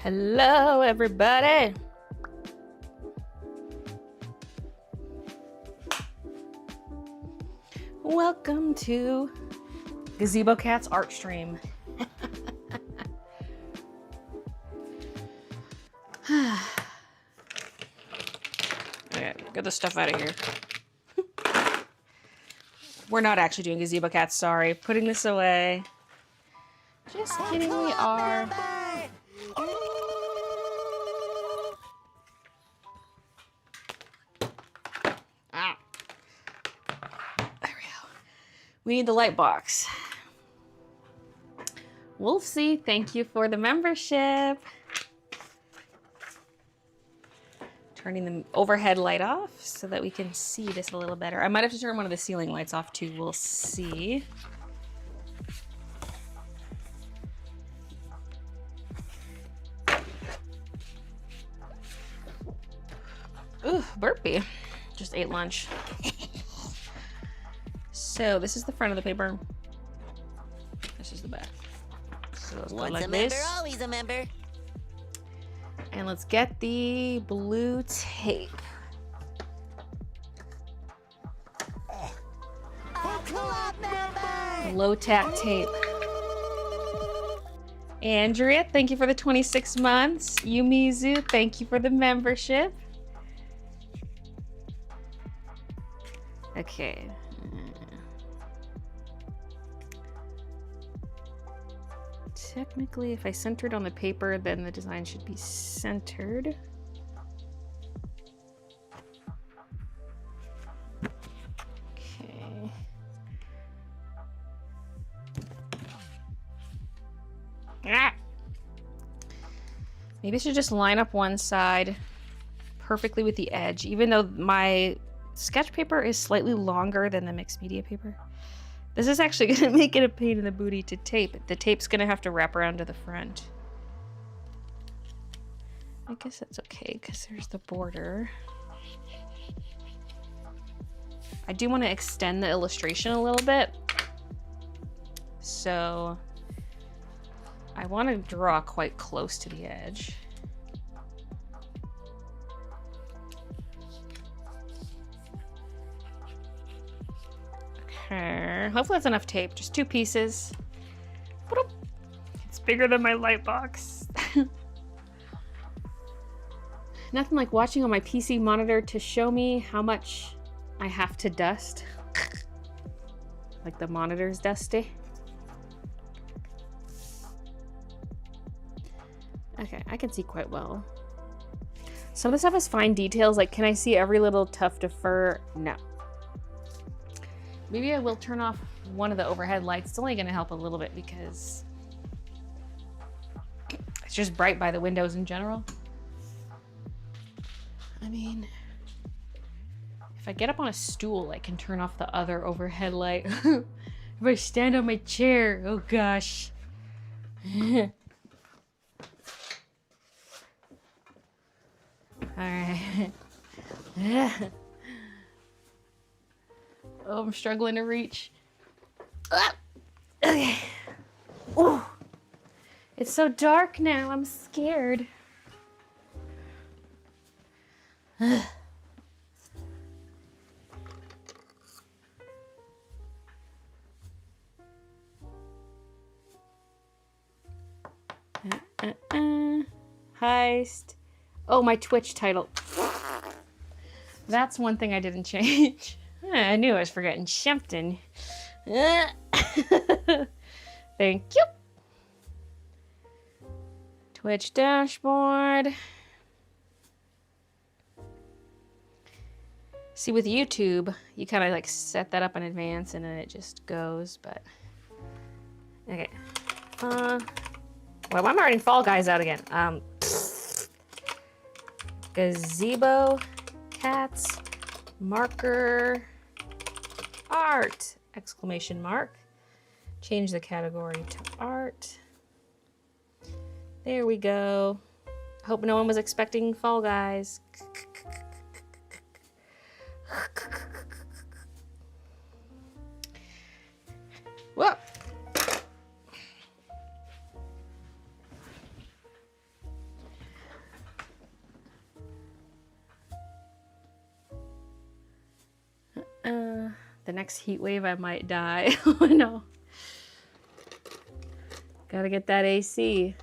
Hello, everybody. Welcome to Gazebo Cat's art stream. Okay, get this stuff out of here. We're not actually doing Gazebo Cats, sorry. Putting this away. Just kidding, we are. Ah. There we go. We need the light box. Wolfsy, thank you for the membership. Turning the overhead light off so that we can see this a little better. I might have to turn one of the ceiling lights off too, we'll see. Ooh, burpee. Just ate lunch. So this is the front of the paper. This is the back. So let's go Once like a member, this. always a member. And let's get the blue tape. A club member. Low tack tape. Andrea, thank you for the 26 months. Yumizu, thank you for the membership. Okay. Technically, if I center it on the paper, then the design should be centered. Okay. Ah! Maybe I should just line up one side perfectly with the edge, even though my sketch paper is slightly longer than the mixed media paper. This is actually going to make it a pain in the booty to tape. The tape's going to have to wrap around to the front. I guess that's okay because there's the border. I do want to extend the illustration a little bit. So I want to draw quite close to the edge. Okay, hopefully that's enough tape. Just 2 pieces. It's bigger than my light box. Nothing like watching on my PC monitor to show me how much I have to dust. Like the monitor's dusty. Okay, I can see quite well. Some of the stuff has fine details, like can I see every little tuft of fur? No. Maybe I will turn off one of the overhead lights. It's only going to help a little bit because it's just bright by the windows in general. I mean, if I get up on a stool, I can turn off the other overhead light. If I stand on my chair, oh gosh. All right. Oh, I'm struggling to reach. Okay. Ooh. It's so dark now. I'm scared. Heist. Oh, my Twitch title. That's one thing I didn't change. I knew I was forgetting something. Thank you. Twitch dashboard. See, with YouTube, you kind of like set that up in advance and then it just goes, but... Okay. Well, I'm writing Fall Guys out again. Gazebo Cats marker art exclamation mark. Change the category to art. There we go. Hope no one was expecting Fall Guys. Whoa. The next heat wave, I might die. Oh no. Gotta get that AC.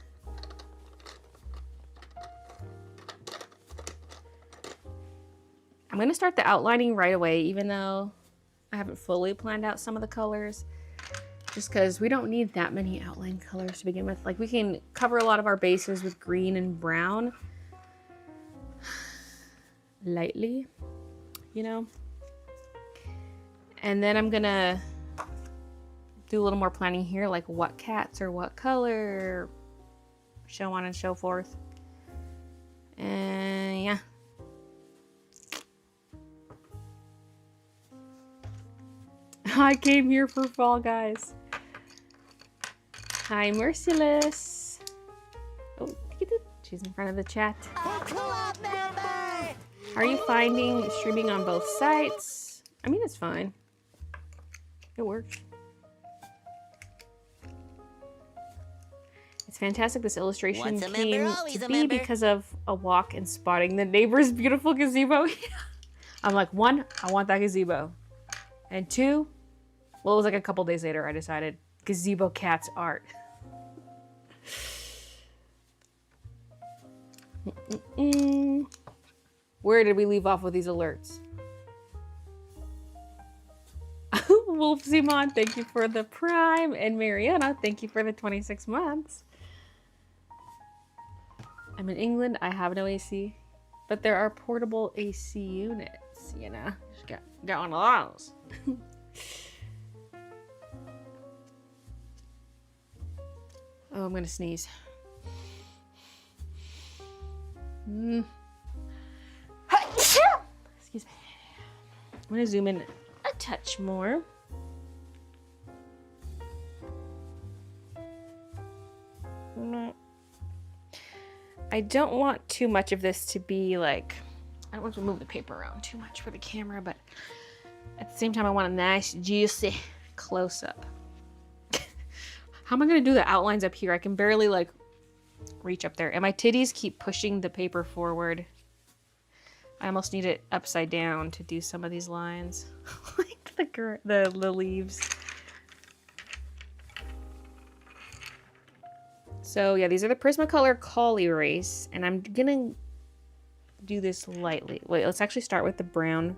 I'm gonna start the outlining right away, even though I haven't fully planned out some of the colors. Just because we don't need that many outline colors to begin with. Like, we can cover a lot of our bases with green and brown. Lightly, you know? And then I'm gonna do a little more planning here, like what cats are what color, so on and so forth. And yeah. I came here for Fall Guys. Hi, Merciless. Oh, she's in front of the chat. How are you finding streaming on both sites? I mean, it's fine. It works. It's fantastic. This illustration came to be because of a walk and spotting the neighbor's beautiful gazebo. I'm like, 1, I want that gazebo. And 2, well, it was like a couple days later, I decided gazebo cats art. Where did we leave off with these alerts? Wolf Simon, thank you for the Prime. And Mariana, thank you for the 26 months. I'm in England. I have no AC. But there are portable AC units, you know. Just get one of those. Oh, I'm gonna sneeze. Excuse me. I'm gonna zoom in a touch more. I don't want too much of this to be like, I don't want to move the paper around too much for the camera, but at the same time I want a nice juicy close-up. How am I gonna do the outlines up here? I can barely like reach up there, and my titties keep pushing the paper forward. I almost need it upside down to do some of these lines. Like the leaves. So yeah, these are the Prismacolor Call Erase, and I'm gonna do this lightly. Wait, let's actually start with the brown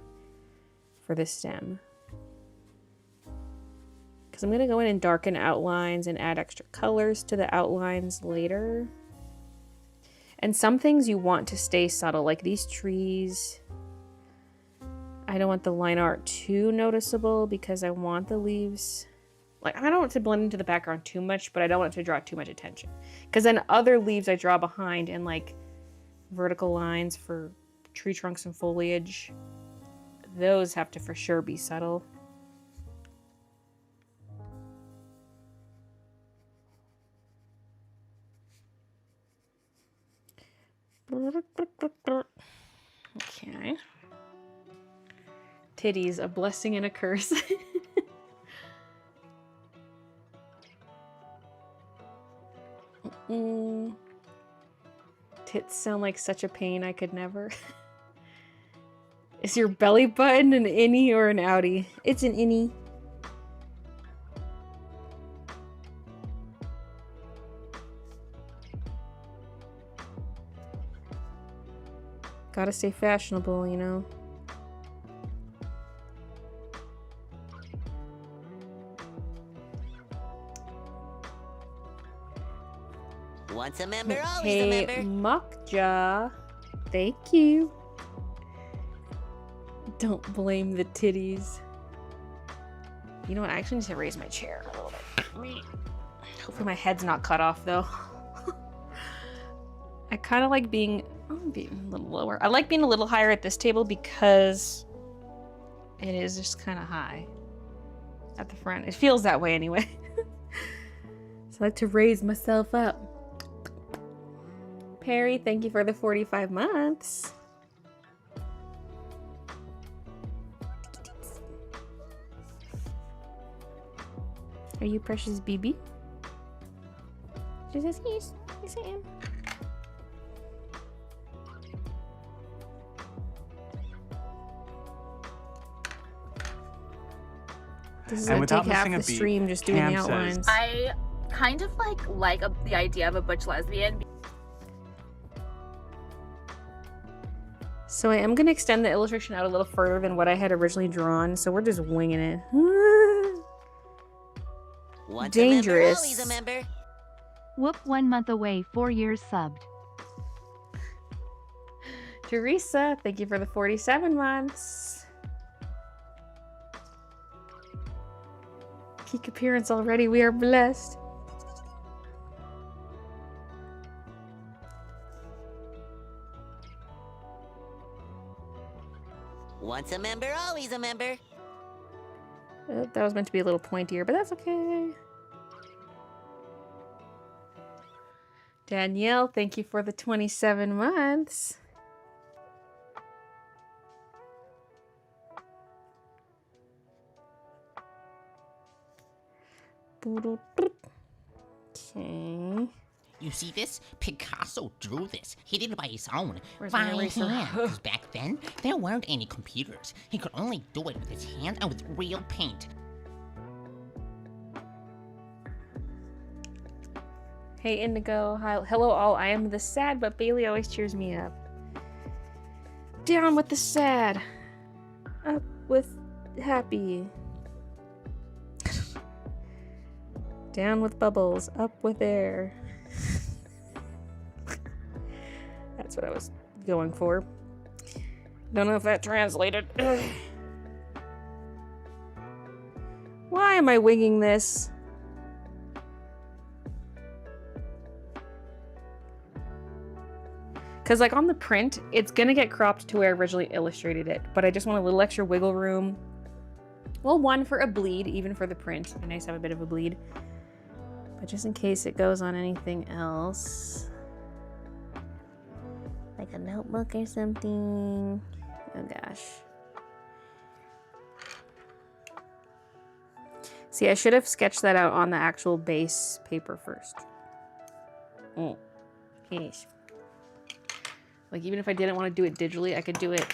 for the stem. Because I'm gonna go in and darken outlines and add extra colors to the outlines later. And some things you want to stay subtle, like these trees. I don't want the line art too noticeable because I want the leaves, like, I don't want it to blend into the background too much, but I don't want it to draw too much attention. Because then other leaves I draw behind, and like vertical lines for tree trunks and foliage, those have to for sure be subtle. Okay. Titties, a blessing and a curse. Tits sound like such a pain, I could never. Is your belly button an innie or an outie? It's an innie. Gotta stay fashionable, you know. Once a member, always a member. Hey, Mockjaw. Thank you. Don't blame the titties. You know what? I actually need to raise my chair a little bit. Hopefully my head's not cut off, though. I kind of like being a little lower. I like being a little higher at this table because it is just kind of high at the front. It feels that way anyway. So I like to raise myself up. Perry, thank you for the 45 months. Are you Precious BB? She says yes. Yes, I am. This is And gonna take without half missing a the beat, stream just doing Cam the says- outlines. I kind of like the idea of a butch lesbian. So I am gonna extend the illustration out a little further than what I had originally drawn, so we're just winging it. Once Dangerous. a member, always a member. Whoop, 1 month away, 4 years subbed. Teresa, thank you for the 47 months. Peak appearance already, we are blessed. Once a member, always a member. That was meant to be a little pointier, but that's okay. Danielle, thank you for the 27 months. Okay. You see this? Picasso drew this. He did it by his own. Where's my By eraser? hand. Because back then, there weren't any computers. He could only do it with his hand and with real paint. Hey Indigo, hi, hello all. I am the sad, but Baylee always cheers me up. Down with the sad, up with happy. Down with bubbles, up with air. That's what I was going for. Don't know if that translated. Why am I winging this? Because, like, on the print, it's going to get cropped to where I originally illustrated it. But I just want a little extra wiggle room. Well, one, for a bleed, even for the print. It'd be nice to have a bit of a bleed. But just in case it goes on anything else. Like a notebook or something. Oh, gosh. See, I should have sketched that out on the actual base paper first. Oh, yes. Like, even if I didn't want to do it digitally, I could do it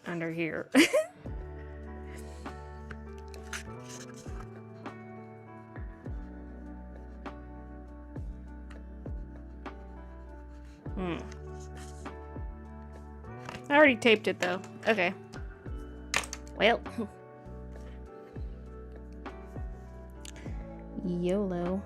under here. I already taped it, though. Okay. Well. YOLO.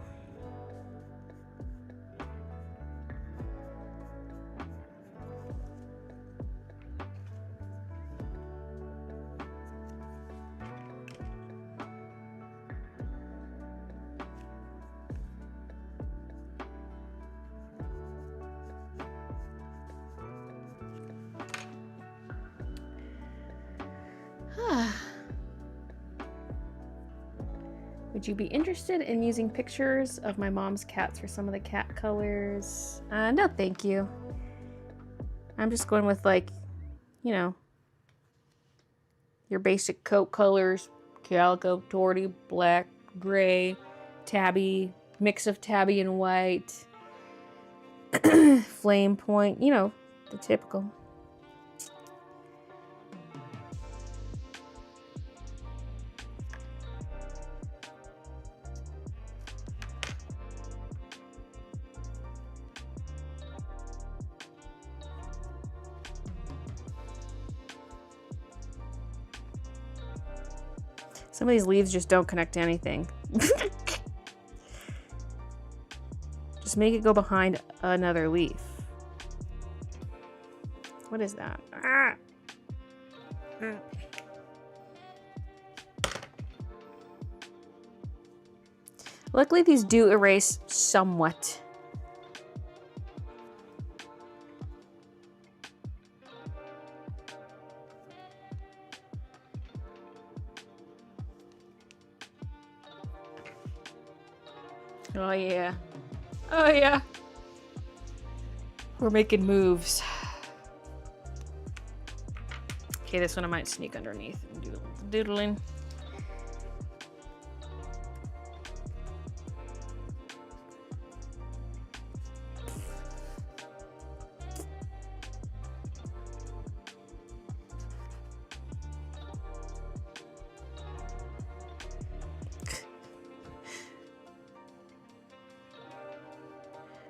Would you be interested in using pictures of my mom's cats for some of the cat colors? No, thank you. I'm just going with, like, you know, your basic coat colors. Calico, torty, black, gray, tabby, mix of tabby and white, flame point, you know, the typical. Some of these leaves just don't connect to anything. Just make it go behind another leaf. What is that? Ah! Luckily, these do erase somewhat. Oh yeah. Oh yeah. We're making moves. Okay, this one I might sneak underneath and do doodling.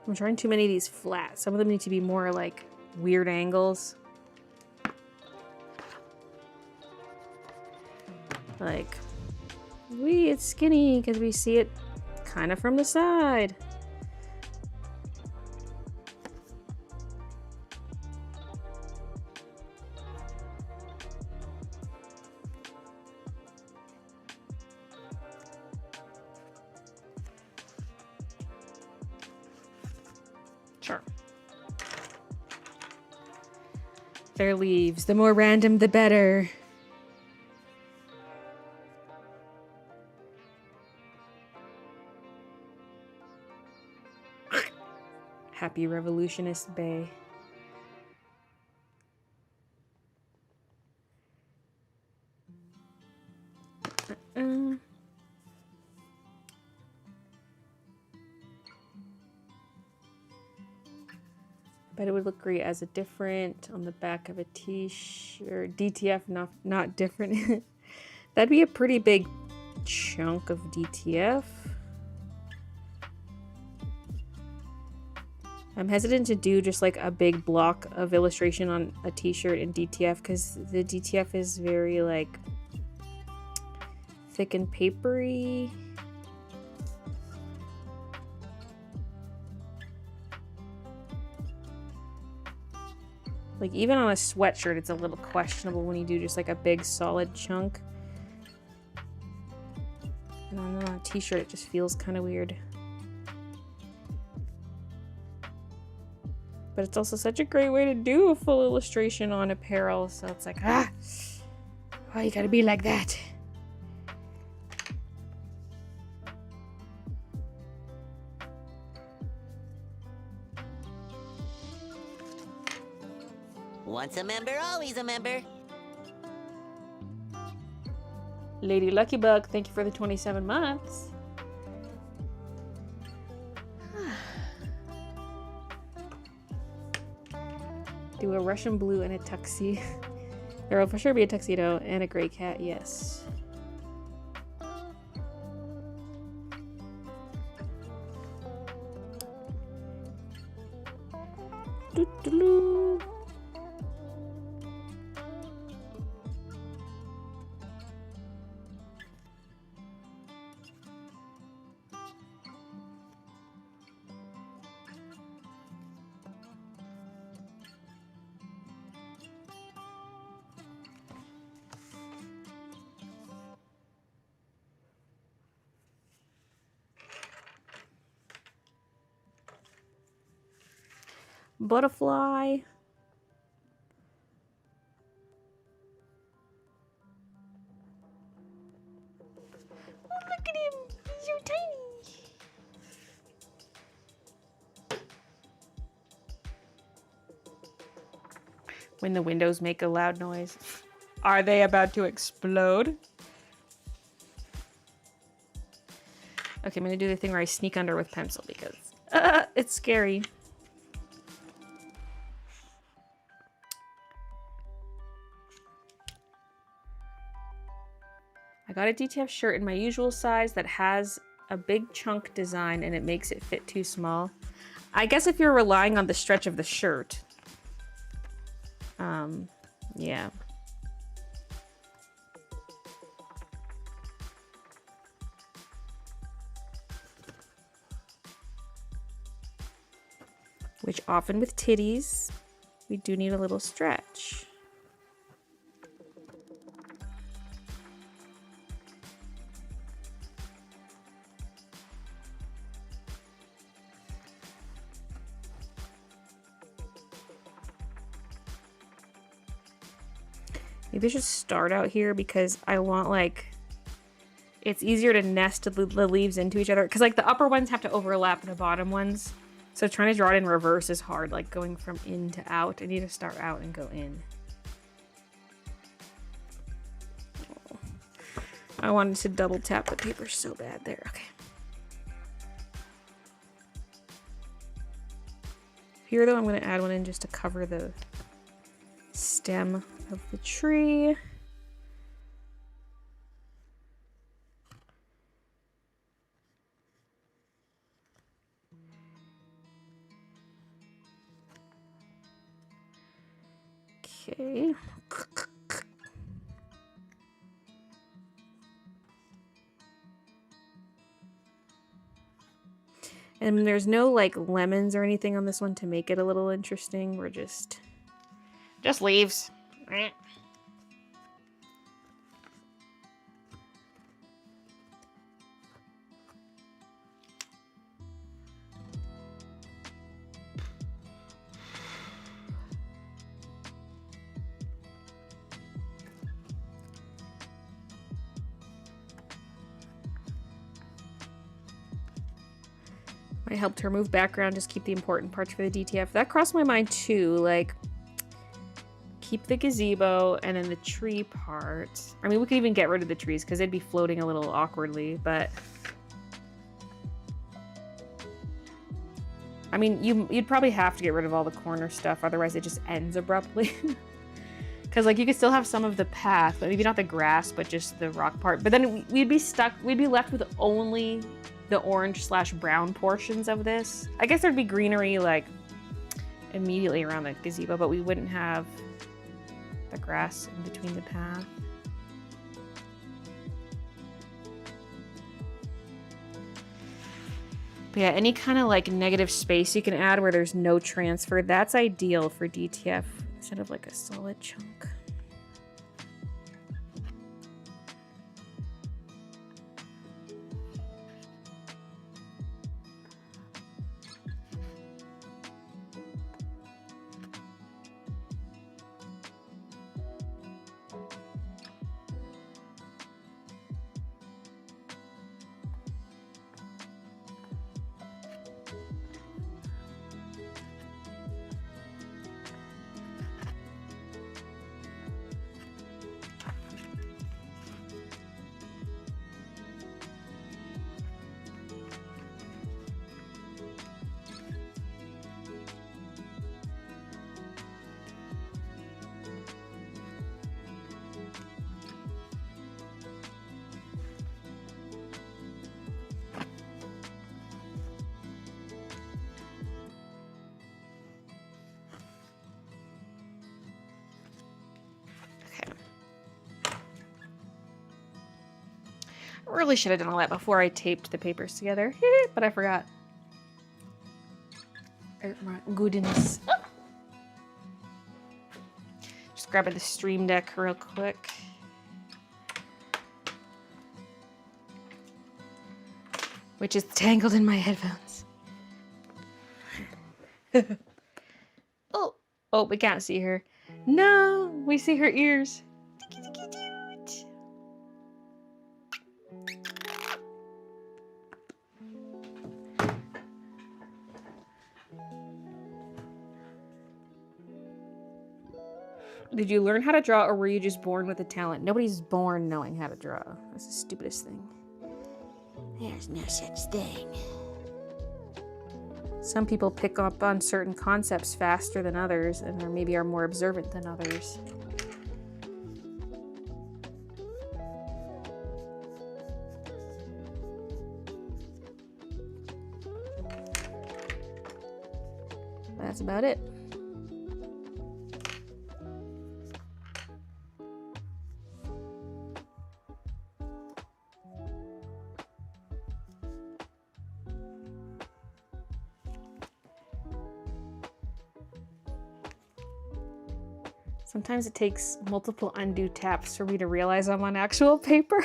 I'm trying too many of these flat. Some of them need to be more like weird angles. Like, it's skinny because we see it kind of from the side. Sure. Their leaves. The more random, the better. Happy Revolutionist Bay. But it would look great as a different on the back of a t-shirt. DTF, not different. That'd be a pretty big chunk of DTF. I'm hesitant to do just like a big block of illustration on a t-shirt in DTF because the DTF is very like thick and papery. Like even on a sweatshirt, it's a little questionable when you do just like a big solid chunk. And on a t-shirt, it just feels kind of weird. But it's also such a great way to do a full illustration on apparel. So it's like, oh, you gotta be like that. Once a member, always a member. Lady Luckybug, thank you for the 27 months. Do a Russian blue and a tuxedo. There will for sure be a tuxedo and a gray cat, yes. Doo-doo-doo. Butterfly. Oh, look at him. He's so tiny. When the windows make a loud noise. Are they about to explode? Okay, I'm gonna do the thing where I sneak under with pencil because it's scary. I got a DTF shirt in my usual size that has a big chunk design and it makes it fit too small. I guess if you're relying on the stretch of the shirt. Yeah. Which often with titties, we do need a little stretch. Maybe I should start out here because I want like, it's easier to nest the leaves into each other. Because like the upper ones have to overlap the bottom ones. So trying to draw it in reverse is hard, like going from in to out. I need to start out and go in. Oh. I wanted to double tap the paper so bad there. Okay. Here though, I'm going to add one in just to cover the stem of the tree. Okay. And there's no like lemons or anything on this one to make it a little interesting. We're just leaves. Might help to remove background, just keep the important parts for the DTF. That crossed my mind too, like keep the gazebo and then the tree part. I mean, we could even get rid of the trees because they'd be floating a little awkwardly, but I mean, you'd probably have to get rid of all the corner stuff, otherwise it just ends abruptly. Because like you could still have some of the path, but maybe not the grass, but just the rock part. But then we'd be left with only the orange/brown portions of this. I guess there'd be greenery like immediately around the gazebo, but we wouldn't have the grass in between the path. But yeah, any kind of like negative space you can add where there's no transfer, that's ideal for DTF instead of like a solid chunk. Really should have done all that before I taped the papers together, but I forgot. Oh my goodness. Just grabbing the stream deck real quick. Which is tangled in my headphones. Oh, we can't see her. No, we see her ears. Did you learn how to draw or were you just born with a talent? Nobody's born knowing how to draw. That's the stupidest thing. There's no such thing. Some people pick up on certain concepts faster than others and maybe are more observant than others. That's about it. Sometimes it takes multiple undo taps for me to realize I'm on actual paper.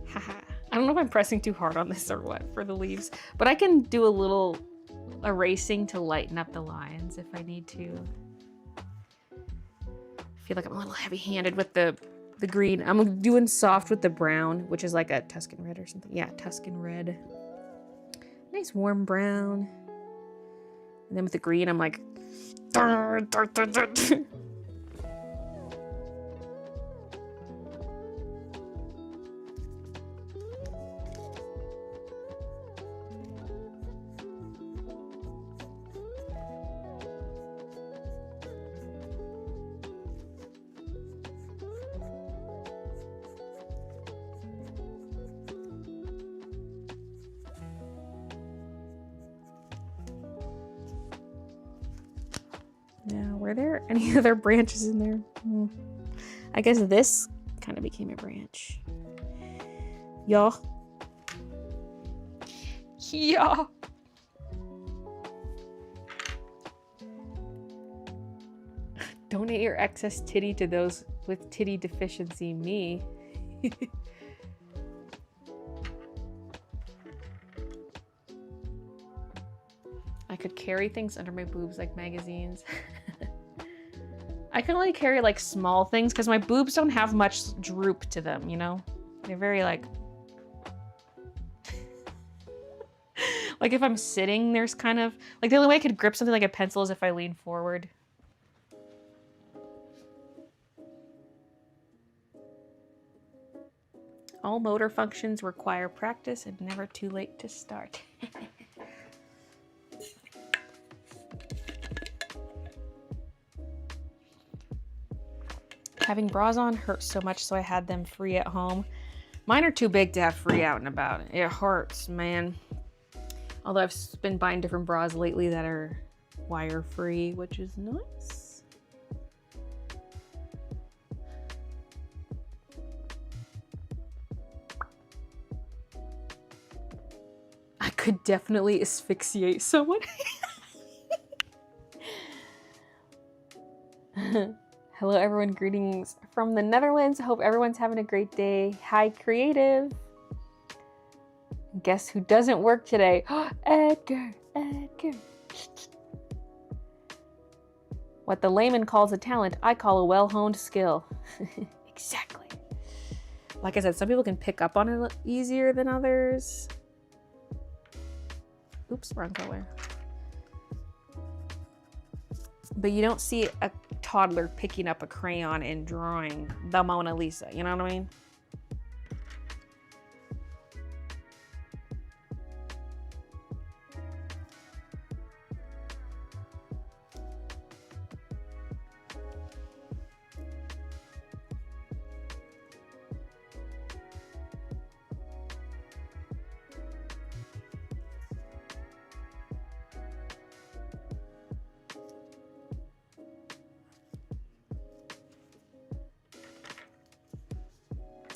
Haha. I don't know if I'm pressing too hard on this or what for the leaves, but I can do a little erasing to lighten up the lines if I need to. I feel like I'm a little heavy-handed with the green. I'm doing soft with the brown, which is like a Tuscan red or something. Yeah, Tuscan red. Nice warm brown. And then with the green, I'm like... Now, were there any other branches in there? I guess this kind of became a branch. Yeah. Yeah. Donate your excess titty to those with titty deficiency. Me. I could carry things under my boobs like magazines. I can only carry like small things because my boobs don't have much droop to them, you know? They're very like... like if I'm sitting, there's kind of... like the only way I could grip something like a pencil is if I lean forward. All motor functions require practice and never too late to start. Having bras on hurts so much, so I had them free at home. Mine are too big to have free out and about. It hurts, man. Although I've been buying different bras lately that are wire-free, which is nice. I could definitely asphyxiate someone. Hello everyone, greetings from the Netherlands. Hope everyone's having a great day. Hi creative. Guess who doesn't work today? Edgar. What the layman calls a talent, I call a well-honed skill. Exactly. Like I said, some people can pick up on it easier than others. Oops, wrong color. But you don't see a toddler picking up a crayon and drawing the Mona Lisa, you know what I mean?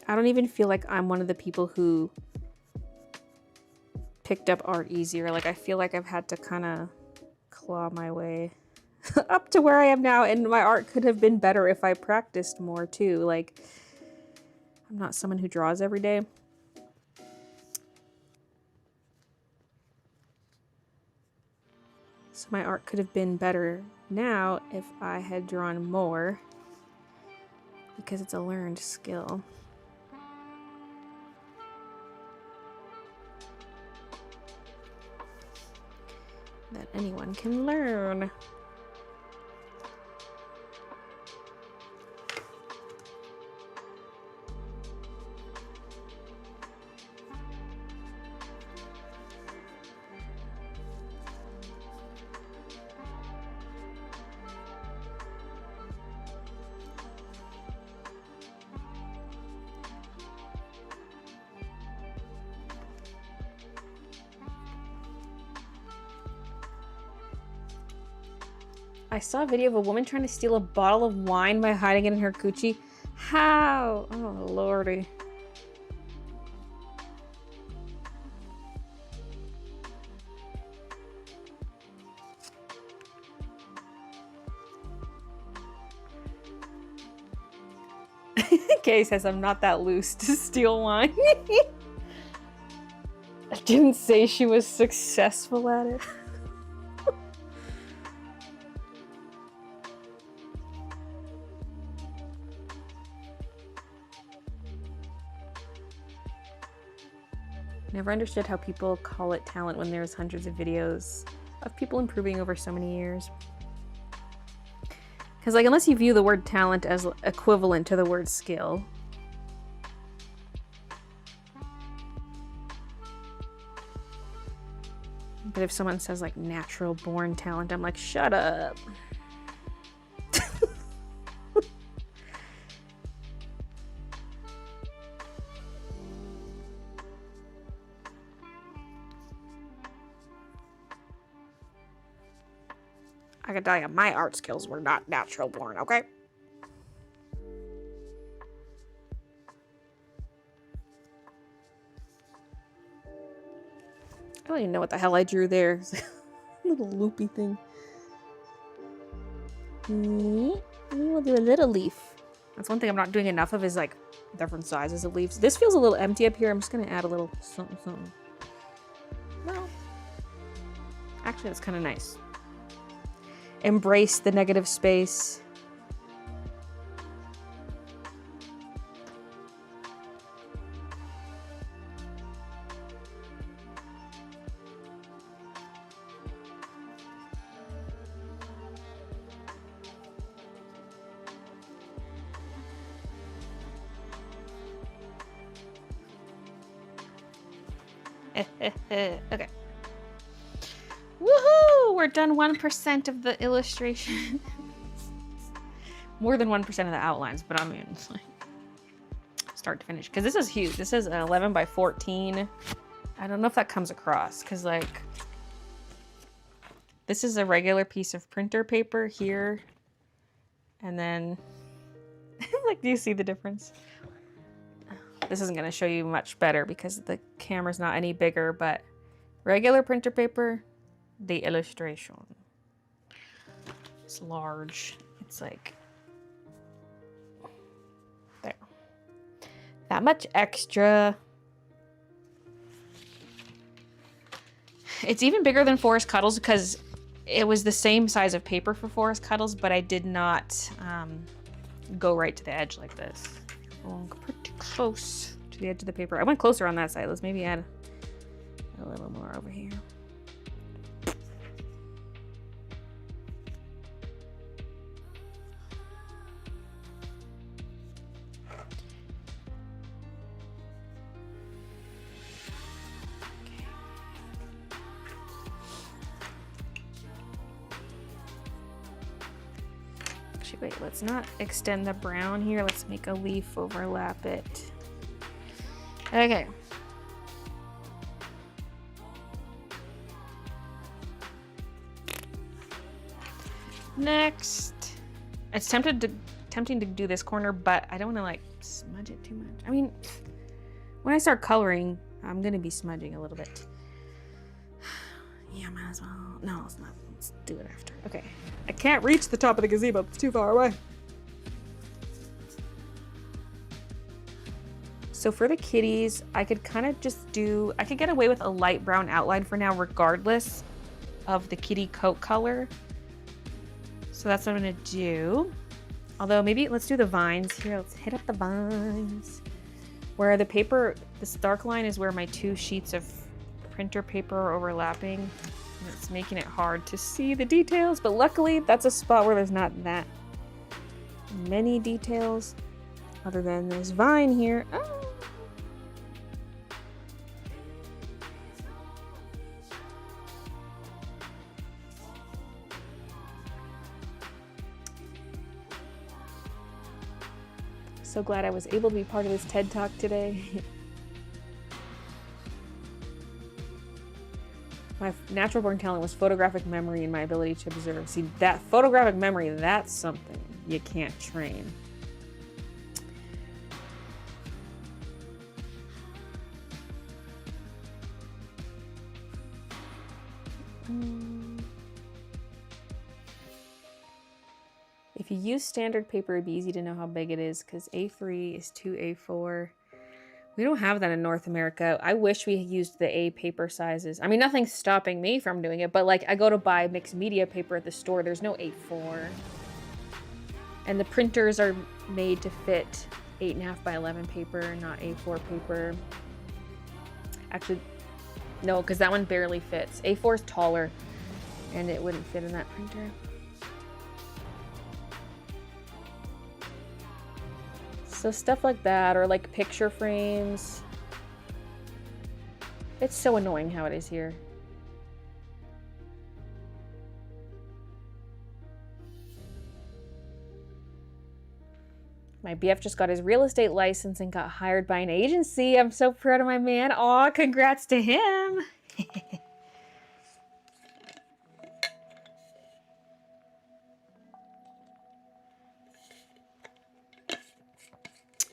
I don't even feel like I'm one of the people who picked up art easier. Like, I feel like I've had to kind of claw my way up to where I am now, and my art could have been better if I practiced more too. Like, I'm not someone who draws every day. So my art could have been better now if I had drawn more, because it's a learned skill. That anyone can learn. I saw a video of a woman trying to steal a bottle of wine by hiding it in her coochie. How? Oh, lordy. Kay says I'm not that loose to steal wine. I didn't say she was successful at it. Never understood how people call it talent when there's hundreds of videos of people improving over so many years. Because, like, unless you view the word talent as equivalent to the word skill. But if someone says, like, natural born talent, I'm like, shut up. I can tell you, my art skills were not natural born, okay? I don't even know what the hell I drew there. Little loopy thing. We'll do a little leaf. That's one thing I'm not doing enough of is like different sizes of leaves. This feels a little empty up here. I'm just gonna add a little something, something. No. Actually, that's kind of nice. Embrace the negative space. Okay. Woohoo! We're done 1% of the illustration. More than 1% of the outlines, but I mean, it's like start to finish. Because this is huge. This is 11 by 14. I don't know if that comes across, because like this is a regular piece of printer paper here. And then, like, do you see the difference? This isn't going to show you much better because the camera's not any bigger, but regular printer paper, the illustration. It's large. It's like there. That much extra. It's even bigger than Forest Cuddles because it was the same size of paper for Forest Cuddles, but I did not go right to the edge like this. Pretty close to the edge of the paper. I went closer on that side. Let's maybe add a little more over here. Wait, let's not extend the brown here. Let's make a leaf overlap it. Okay. Next. It's tempting to do this corner, but I don't want to like smudge it too much. I mean, when I start coloring, I'm going to be smudging a little bit. Yeah, might as well. No, it's not. Let's do it after. Okay. I can't reach the top of the gazebo. It's too far away. So for the kitties, I could kind of just do, I could get away with a light brown outline for now, regardless of the kitty coat color. So that's what I'm gonna do. Although maybe let's do the vines here. Let's hit up the vines. Where the paper, this dark line is where my two sheets of printer paper are overlapping. And it's making it hard to see the details, but luckily that's a spot where there's not that many details other than this vine here. Oh. So glad I was able to be part of this TED Talk today. My natural born talent was photographic memory and my ability to observe. See, that photographic memory, that's something you can't train. If you use standard paper, it'd be easy to know how big it is because A3 is to A4. We don't have that in North America. I wish we used the A paper sizes. I mean, nothing's stopping me from doing it, but like I go to buy mixed media paper at the store, there's no A4. And the printers are made to fit 8.5 by 11 paper, not A4 paper. Actually, no, because that one barely fits. A4 is taller and it wouldn't fit in that printer. So stuff like that, or like picture frames. It's so annoying how it is here. My BF just got his real estate license and got hired by an agency. I'm so proud of my man. Aw, congrats to him.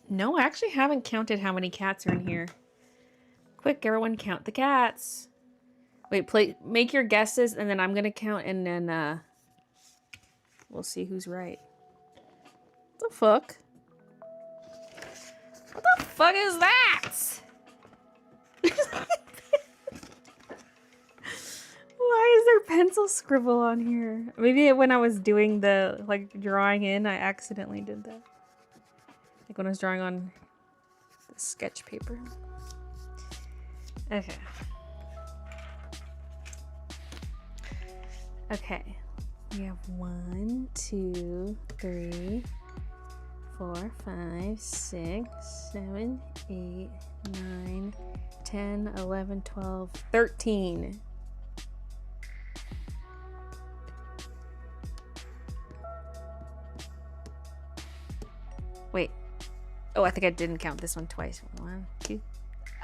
No, I actually haven't counted how many cats are in here. Quick, everyone count the cats. Wait, make your guesses, and then I'm gonna count, and then we'll see who's right. What the fuck? What the fuck is that? Why is there pencil scribble on here? Maybe when I was doing the, like, drawing in, I accidentally did that. Like when I was drawing on the sketch paper. Okay. Okay. We have 1, 2, 3, 4, 5, 6, 7, 8, 9, 10, 11, 12, 13. Wait. Oh, I think I didn't count this one twice. 1, 2.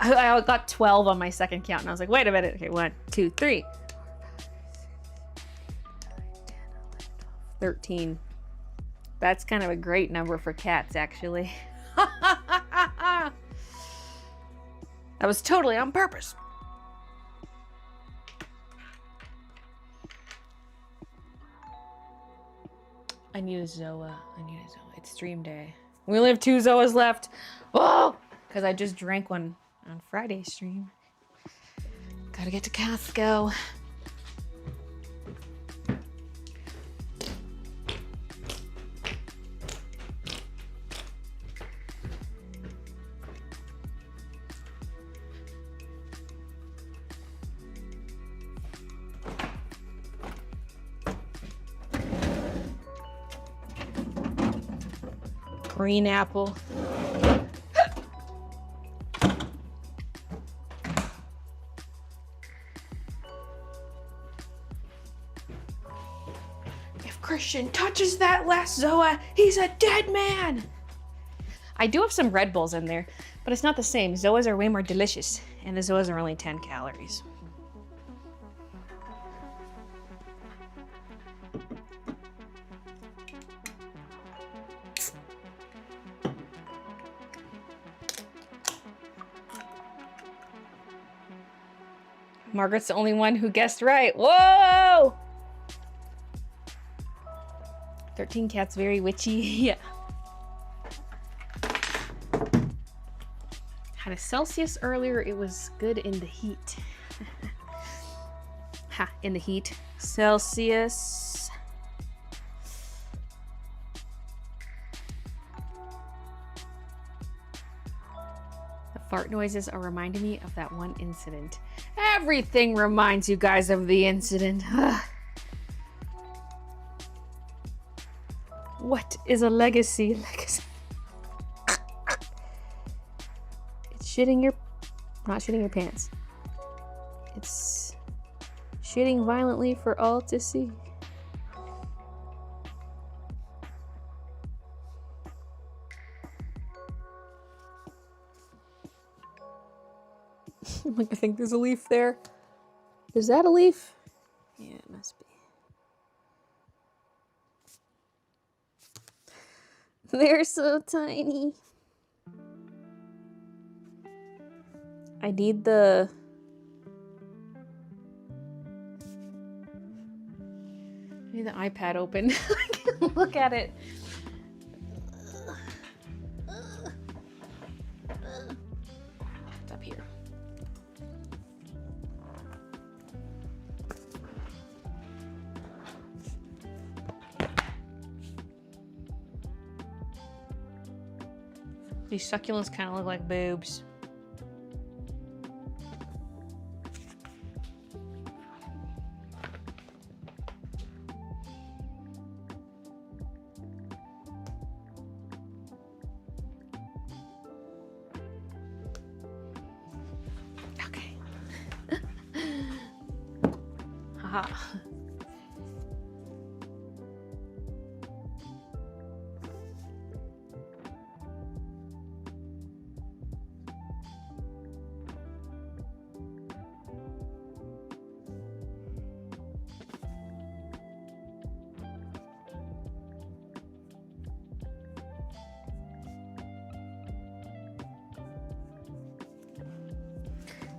I got 12 on my second count, and I was like, wait a minute. Okay, 1, 2, 3. 13. That's kind of a great number for cats, actually. That was totally on purpose. I need a Zoa. It's stream day. We only have 2 Zoas left. Oh! Because I just drank one on Friday's stream. Gotta get to Costco. Green apple. If Christian touches that last Zoa, he's a dead man. I do have some Red Bulls in there, but it's not the same. Zoas are way more delicious, and the Zoas are only 10 calories. Margaret's the only one who guessed right. Whoa! 13 cats, very witchy. Yeah. Had a Celsius earlier. It was good in the heat. Ha, in the heat. Celsius. The fart noises are reminding me of that one incident. Everything reminds you guys of the incident. What is a legacy? It's not shitting your pants. It's shitting violently for all to see. I think there's a leaf there. Is that a leaf? Yeah, it must be. They're so tiny. I need the iPad open. I can look at it. It's up here. These succulents kind of look like boobs. Okay. Haha.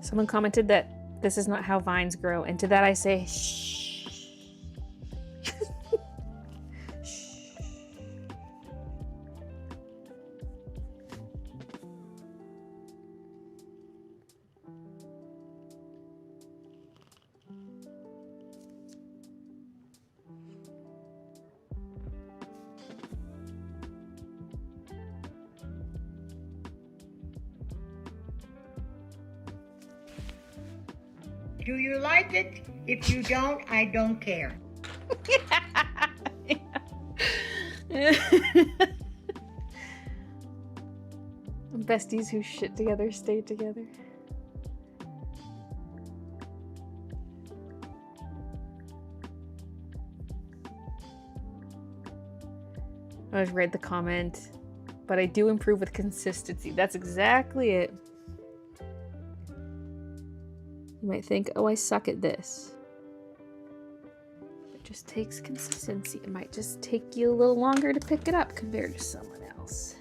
Someone commented that this is not how vines grow, and to that I say, shh. Shh. Do you like it? If you don't, I don't care. Besties who shit together stay together. I just read the comment, but I do improve with consistency. That's exactly it. You might think, oh, I suck at this. It just takes consistency. It might just take you a little longer to pick it up compared to someone else.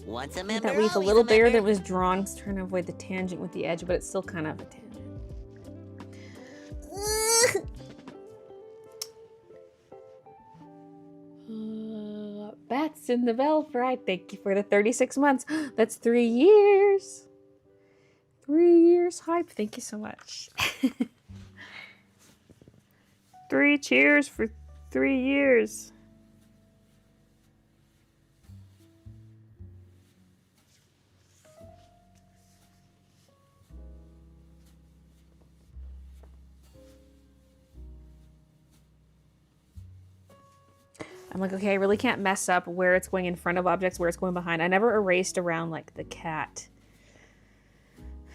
Once a Made member, that leaf a always little a bigger member. than it was drawn. It's trying to avoid the tangent with the edge, but it's still kind of a tangent. Bats in the Belfry. Thank you for the 36 months. That's 3 years. 3 years hype. Thank you so much. 3 cheers for 3 years. I'm like, okay, I really can't mess up where it's going in front of objects, where it's going behind. I never erased around, like, the cat.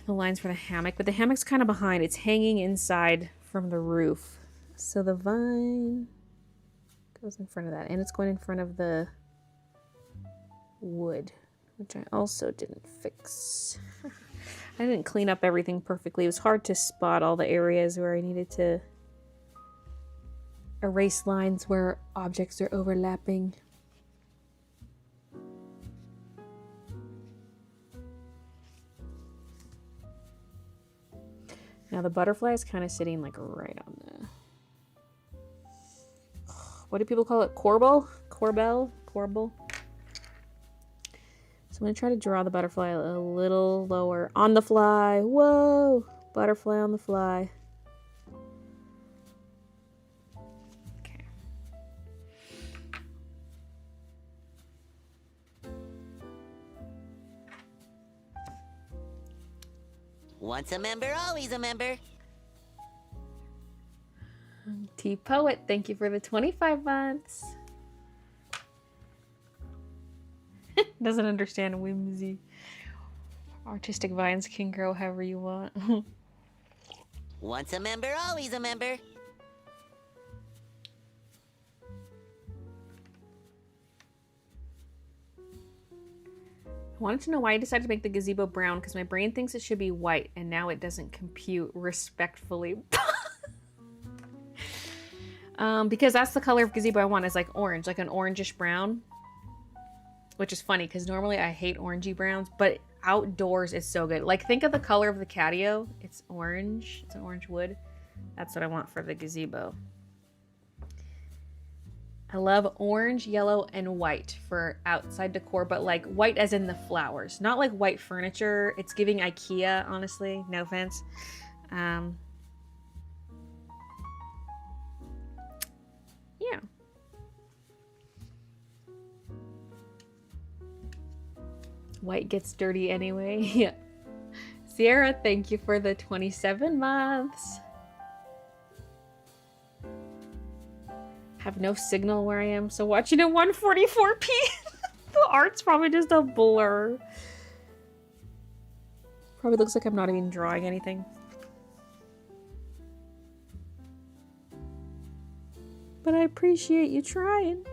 The lines for the hammock, but the hammock's kind of behind. It's hanging inside from the roof. So the vine goes in front of that, and it's going in front of the wood, which I also didn't fix. I didn't clean up everything perfectly. It was hard to spot all the areas where I needed to erase lines where objects are overlapping. Now the butterfly is kind of sitting like right on the... What do people call it? Corbel? Corbel? Corbel? So I'm going to try to draw the butterfly a little lower. On the fly. Whoa! Butterfly on the fly. Okay. Once a member, always a member. T-Poet, thank you for the 25 months. Doesn't understand whimsy. Artistic vines can grow however you want. Once a member, always a member. I wanted to know why I decided to make the gazebo brown, because my brain thinks it should be white, and now it doesn't compute respectfully. Because that's the color of gazebo I want, is like orange, like an orangish brown. Which is funny, because normally I hate orangey browns, but outdoors is so good. Like, think of the color of the catio. It's orange. It's an orange wood. That's what I want for the gazebo. I love orange, yellow, and white for outside decor, but like white as in the flowers. Not like white furniture. It's giving IKEA, honestly. No offense. Yeah. White gets dirty anyway. Yeah. Sierra, thank you for the 27 months. Have no signal where I am, so watching at 144p. The art's probably just a blur. Probably looks like I'm not even drawing anything. But I appreciate you trying.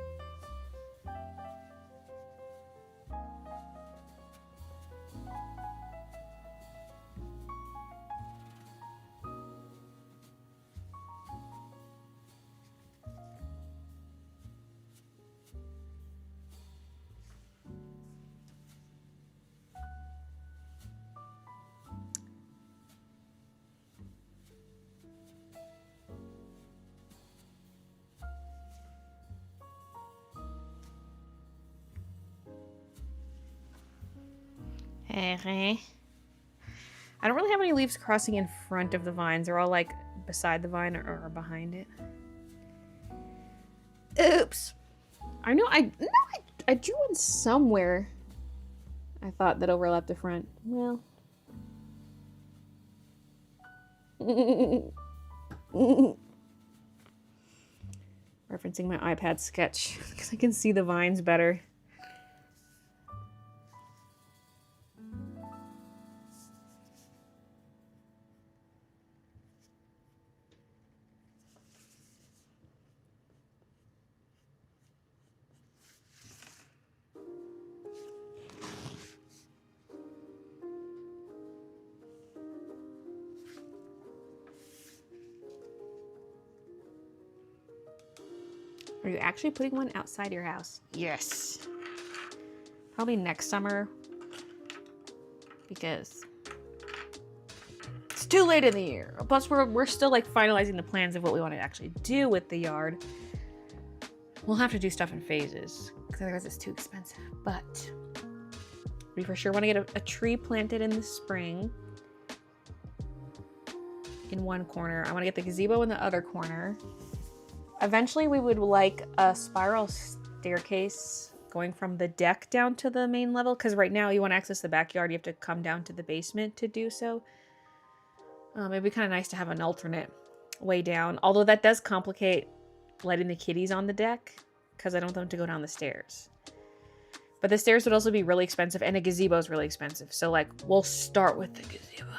I don't really have any leaves crossing in front of the vines. They're all like beside the vine or behind it. Oops. I know I drew one somewhere. I thought that overlapped the front. Well. Referencing my iPad sketch because I can see the vines better. Are you actually putting one outside your house? Yes. Probably next summer. Because it's too late in the year. Plus, we're still like finalizing the plans of what we want to actually do with the yard. We'll have to do stuff in phases. Because otherwise it's too expensive. But we for sure want to get a tree planted in the spring. In one corner. I want to get the gazebo in the other corner. Eventually, we would like a spiral staircase going from the deck down to the main level. Because right now, you want to access the backyard, you have to come down to the basement to do so. It'd be kind of nice to have an alternate way down. Although that does complicate letting the kitties on the deck. Because I don't want them to go down the stairs. But the stairs would also be really expensive. And a gazebo is really expensive. So, like, we'll start with the gazebo.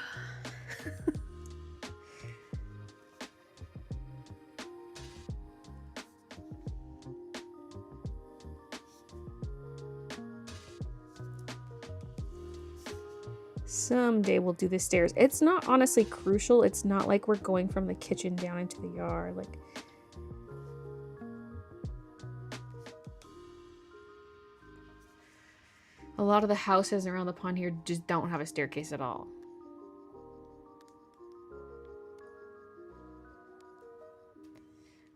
Someday we'll do the stairs. It's not honestly crucial. It's not like we're going from the kitchen down into the yard. Like, a lot of the houses around the pond here just don't have a staircase at all.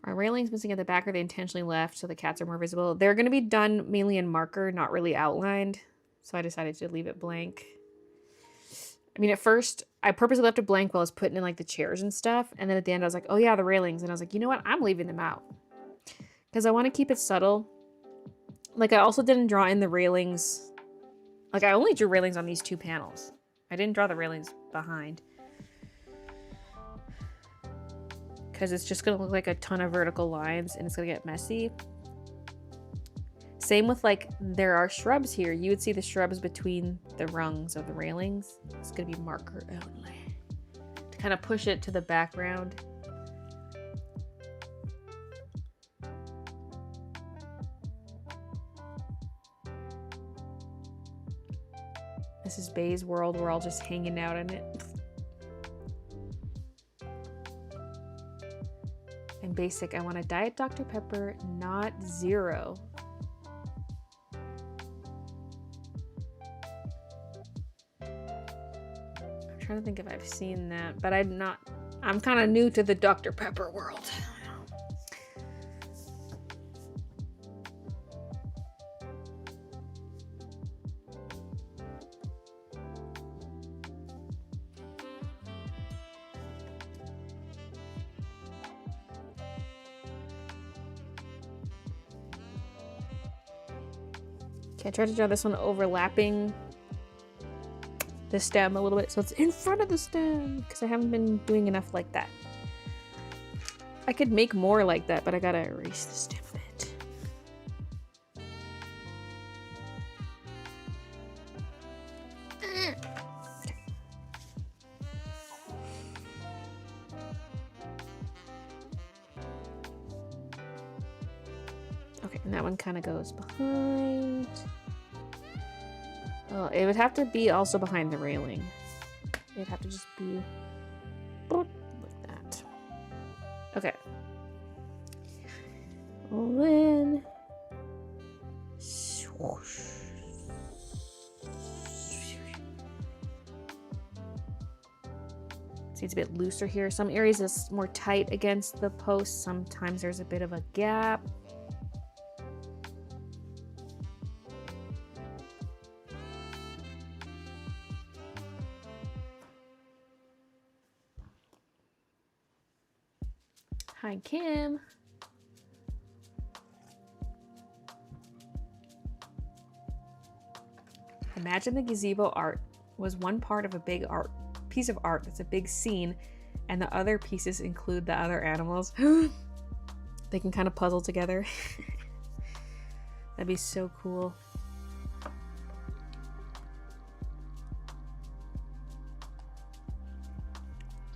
Our railings missing at the back, are they intentionally left so the cats are more visible? They're going to be done mainly in marker, not really outlined. So I decided to leave it blank. I mean, at first, I purposely left it blank while I was putting in, like, the chairs and stuff. And then at the end, I was like, oh, yeah, the railings. And I was like, you know what? I'm leaving them out. Because I want to keep it subtle. Like, I also didn't draw in the railings. Like, I only drew railings on these two panels. I didn't draw the railings behind. Because it's just going to look like a ton of vertical lines. And it's going to get messy. Same with, like, there are shrubs here. You would see the shrubs between the rungs of the railings. It's going to be marker only. To kind of push it to the background. This is Bay's world. We're all just hanging out in it. And basic, I want a Diet Dr. Pepper, not zero. I'm trying to think if I've seen that, but I'm kind of new to the Dr. Pepper world. Okay, I tried to draw this one overlapping the stem a little bit, so it's in front of the stem, because I haven't been doing enough like that. I could make more like that, but I gotta erase the stem a bit. Okay, and that one kind of goes behind. Oh, it would have to be also behind the railing. It'd have to just be like that. Okay. All in. Swoosh. See, it's a bit looser here. Some areas it's more tight against the post. Sometimes there's a bit of a gap. Hi, Kim. Imagine the gazebo art was one part of a big piece of art that's a big scene, and the other pieces include the other animals. They can kind of puzzle together. That'd be so cool.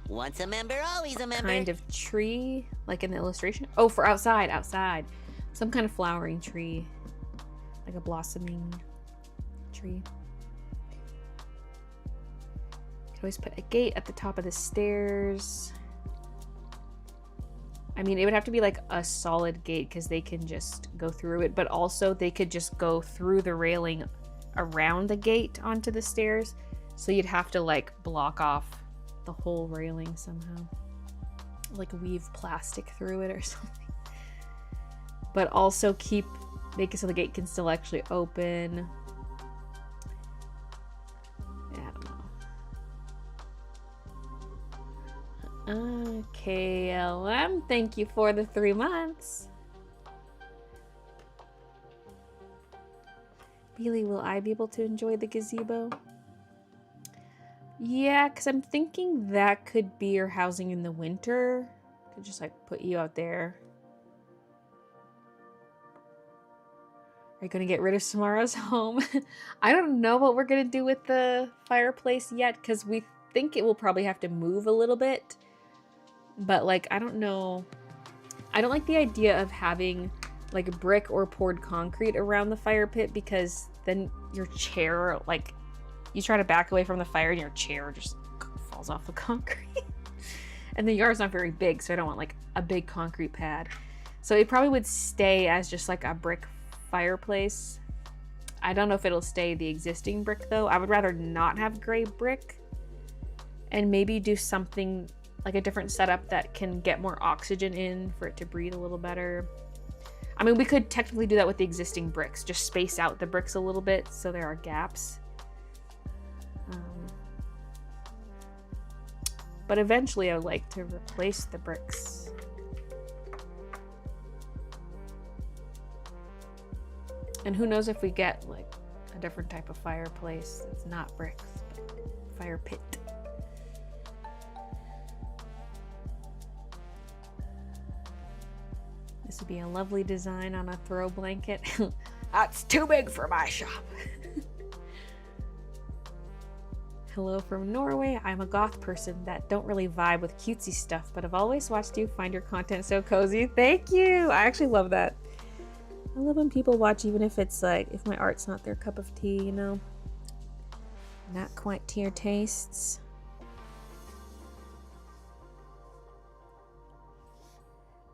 Once a member, always a member. Kind of tree, like in the illustration. Oh, for outside. Some kind of flowering tree, like a blossoming tree. Could always put a gate at the top of the stairs. I mean, it would have to be like a solid gate because they can just go through it, but also they could just go through the railing around the gate onto the stairs. So you'd have to like block off the whole railing somehow, like weave plastic through it or something, but also make it so the gate can still actually open. Yeah, I don't know. KLM, thank you for the 3 months. Baylee, will I be able to enjoy the gazebo? Yeah, because I'm thinking that could be your housing in the winter. Could just like put you out there. Are you going to get rid of Samara's home? I don't know what we're going to do with the fireplace yet, because we think it will probably have to move a little bit. But like, I don't know. I don't like the idea of having like brick or poured concrete around the fire pit, because then your chair, like, you try to back away from the fire and your chair just falls off the concrete. And the yard's not very big, so I don't want like a big concrete pad. So it probably would stay as just like a brick fireplace. I don't know if it'll stay the existing brick though. I would rather not have gray brick and maybe do something like a different setup that can get more oxygen in for it to breathe a little better. I mean, we could technically do that with the existing bricks, just space out the bricks a little bit so there are gaps. But eventually I would like to replace the bricks. And who knows if we get like a different type of fireplace that's not bricks, but fire pit. This would be a lovely design on a throw blanket. That's too big for my shop. Hello from Norway. I'm a goth person that don't really vibe with cutesy stuff, but I've always watched you find your content so cozy. Thank you. I actually love that. I love when people watch, even if it's like, if my art's not their cup of tea, you know? Not quite to your tastes.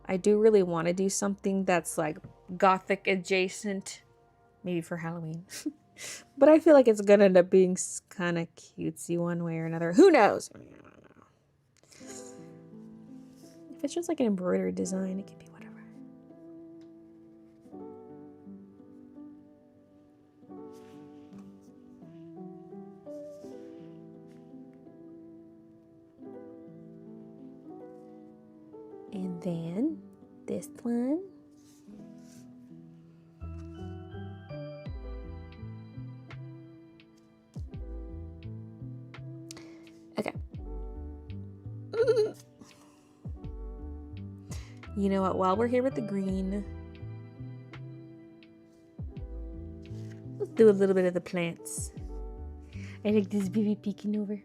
I do really want to do something that's like gothic adjacent, maybe for Halloween. But I feel like it's gonna end up being kind of cutesy one way or another. Who knows? If it's just like an embroidered design, it could be whatever. And then this one. Okay. You know what? While we're here with the green, let's do a little bit of the plants. I like this baby peeking over.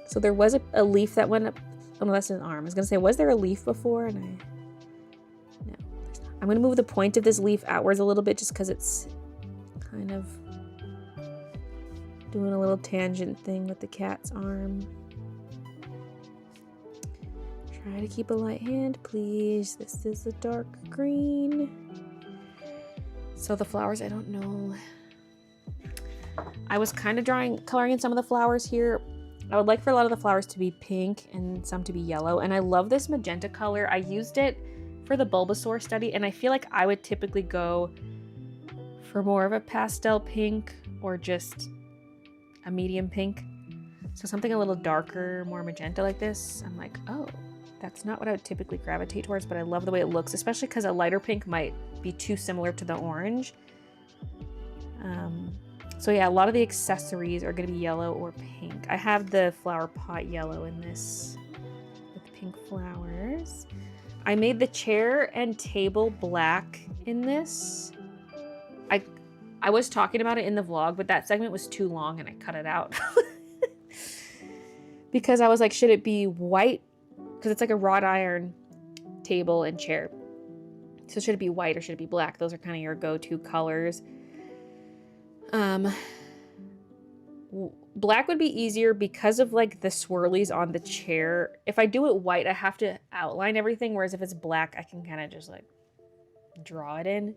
So there was a leaf that went up. Oh no, that's an arm. I was gonna say, was there a leaf before? And I'm gonna move the point of this leaf outwards a little bit just because it's kind of doing a little tangent thing with the cat's arm. Try to keep a light hand, please. This is a dark green. So the flowers, I don't know. I was kind of coloring in some of the flowers here. I would like for a lot of the flowers to be pink and some to be yellow. And I love this magenta color. I used it for the Bulbasaur study, and I feel like I would typically go for more of a pastel pink or just a medium pink. So something a little darker, more magenta like this. I'm like, oh, that's not what I would typically gravitate towards, but I love the way it looks, especially because a lighter pink might be too similar to the orange. So yeah, a lot of the accessories are going to be yellow or pink. I have the flower pot yellow in this with pink flowers. I made the chair and table black in this. I was talking about it in the vlog, but that segment was too long and I cut it out. Because I was like, should it be white? Because it's like a wrought iron table and chair. So should it be white or should it be black? Those are kind of your go-to colors. Black would be easier because of like the swirlies on the chair. If I do it white, I have to outline everything. Whereas if it's black, I can kind of just like draw it in.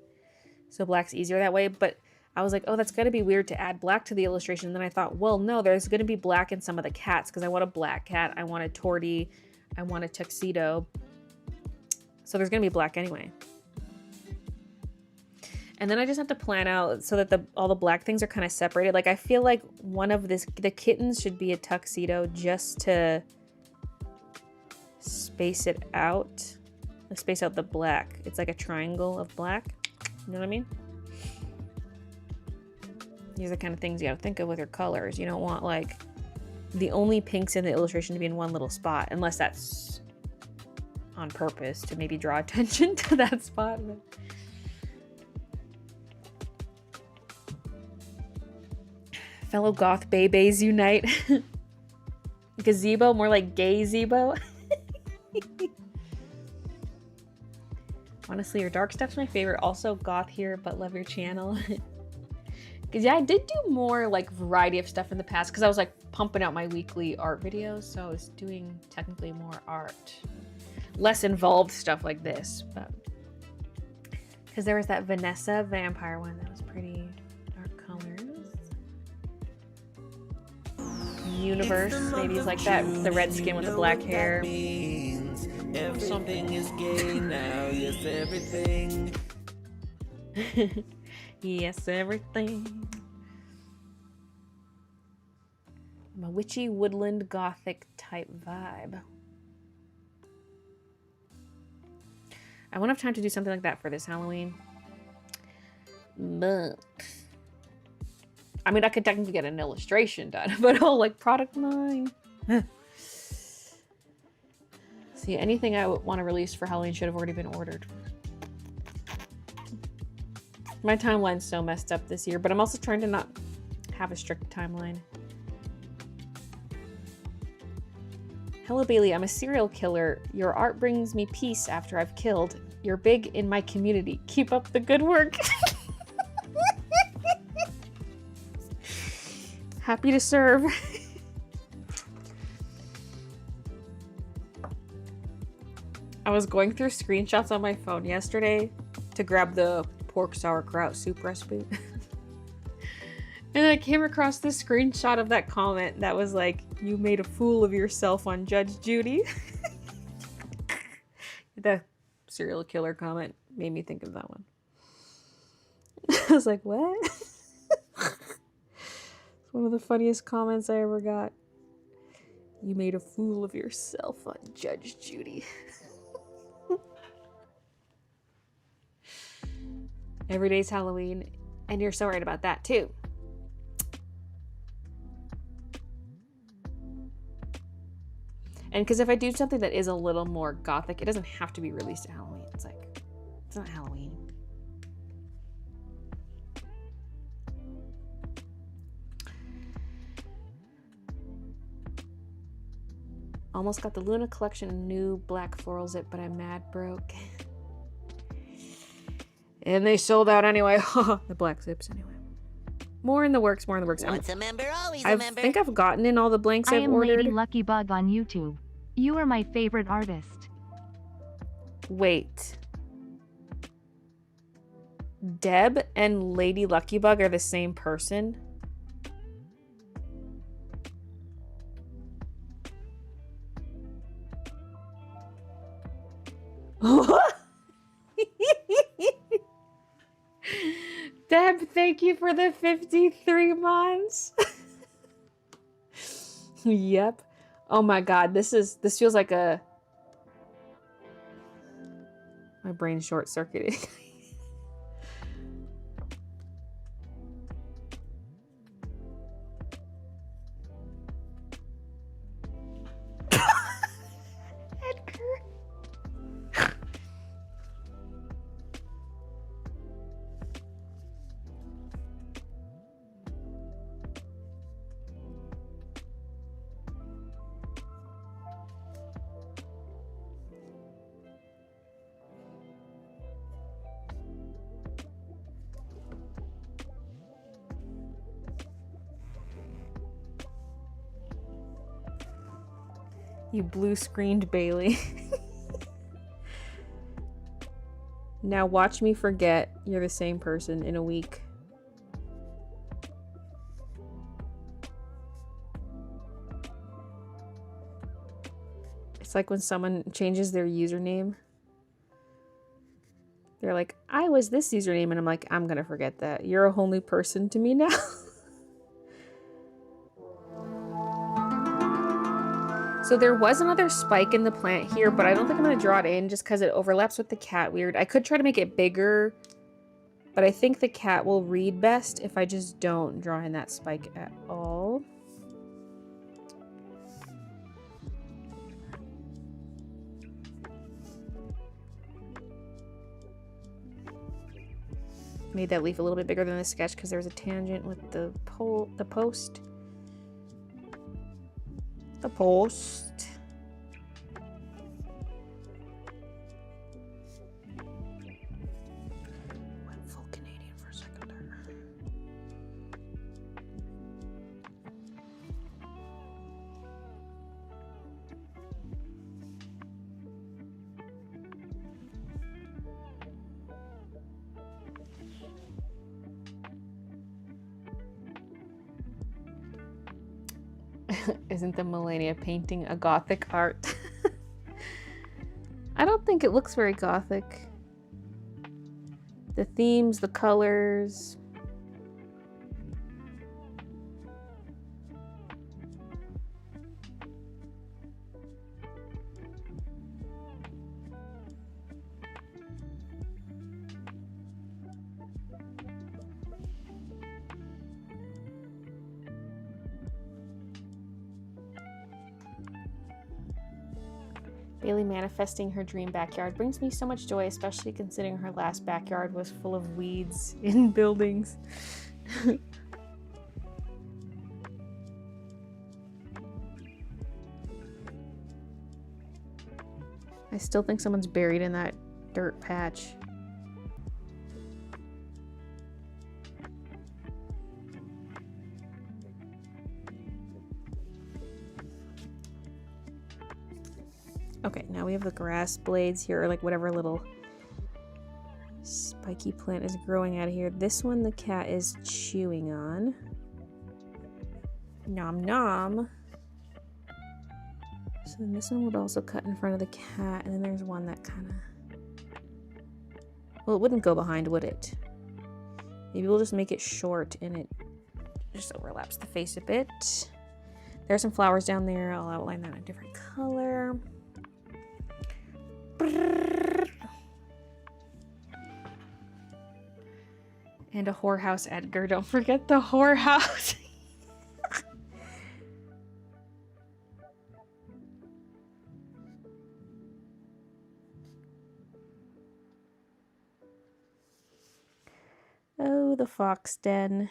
So black's easier that way. But I was like, oh, that's going to be weird to add black to the illustration. And then I thought, well, no, there's going to be black in some of the cats because I want a black cat. I want a tortie. I want a tuxedo. So there's going to be black anyway. And then I just have to plan out so that all the black things are kind of separated. Like I feel like the kittens should be a tuxedo just to space it out. Like space out the black. It's like a triangle of black. You know what I mean? These are the kind of things you gotta think of with your colors. You don't want like the only pinks in the illustration to be in one little spot, unless that's on purpose to maybe draw attention to that spot. Fellow goth babies unite. Gazebo, more like gay-zebo. Honestly, your dark stuff's my favorite. Also goth here, but love your channel. Because yeah, I did do more like variety of stuff in the past because I was like pumping out my weekly art videos. So I was doing technically more art. Less involved stuff like this. But because there was that Vanessa vampire one that was pretty dark colors. Universe, maybe it's like that, the red skin with the black hair. If something is gay now, yes, everything. Yes, everything. I'm a witchy woodland gothic type vibe. I won't have time to do something like that for this Halloween. But I mean, I could technically get an illustration done, but oh, like product line. See, anything I would want to release for Halloween should have already been ordered. My timeline's so messed up this year, but I'm also trying to not have a strict timeline. Hello, Baylee. I'm a serial killer. Your art brings me peace after I've killed. You're big in my community. Keep up the good work. Happy to serve. I was going through screenshots on my phone yesterday to grab the pork sauerkraut soup recipe. And I came across this screenshot of that comment that was like, you made a fool of yourself on Judge Judy. The serial killer comment made me think of that one. I was like, what? It's one of the funniest comments I ever got. You made a fool of yourself on Judge Judy. Every day's Halloween, and you're so right about that too. And because if I do something that is a little more gothic, it doesn't have to be released at Halloween. It's like, it's not Halloween. Almost got the Luna collection new black floral zip, but I'm mad broke. And they sold out anyway. The black zips anyway. More in the works, more in the works. Once a member, always a I member. think I've gotten in all the blanks I I've am ordered. Lady Luckybug on YouTube. You are my favorite artist. Wait. Deb and Lady Luckybug are the same person? Deb, thank you for the 53 months. Yep. Oh my god, this feels like a... My brain's short-circuited. Edgar. You blue-screened Baylee. Now watch me forget you're the same person in a week. It's like when someone changes their username. They're like, I was this username, and I'm like, I'm gonna forget that. You're a whole new person to me now. So there was another spike in the plant here, but I don't think I'm going to draw it in just because it overlaps with the cat weird. I could try to make it bigger, but I think the cat will read best if I just don't draw in that spike at all. Made that leaf a little bit bigger than the sketch because there was a tangent with the post. The post. Went full Canadian for a second there. Isn't the Melania painting a gothic art? I don't think it looks very gothic. The themes, the colors. Baylee manifesting her dream backyard brings me so much joy, especially considering her last backyard was full of weeds in buildings. I still think someone's buried in that dirt patch. Okay, now we have the grass blades here, or like whatever little spiky plant is growing out of here. This one the cat is chewing on. Nom nom. So then this one would also cut in front of the cat, and then there's one that kind of... Well, it wouldn't go behind, would it? Maybe we'll just make it short and it just overlaps the face a bit. There are some flowers down there. I'll outline that in a different color. And a whorehouse, Edgar. Don't forget the whorehouse. Oh, the fox den.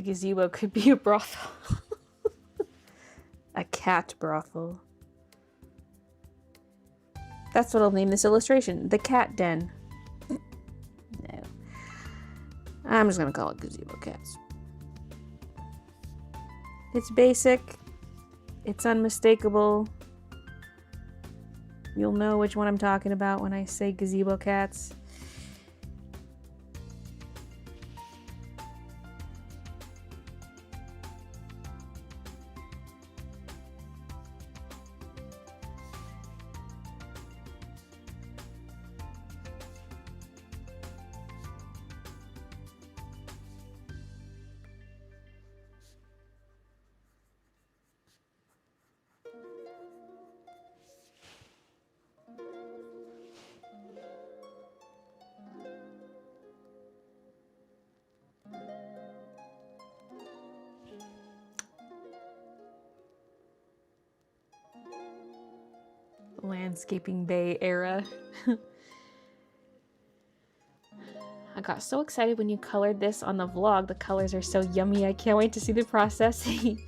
The gazebo could be a brothel. A cat brothel. That's what I'll name this illustration. The cat den. No. I'm just gonna call it Gazebo Cats. It's basic. It's unmistakable. You'll know which one I'm talking about when I say Gazebo Cats. Landscaping Bay era. I got so excited when you colored this on the vlog. The colors are so yummy. I can't wait to see the processing.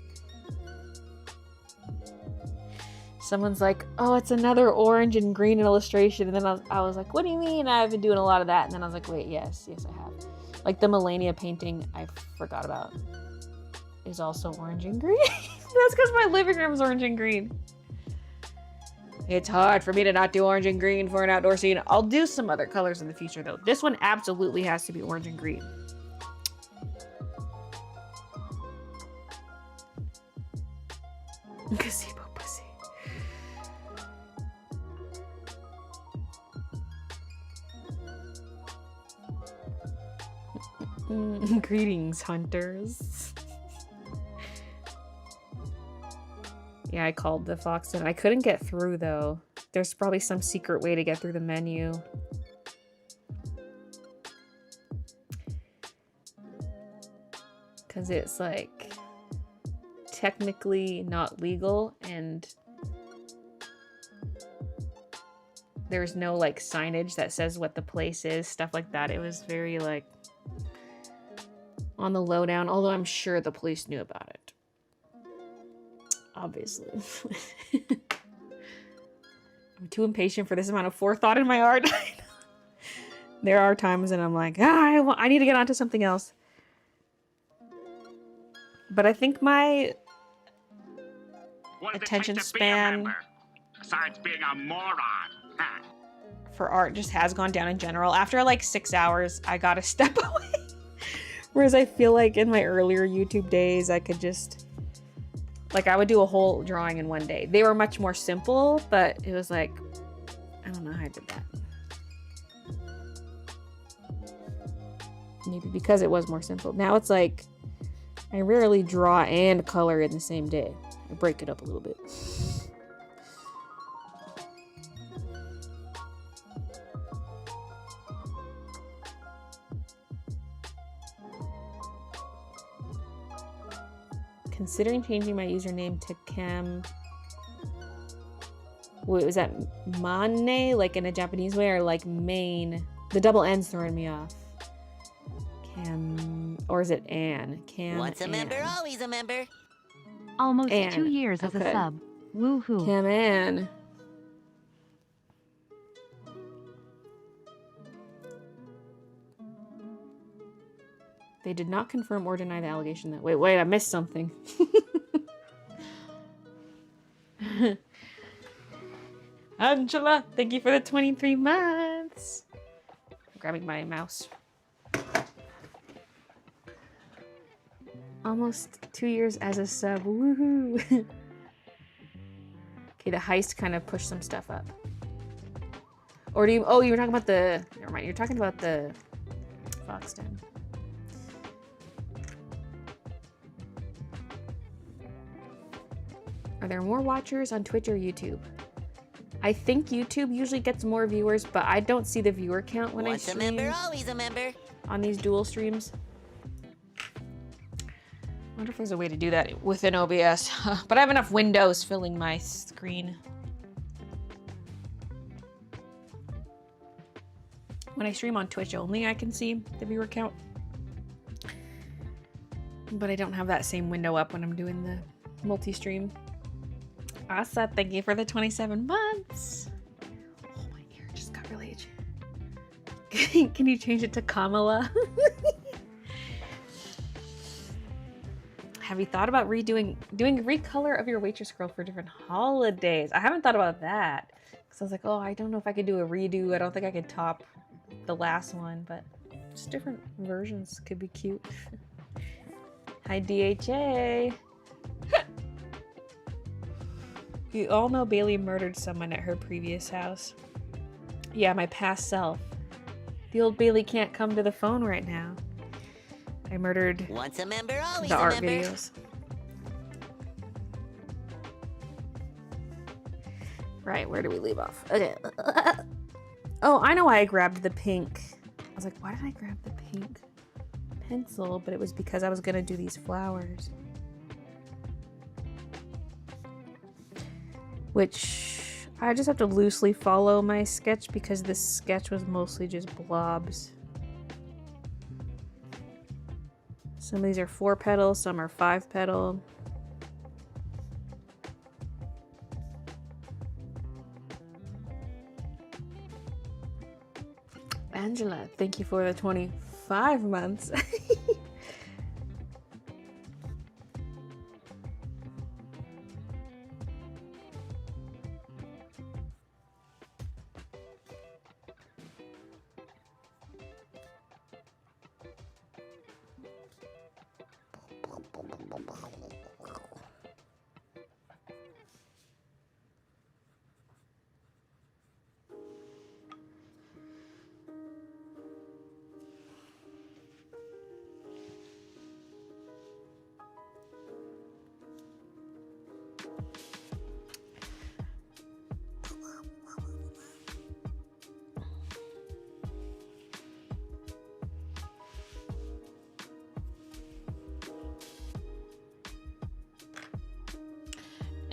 Someone's like, oh, it's another orange and green illustration. And then I was like, what do you mean? I've been doing a lot of that. And then I was like, wait, yes, I have. Like the Melania painting I forgot about is also orange and green. That's because my living room is orange and green. It's hard for me to not do orange and green for an outdoor scene. I'll do some other colors in the future though. This one absolutely has to be orange and green. Gazebo pussy. Greetings, hunters. Yeah, I called the fox in. I couldn't get through though. There's probably some secret way to get through the menu. Because it's like technically not legal and there's no like signage that says what the place is, stuff like that. It was very like on the lowdown, although I'm sure the police knew about it. Obviously. I'm too impatient for this amount of forethought in my art. There are times and I'm like, I need to get onto something else. But I think my attention span besides being a moron. for art just has gone down in general. After like 6 hours, I gotta step away. Whereas I feel like in my earlier YouTube days, I could just, like I would do a whole drawing in one day. They were much more simple, but it was like, I don't know how I did that. Maybe because it was more simple. Now it's like, I rarely draw and color in the same day. I break it up a little bit. Considering changing my username to Cam. Wait, was that Mane, like in a Japanese way, or like Maine? The double N's throwing me off. Cam, or is it Anne? Cam. Once a member, always a member. Almost Anne. 2 years as a Okay. sub. Woohoo. Cam Anne. They did not confirm or deny the allegation that... Wait, I missed something. Angela, thank you for the 23 months. I'm grabbing my mouse. Almost 2 years as a sub. Woohoo! Okay, the heist kind of pushed some stuff up. Or do you... Oh, you were talking about the... Never mind, you're talking about the Fox Den. Are there more watchers on Twitch or YouTube? I think YouTube usually gets more viewers, but I don't see the viewer count when Once I a stream member, always a member. on these dual streams. I wonder if there's a way to do that within OBS. But I have enough windows filling my screen. When I stream on Twitch only, I can see the viewer count. But I don't have that same window up when I'm doing the multi-stream. Asa, thank you for the 27 months. Oh, my ear just got really itchy. Can you change it to Kamala? Have you thought about doing a recolor of your waitress girl for different holidays? I haven't thought about that. Because I was like, oh, I don't know if I could do a redo. I don't think I could top the last one, but just different versions could be cute. Hi, DHA. You all know Baylee murdered someone at her previous house. Yeah, my past self. The old Baylee can't come to the phone right now. I murdered Once a member, always the a art member. videos. Right, where do we leave off? Okay. Oh, I know why I grabbed the pink. I was like, why did I grab the pink pencil? But it was because I was gonna do these flowers. Which I just have to loosely follow my sketch because this sketch was mostly just blobs. Some of these are 4 petal, some are 5 petal. Angela, thank you for the 25 months.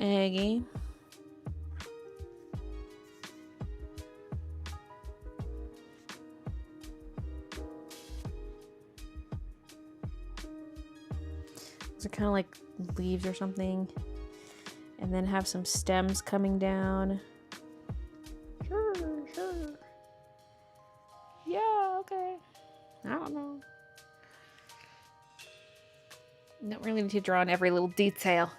Eggy. These are kind of like leaves or something. And then have some stems coming down. Sure. Yeah, okay. I don't know. Don't really need to draw on every little detail.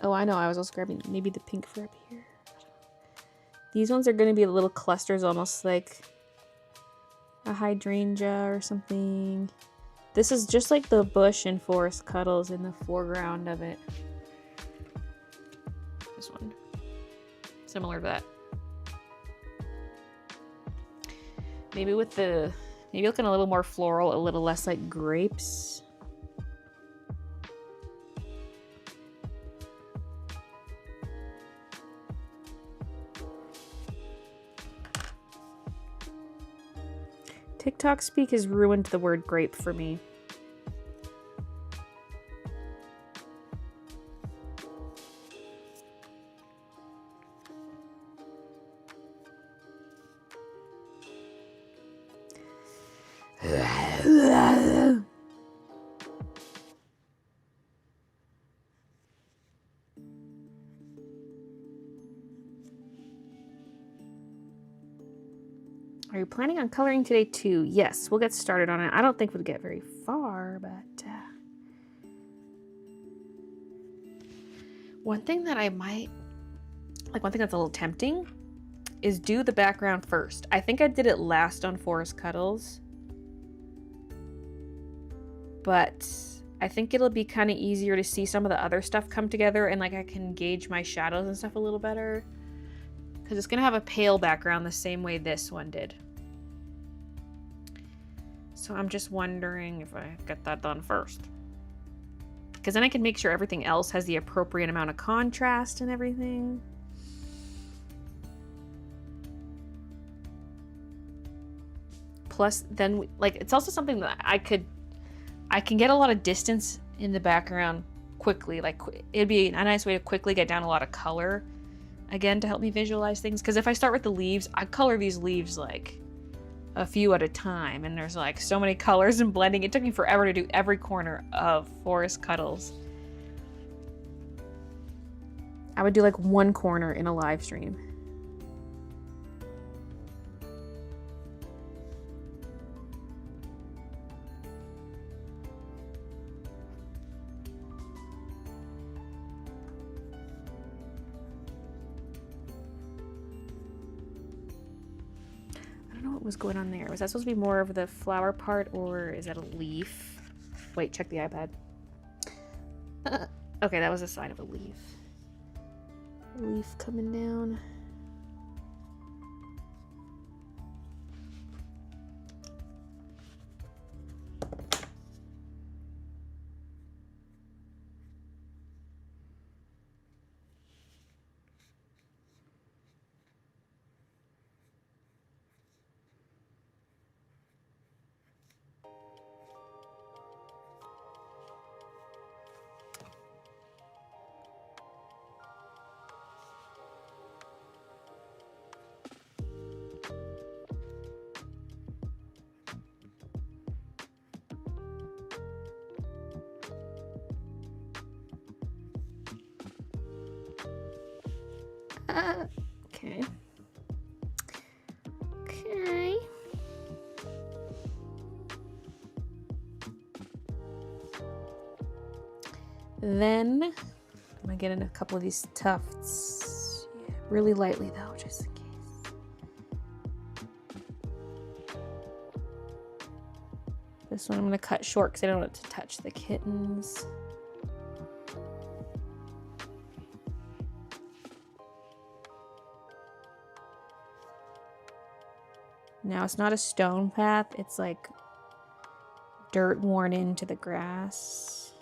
Oh, I know. I was also grabbing maybe the pink for up here. These ones are going to be little clusters, almost like a hydrangea or something. This is just like the bush in Forest Cuddles in the foreground of it. This one. Similar to that. Maybe with the... Maybe looking a little more floral, a little less like grapes. TikTok speak has ruined the word grape for me. Are you planning on coloring today too? Yes, we'll get started on it. I don't think we'll get very far, but one thing that I might, like one thing that's a little tempting is do the background first. I think I did it last on Forest Cuddles, but I think it'll be kind of easier to see some of the other stuff come together and like I can gauge my shadows and stuff a little better. Because it's going to have a pale background the same way this one did. So I'm just wondering if I get that done first. Because then I can make sure everything else has the appropriate amount of contrast and everything. Plus, then, like, it's also something that I can get a lot of distance in the background quickly. Like, it'd be a nice way to quickly get down a lot of color. Again, to help me visualize things. Because if I start with the leaves, I color these leaves like a few at a time, and there's like so many colors and blending. It took me forever to do every corner of Forest Cuddles. I would do like one corner in a live stream. I don't know what was going on there. Was that supposed to be more of the flower part, or is that a leaf? Wait, check the iPad. Okay, that was the side of a leaf. Leaf coming down. Okay. Okay. Then I'm gonna get in a couple of these tufts. Yeah, really lightly though, just in case. This one I'm gonna cut short because I don't want it to touch the kittens. Now it's not a stone path, it's like dirt worn into the grass.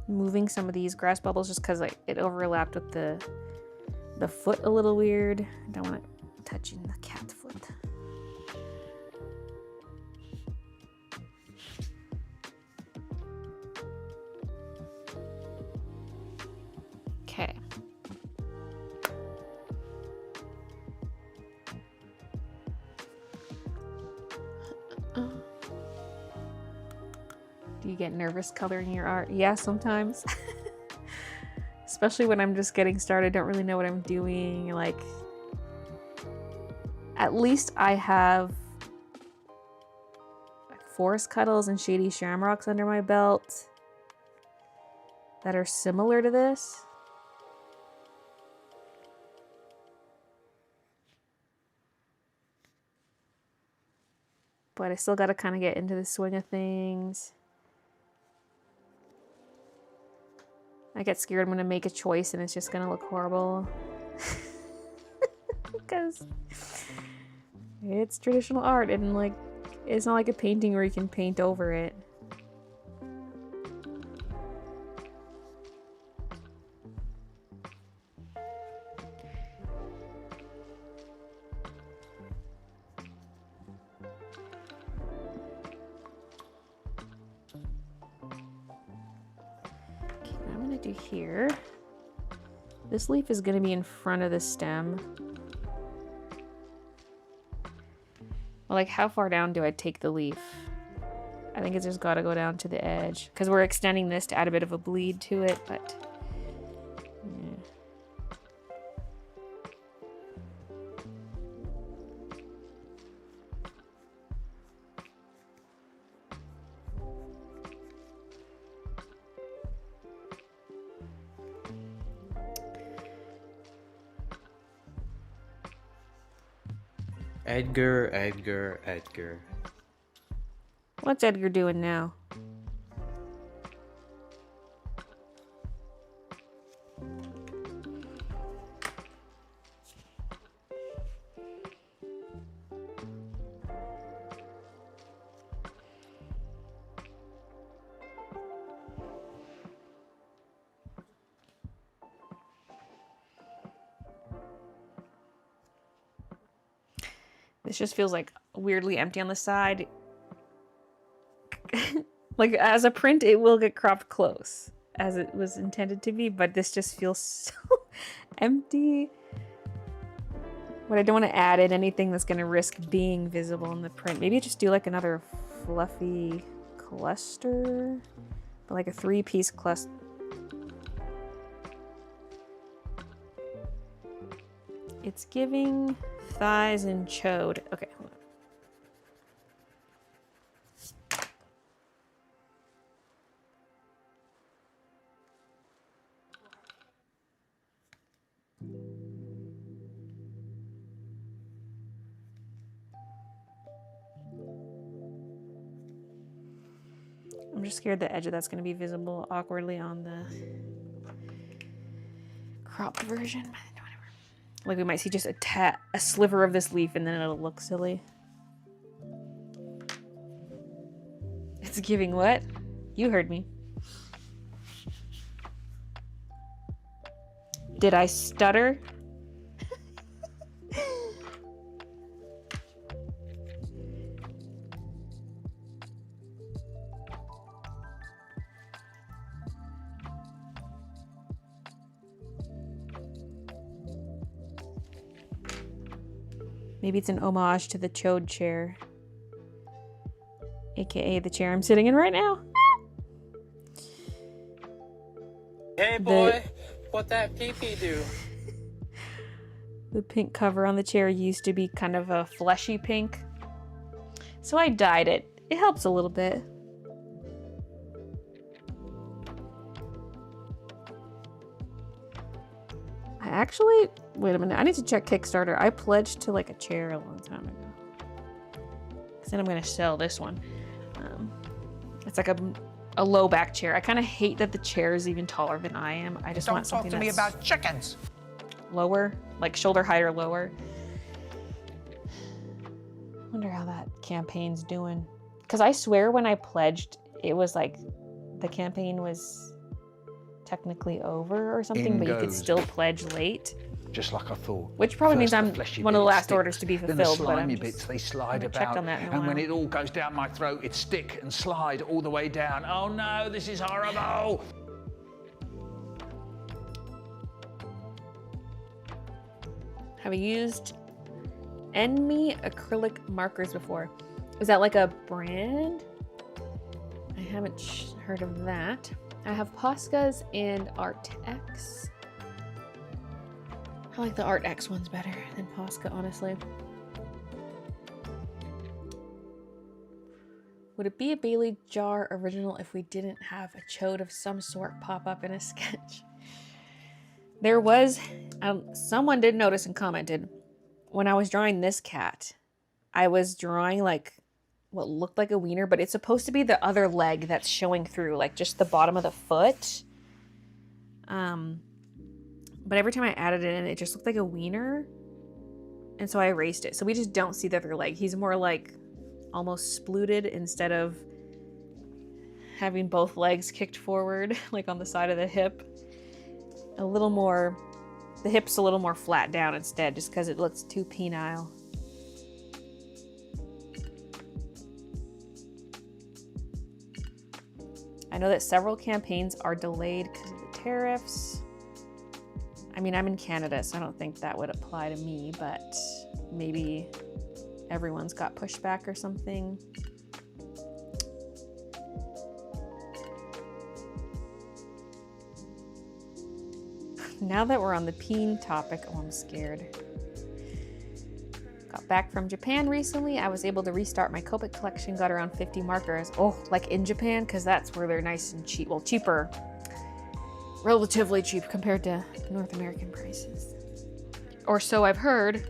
Moving some of these grass bubbles just because like it overlapped with the foot a little weird. I don't want it touching the cat foot. Okay. Do you get nervous coloring your art? Yeah, sometimes. Especially when I'm just getting started, don't really know what I'm doing. Like, at least I have like Forest Cuddles and Shady Shamrocks under my belt that are similar to this. But I still got to kind of get into the swing of things. I get scared I'm going to make a choice and it's just going to look horrible. Because it's traditional art and like it's not like a painting where you can paint over it. Here. This leaf is going to be in front of the stem. Well, like how far down do I take the leaf? I think it's just got to go down to the edge because we're extending this to add a bit of a bleed to it, but yeah. Edgar. What's Edgar doing now? This just feels like weirdly empty on the side. Like as a print, it will get cropped close as it was intended to be, but this just feels so empty. But I don't want to add in anything that's going to risk being visible in the print. Maybe just do like another fluffy cluster, but like a 3-piece cluster. It's giving thighs and chode. Okay, hold on. I'm just scared the edge of that's going to be visible awkwardly on the cropped version. Whatever. Like we might see just a sliver of this leaf and then it'll look silly. It's giving what? You heard me. Did I stutter? Maybe it's an homage to the chode chair, aka the chair I'm sitting in right now. Hey boy, what that pee-pee do? The pink cover on the chair used to be kind of a fleshy pink, so I dyed it. It helps a little bit. I actually, wait a minute, I need to check Kickstarter. I pledged to like a chair a long time ago. Because then I'm going to sell this one. It's like a low back chair. I kind of hate that the chair is even taller than I am. I just want something that's... Don't talk to me about chickens. Lower, like shoulder height or lower. Wonder how that campaign's doing. Because I swear when I pledged, it was like the campaign was technically over or something, but you could still pledge late. Just like I thought. Which probably means I'm one of the last orders to be Then fulfilled. the But I'm slimy just, bits, they slide checked about. on that in a And when while. it all goes down my throat, it stick and slide all the way down. Oh no, this is horrible. Have you used Enemy acrylic markers before? Is that like a brand? I haven't heard of that. I have Posca's and Art X. I like the Art X ones better than Posca, honestly. Would it be a Baylee jar original if we didn't have a chode of some sort pop up in a sketch? There was, someone did notice and commented, when I was drawing this cat, I was drawing like what looked like a wiener, but it's supposed to be the other leg that's showing through, like just the bottom of the foot. But every time I added it in, it just looked like a wiener. And so I erased it. So we just don't see the other leg. He's more like almost spluted instead of having both legs kicked forward, like on the side of the hip. A little more, the hip's a little more flat down instead, just because it looks too penile. I know that several campaigns are delayed because of the tariffs. I mean, I'm in Canada, so I don't think that would apply to me, but maybe everyone's got pushback or something. Now that we're on the peen topic, oh, I'm scared. Got back from Japan recently. I was able to restart my Copic collection, got around 50 markers. Oh, like in Japan, because that's where they're nice and cheap. Well, cheaper. Relatively cheap compared to North American prices. Or so I've heard.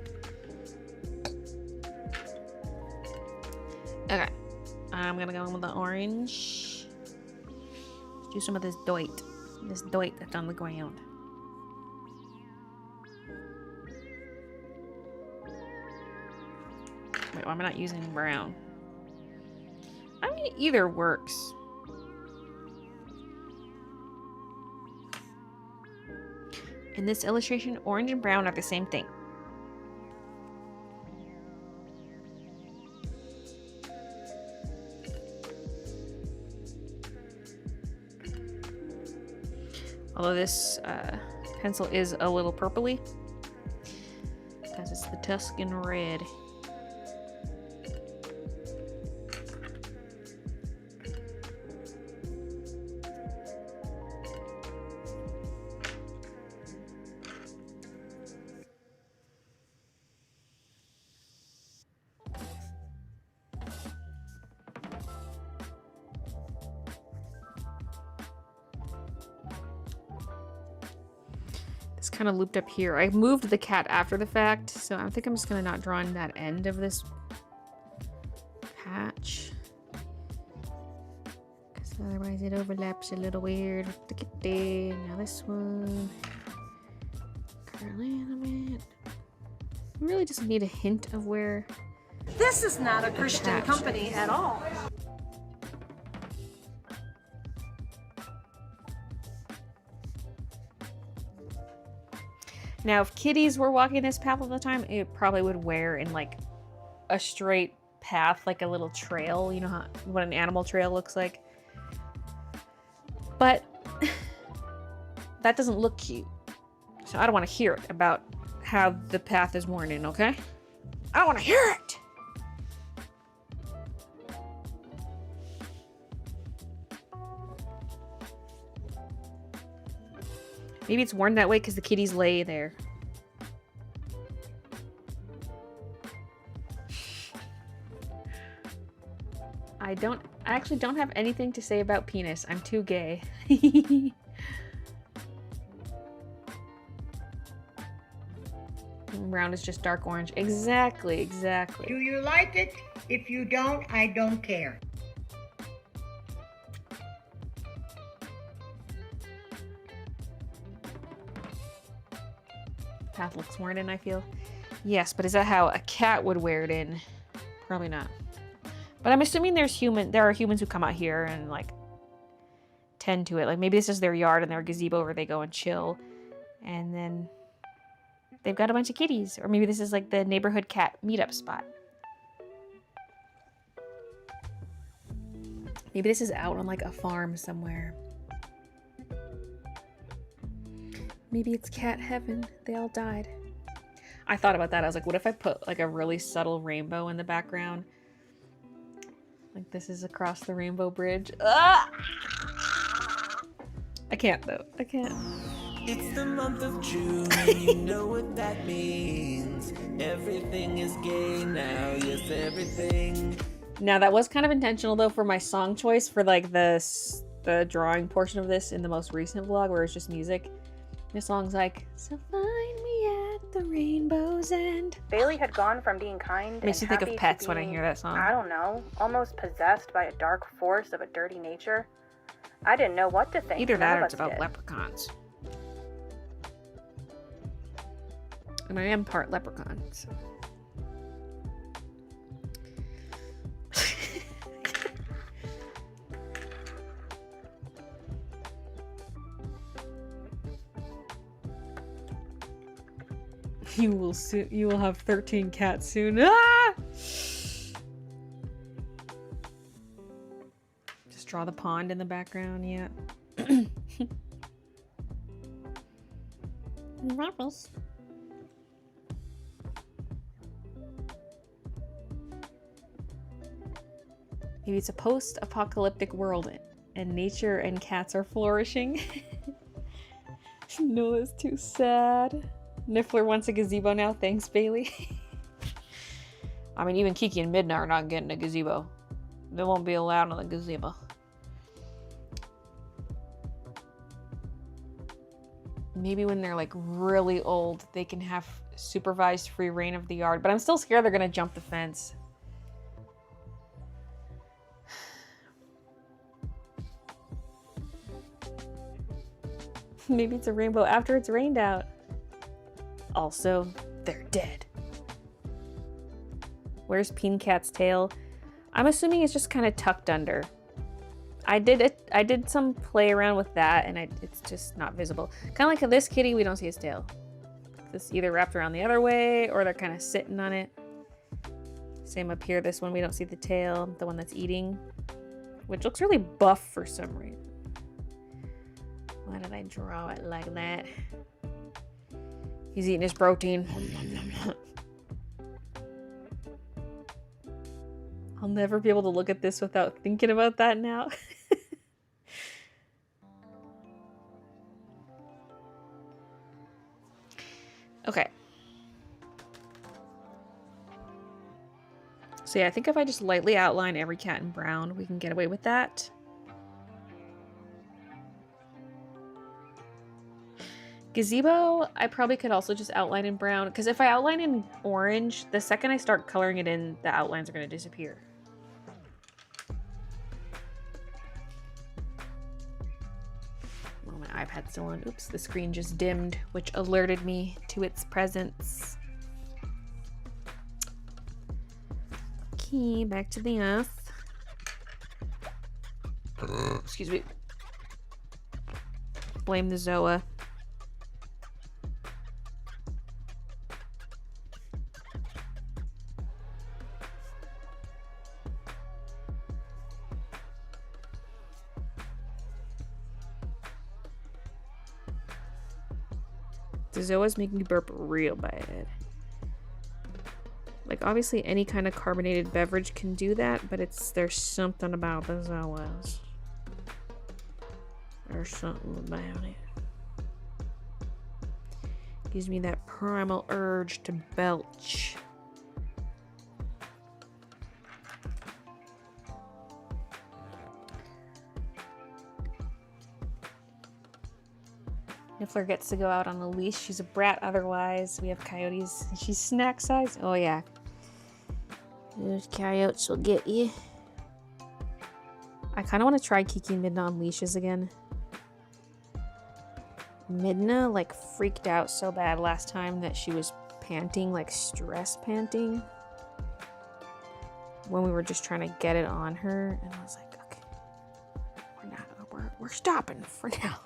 Okay. I'm gonna go in with the orange. Let's do some of this doit. This doit that's on the ground. Wait, why am I not using brown? I mean, either works. In this illustration, orange and brown are the same thing. Although this pencil is a little purpley because it's the Tuscan red. It's kind of looped up here. I moved the cat after the fact, so I think I'm just gonna not draw in that end of this patch. Because otherwise it overlaps a little weird with the kitty. Now this one. Curl animate. I really just need a hint of where. This is not a Christian company at all. Now, if kitties were walking this path all the time, it probably would wear in like a straight path, like a little trail. You know what an animal trail looks like? But that doesn't look cute. So I don't want to hear it about how the path is worn in, okay? I don't want to hear it! Maybe it's worn that way because the kitties lay there. I actually don't have anything to say about penis. I'm too gay. Brown is just dark orange. Exactly, exactly. Do you like it? If you don't, I don't care. Path looks worn in, I feel. Yes, but is that how a cat would wear it in? Probably not. But I'm assuming there are humans who come out here and like tend to it. Like maybe this is their yard and their gazebo where they go and chill. And then they've got a bunch of kitties. Or maybe this is like the neighborhood cat meetup spot. Maybe this is out on like a farm somewhere. Maybe it's cat heaven. They all died. I thought about that. I was like, what if I put like a really subtle rainbow in the background? Like this is across the rainbow bridge. Ah! I can't though. I can't. It's the month of June and you know what that means. Everything is gay now. Yes, everything. Now that was kind of intentional though for my song choice for like the drawing portion of this in the most recent vlog where it's just music. This song's like, so find me at the rainbow's end. Baylee had gone from being kind Makes and you think of happy pets to when I being, hear that song. I don't know, almost possessed by a dark force of a dirty nature. I didn't know what to think. Either None that of or us it's about did. leprechauns. And I am part leprechaun, so. You will have 13 cats soon. Ah! Just draw the pond in the background, yeah. Raffles. Maybe it's a post-apocalyptic world and nature and cats are flourishing. No, that's too sad. Niffler wants a gazebo now. Thanks, Baylee. I mean, even Kiki and Midna are not getting a gazebo. They won't be allowed on the gazebo. Maybe when they're like really old, they can have supervised free reign of the yard. But I'm still scared they're gonna jump the fence. Maybe it's a rainbow after it's rained out. Also, they're dead. Where's Peen Cat's tail? I'm assuming it's just kind of tucked under. I did some play around with that, and it's just not visible. Kind of like this kitty, we don't see his tail. This either wrapped around the other way, or they're kind of sitting on it. Same up here, this one we don't see the tail, the one that's eating, which looks really buff for some reason. Why did I draw it like that? He's eating his protein. I'll never be able to look at this without thinking about that now. Okay. So yeah, I think if I just lightly outline every cat in brown, we can get away with that. Gazebo, I probably could also just outline in brown, because if I outline in orange, the second I start coloring it in, the outlines are going to disappear. Oh, my iPad's still on. Oops, the screen just dimmed, which alerted me to its presence. Okay, back to the earth. Excuse me. Blame the Zoa. The Zoas make me burp real bad. Like, obviously any kind of carbonated beverage can do that, but there's something about the Zoas. There's something about it. Gives me that primal urge to belch. Niffler gets to go out on a leash. She's a brat otherwise. We have coyotes. She's snack size. Oh yeah. Those coyotes will get you. I kind of want to try Kiki and Midna on leashes again. Midna like freaked out so bad last time that she was panting, like stress panting, when we were just trying to get it on her, and I was like, okay, we're stopping for now.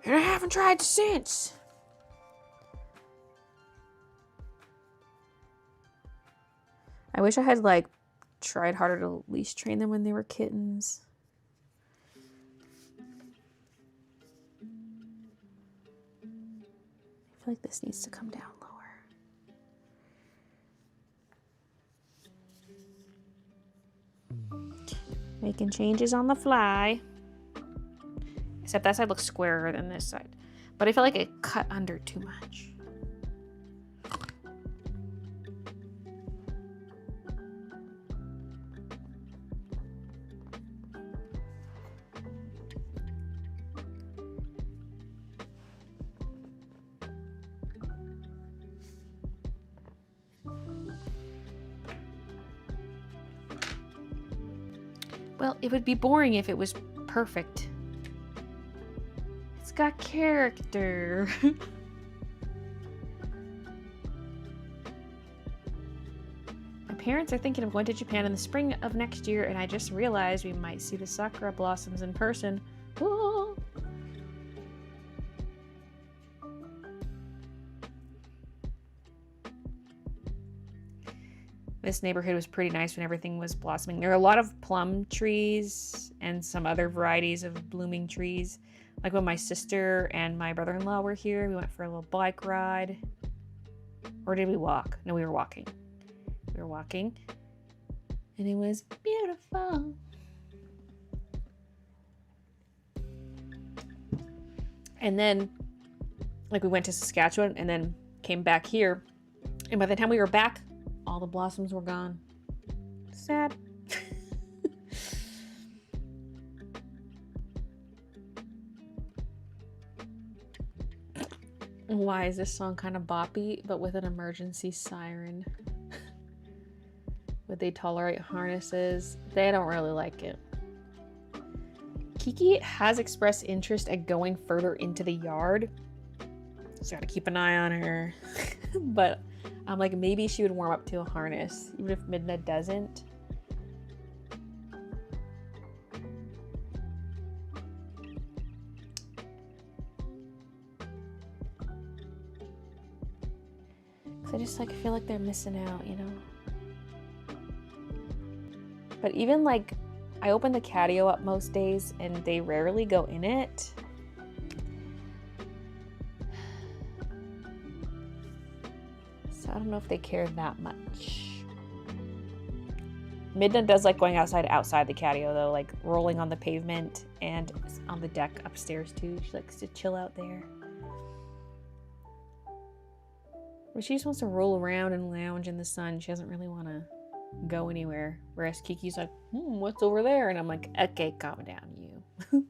And I haven't tried since. I wish I had like tried harder to leash train them when they were kittens. I feel like this needs to come down lower. Making changes on the fly. Except that side looks squarer than this side. But I feel like it cut under too much. Well, it would be boring if it was perfect. It's got character. My parents are thinking of going to Japan in the spring of next year, and I just realized we might see the sakura blossoms in person. Whoa. This neighborhood was pretty nice when everything was blossoming. There are a lot of plum trees and some other varieties of blooming trees. Like when my sister and my brother-in-law were here, we went for a little bike ride. Or did we walk? No, we were walking. We were walking. And it was beautiful. And then, like, we went to Saskatchewan and then came back here. And by the time we were back, all the blossoms were gone. Sad. Why is this song kind of boppy, but with an emergency siren? Would they tolerate harnesses? They don't really like it. Kiki has expressed interest at going further into the yard. So gotta keep an eye on her. But I'm like, maybe she would warm up to a harness, even if Midna doesn't. I just like feel like they're missing out, you know? But even like, I open the catio up most days and they rarely go in it. So I don't know if they care that much. Midna does like going outside the catio though, like rolling on the pavement and on the deck upstairs too. She likes to chill out there. But she just wants to roll around and lounge in the sun. She doesn't really want to go anywhere. Whereas Kiki's like, what's over there? And I'm like, okay, calm down, you.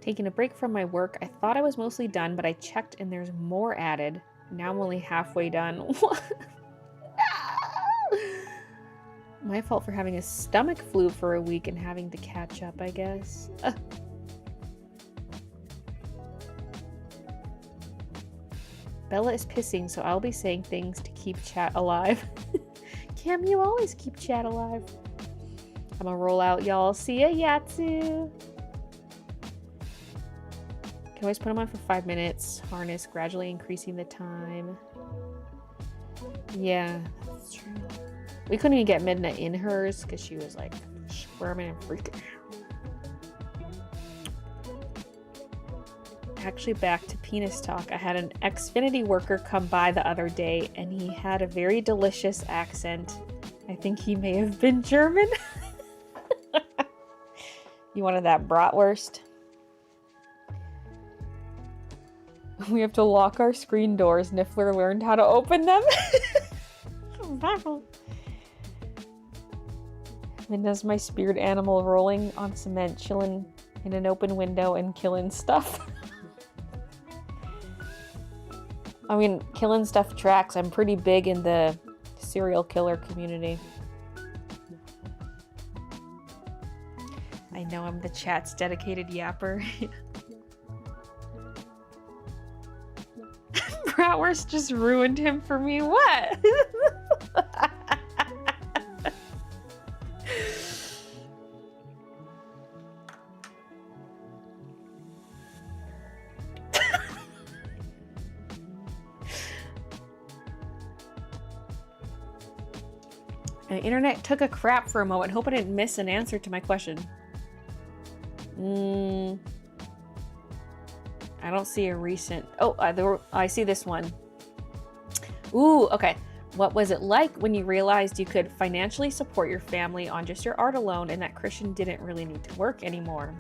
Taking a break from my work. I thought I was mostly done, but I checked and there's more added. Now I'm only halfway done. My fault for having a stomach flu for a week and having to catch up, I guess. Bella is pissing, so I'll be saying things to keep chat alive. Cam, you always keep chat alive. I'm gonna roll out, y'all. See ya, Yatsu. Can always put them on for 5 minutes. Harness, gradually increasing the time. Yeah, that's true. We couldn't even get Midna in hers because she was like squirming and freaking out. Actually, back to penis talk. I had an Xfinity worker come by the other day and he had a very delicious accent. I think he may have been German. You wanted that bratwurst? We have to lock our screen doors. Niffler learned how to open them. Midna's my spirit animal rolling on cement, chilling in an open window and killing stuff. I mean, killing stuff tracks. I'm pretty big in the serial killer community. I know I'm the chat's dedicated yapper. Bratwurst just ruined him for me. What? The internet took a crap for a moment. Hope I didn't miss an answer to my question. I don't see a recent... Oh, I see this one. Ooh, okay. What was it like when you realized you could financially support your family on just your art alone and that Christian didn't really need to work anymore?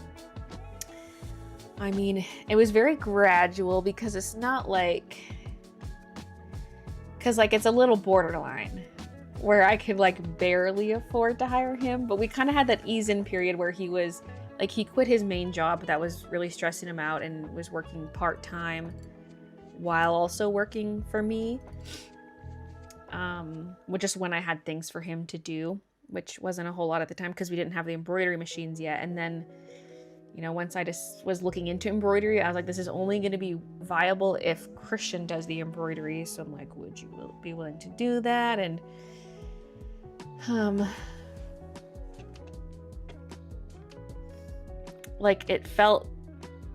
I mean, it was very gradual because it's not like... Because, like, it's a little borderline where I could, like, barely afford to hire him. But we kind of had that ease-in period where he was... Like, he quit his main job that was really stressing him out and was working part-time while also working for me. Which is when I had things for him to do, which wasn't a whole lot at the time because we didn't have the embroidery machines yet. And then, you know, once I just was looking into embroidery, I was like, this is only going to be viable if Christian does the embroidery. So I'm like, would you be willing to do that? And, like, it felt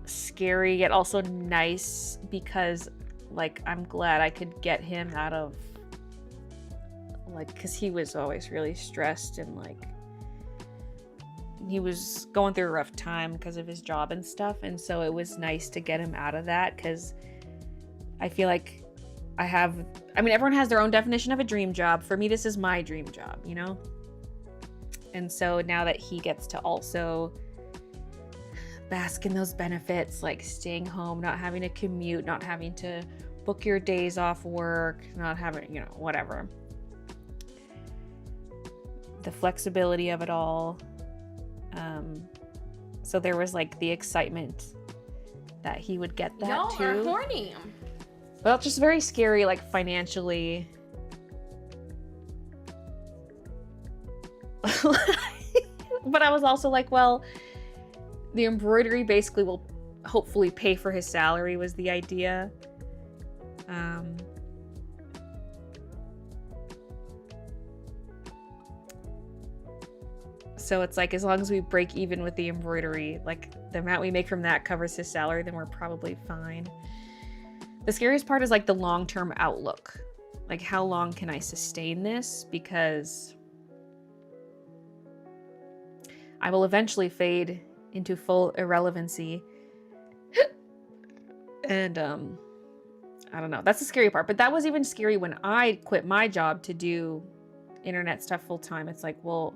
scary yet also nice because, like, I'm glad I could get him out of, like, because he was always really stressed and, like, he was going through a rough time because of his job and stuff. And so it was nice to get him out of that because I feel like I mean, everyone has their own definition of a dream job. For me, this is my dream job, you know? And so now that he gets to also bask in those benefits, like staying home, not having to commute, not having to book your days off work, not having, you know, whatever. The flexibility of it all. So there was like the excitement that he would get that Y'all too. are horny. Well, just very scary, like financially. But I was also like, well, the embroidery basically will hopefully pay for his salary was the idea. So it's like, as long as we break even with the embroidery, like the amount we make from that covers his salary, then we're probably fine. The scariest part is like the long-term outlook. Like, how long can I sustain this? Because I will eventually fade into full irrelevancy. And I don't know. That's the scary part. But that was even scary when I quit my job to do internet stuff full time. It's like, well,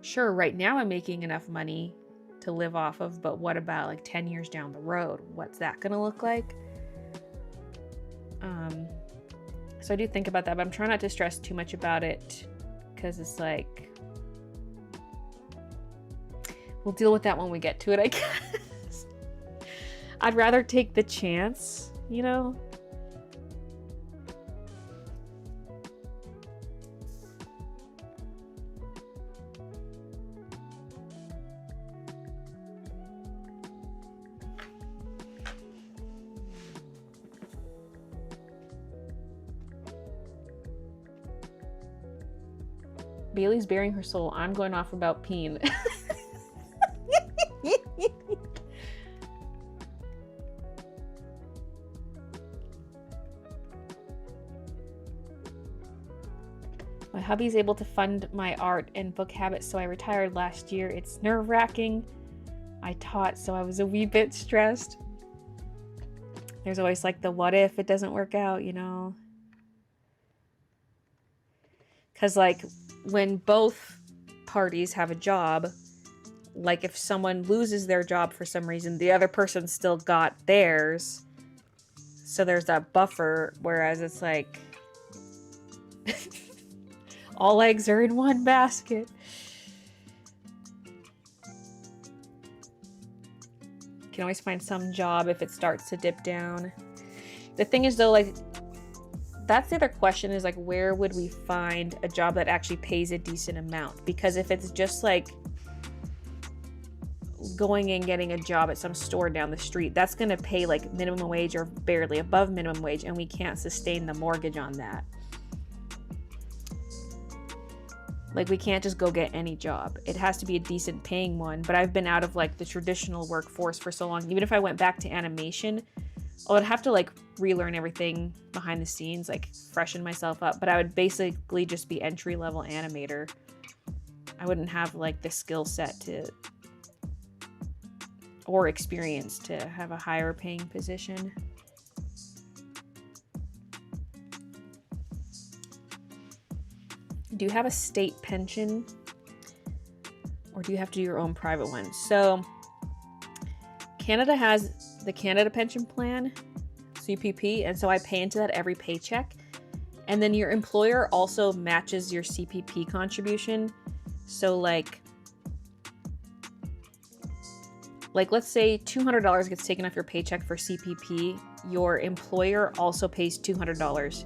sure, right now I'm making enough money to live off of, but what about like 10 years down the road? What's that gonna look like? So I do think about that, but I'm trying not to stress too much about it because it's like, we'll deal with that when we get to it, I guess. I'd rather take the chance, you know? Baylee's bearing her soul. I'm going off about peen. My hubby's able to fund my art and book habits, so I retired last year. It's nerve-wracking. I taught, so I was a wee bit stressed. There's always like the what if it doesn't work out, you know? Because like when both parties have a job, like if someone loses their job for some reason, the other person still got theirs. So there's that buffer, whereas it's like all eggs are in one basket. You can always find some job if it starts to dip down. The thing is though, like, that's the other question is like, where would we find a job that actually pays a decent amount? Because if it's just like going and getting a job at some store down the street, that's going to pay like minimum wage or barely above minimum wage, and we can't sustain the mortgage on that. Like, we can't just go get any job. It has to be a decent paying one. But I've been out of like the traditional workforce for so long. Even if I went back to animation, I would have to like relearn everything behind the scenes, like freshen myself up. But I would basically just be entry-level animator. I wouldn't have like the skill set to, or experience to have a higher paying position. Do you have a state pension, or do you have to do your own private one? So Canada has the Canada Pension Plan, CPP, and so I pay into that every paycheck. And then your employer also matches your CPP contribution. So like let's say $200 gets taken off your paycheck for CPP, your employer also pays $200.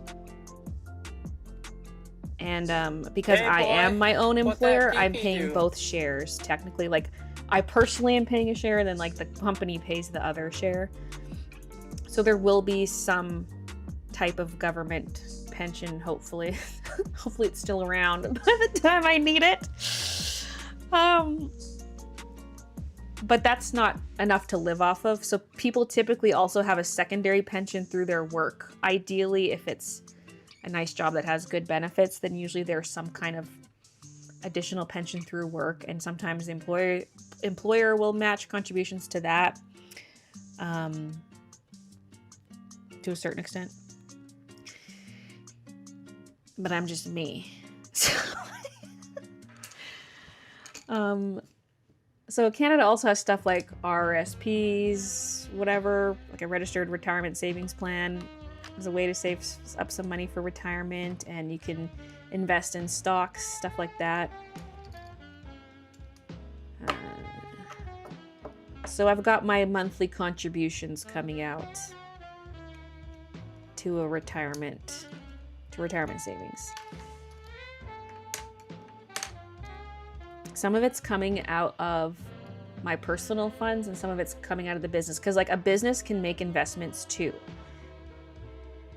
And because I am my own employer, I'm paying both shares technically. Like, I personally am paying a share, and then like the company pays the other share. So there will be some type of government pension, hopefully. Hopefully it's still around by the time I need it. But that's not enough to live off of. So people typically also have a secondary pension through their work. Ideally, if it's a nice job that has good benefits, then usually there's some kind of additional pension through work, and sometimes the employer will match contributions to that to a certain extent. But I'm just me. So Canada also has stuff like RSPs, whatever, like a registered retirement savings plan. As a way to save up some money for retirement, and you can invest in stocks, stuff like that. So I've got my monthly contributions coming out to a retirement savings. Some of it's coming out of my personal funds, and some of it's coming out of the business, because like a business can make investments too.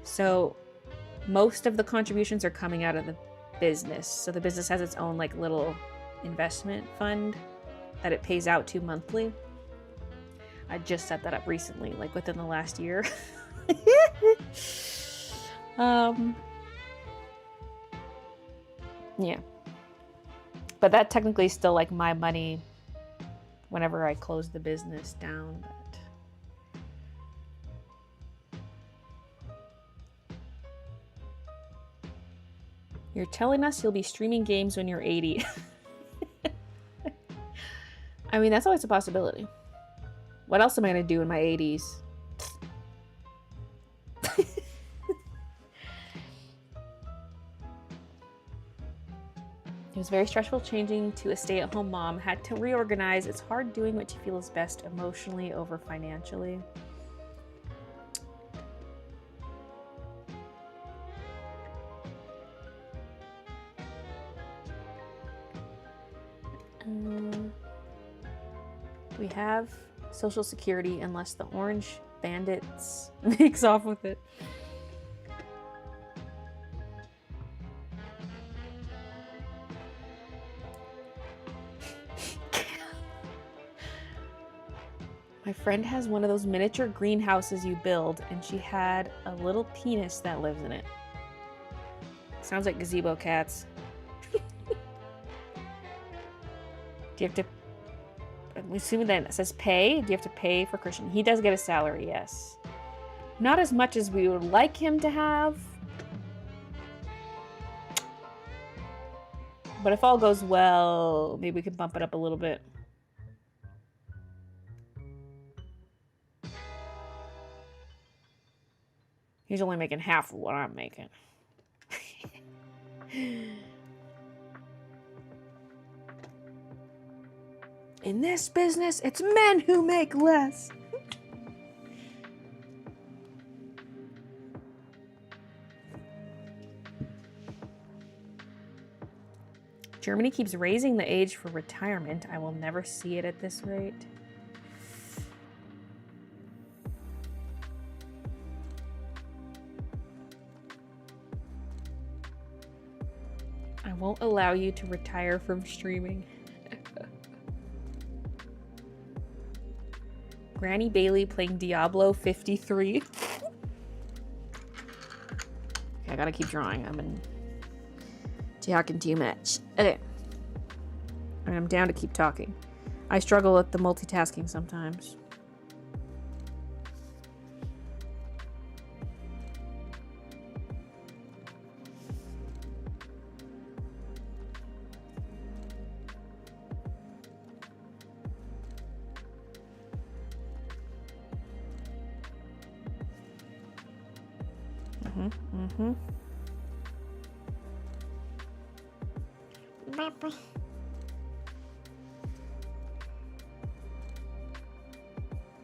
So most of the contributions are coming out of the business. So the business has its own like little investment fund that it pays out to monthly. I just set that up recently, like within the last year. Yeah. But that technically is still like my money whenever I close the business down. But You're telling us you'll be streaming games when you're 80. I mean, that's always a possibility. What else am I going to do in my 80s? It was very stressful changing to a stay-at-home mom. Had to reorganize. It's hard doing what you feel is best emotionally over financially. We have Social Security unless the Orange Bandits makes off with it. My friend has one of those miniature greenhouses you build, and she had a little penis that lives in it. Sounds like Gazebo cats. Do you have to... I'm assuming that it says pay. Do you have to pay for Christian? He does get a salary, yes. Not as much as we would like him to have. But if all goes well, maybe we can bump it up a little bit. He's only making half of what I'm making. In this business, it's men who make less. Germany keeps raising the age for retirement. I will never see it at this rate. I won't allow you to retire from streaming. Granny Baylee playing Diablo 53. Okay, I gotta keep drawing. I've been talking too much. Okay. And I'm down to keep talking. I struggle with the multitasking sometimes.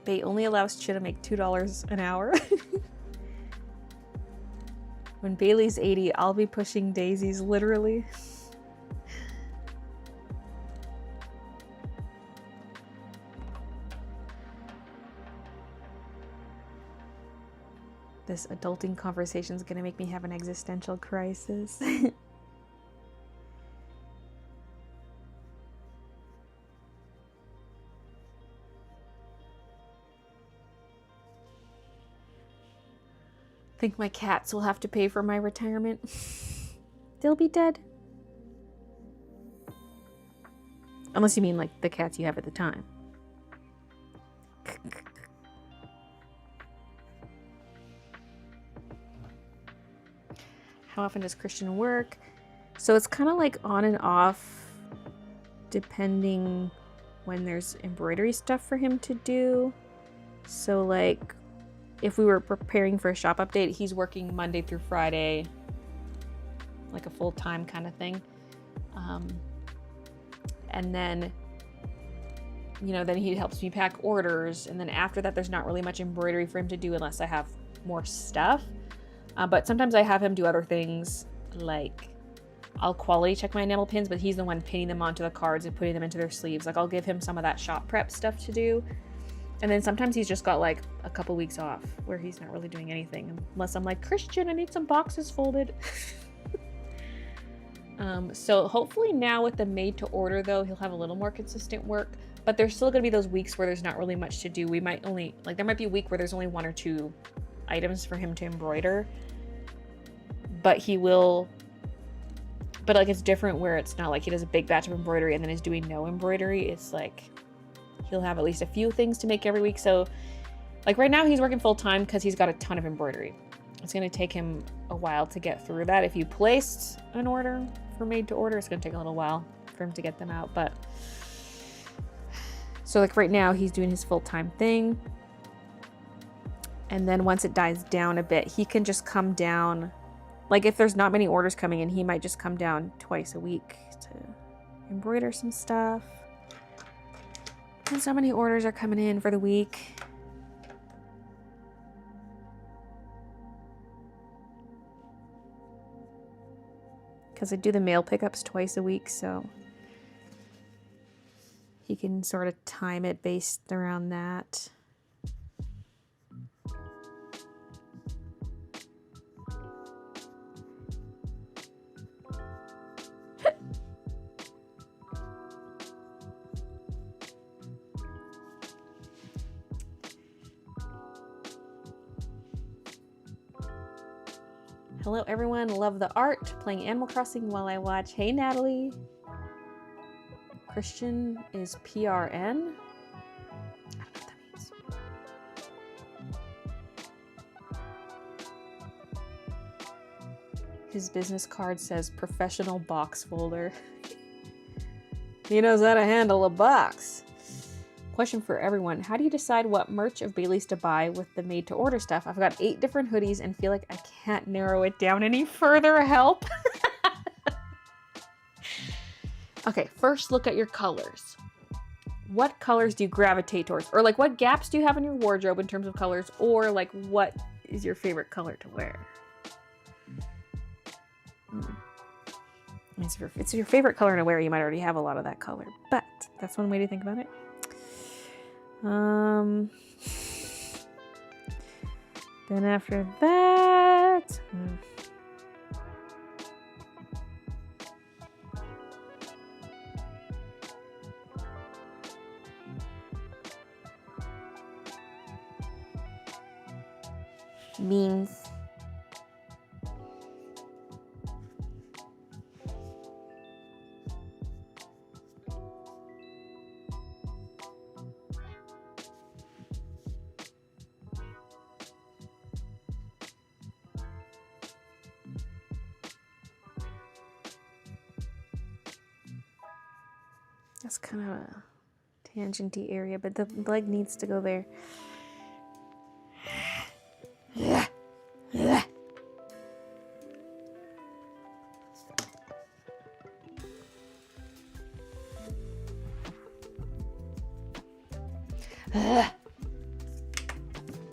They only allows Chi to make $2 an hour. When Bailey's 80, I'll be pushing daisies, literally. This adulting conversation is going to make me have an existential crisis. Think my cats will have to pay for my retirement. They'll be dead. Unless you mean like the cats you have at the time. How often does Christian work? So it's kind of like on and off depending when there's embroidery stuff for him to do. So like if we were preparing for a shop update, he's working Monday through Friday, like a full-time kind of thing. And then, you know, then he helps me pack orders. And then after that, there's not really much embroidery for him to do unless I have more stuff. But sometimes I have him do other things, like I'll quality check my enamel pins, but he's the one pinning them onto the cards and putting them into their sleeves. Like I'll give him some of that shop prep stuff to do. And then sometimes he's just got like a couple weeks off where he's not really doing anything. Unless I'm like, Christian, I need some boxes folded. So hopefully now with the made to order though, he'll have a little more consistent work. But there's still gonna be those weeks where there's not really much to do. We might only, like there might be a week where there's only 1 or 2 items for him to embroider. But he will, but like it's different where it's not like he does a big batch of embroidery and then is doing no embroidery. It's like he'll have at least a few things to make every week. So like right now he's working full time because he's got a ton of embroidery. It's going to take him a while to get through that. If you placed an order for made to order, it's going to take a little while for him to get them out. But so like right now he's doing his full-time thing. And then once it dies down a bit, he can just come down. Like if there's not many orders coming in, he might just come down twice a week to embroider some stuff. And so many orders are coming in for the week. Because I do the mail pickups twice a week, so he can sort of time it based around that. Hello everyone, love the art, playing Animal Crossing while I watch. Hey Natalie. Christian is PRN. I don't know what that means. His business card says professional box folder. He knows how to handle a box. Question for everyone. How do you decide what merch of Baylee's to buy with the made to order stuff? I've got 8 different hoodies and feel like I can't narrow it down any further. Help. Okay, first look at your colors. What colors do you gravitate towards? Or like what gaps do you have in your wardrobe in terms of colors? Or like what is your favorite color to wear? If it's your favorite color to wear, you might already have a lot of that color. But that's one way to think about it. Then after that, beans. That's kind of a tangenty area, but the leg needs to go there.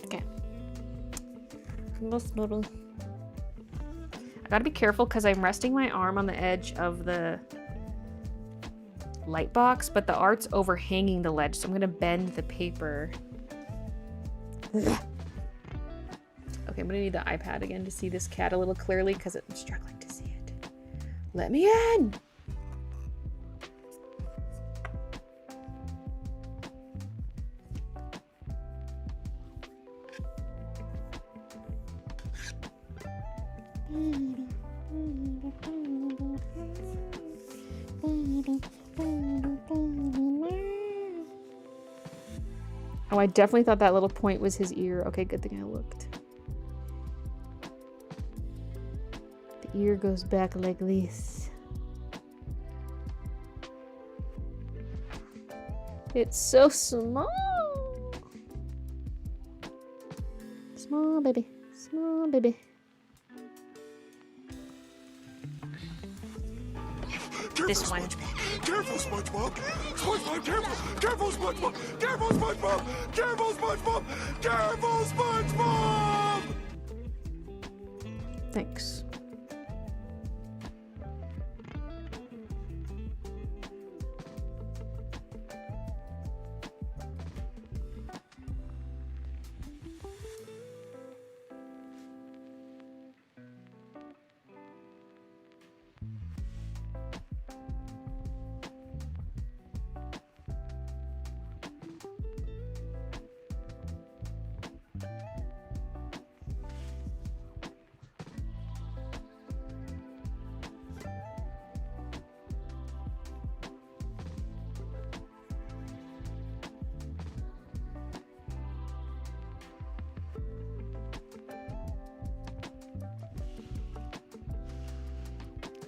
Okay. I gotta be careful because I'm resting my arm on the edge of the light box, but the art's overhanging the ledge, so I'm gonna bend the paper. Okay, I'm gonna need the iPad again to see this cat a little clearly because I'm struggling to see it. Let me in! Oh, I definitely thought that little point was his ear. Okay, good thing I looked. The ear goes back like this. It's so small. Small baby. Small baby. This one. Careful, SpongeBob! SpongeBob, careful! Careful, SpongeBob! Careful, SpongeBob! Careful, SpongeBob! Careful, SpongeBob! Thanks.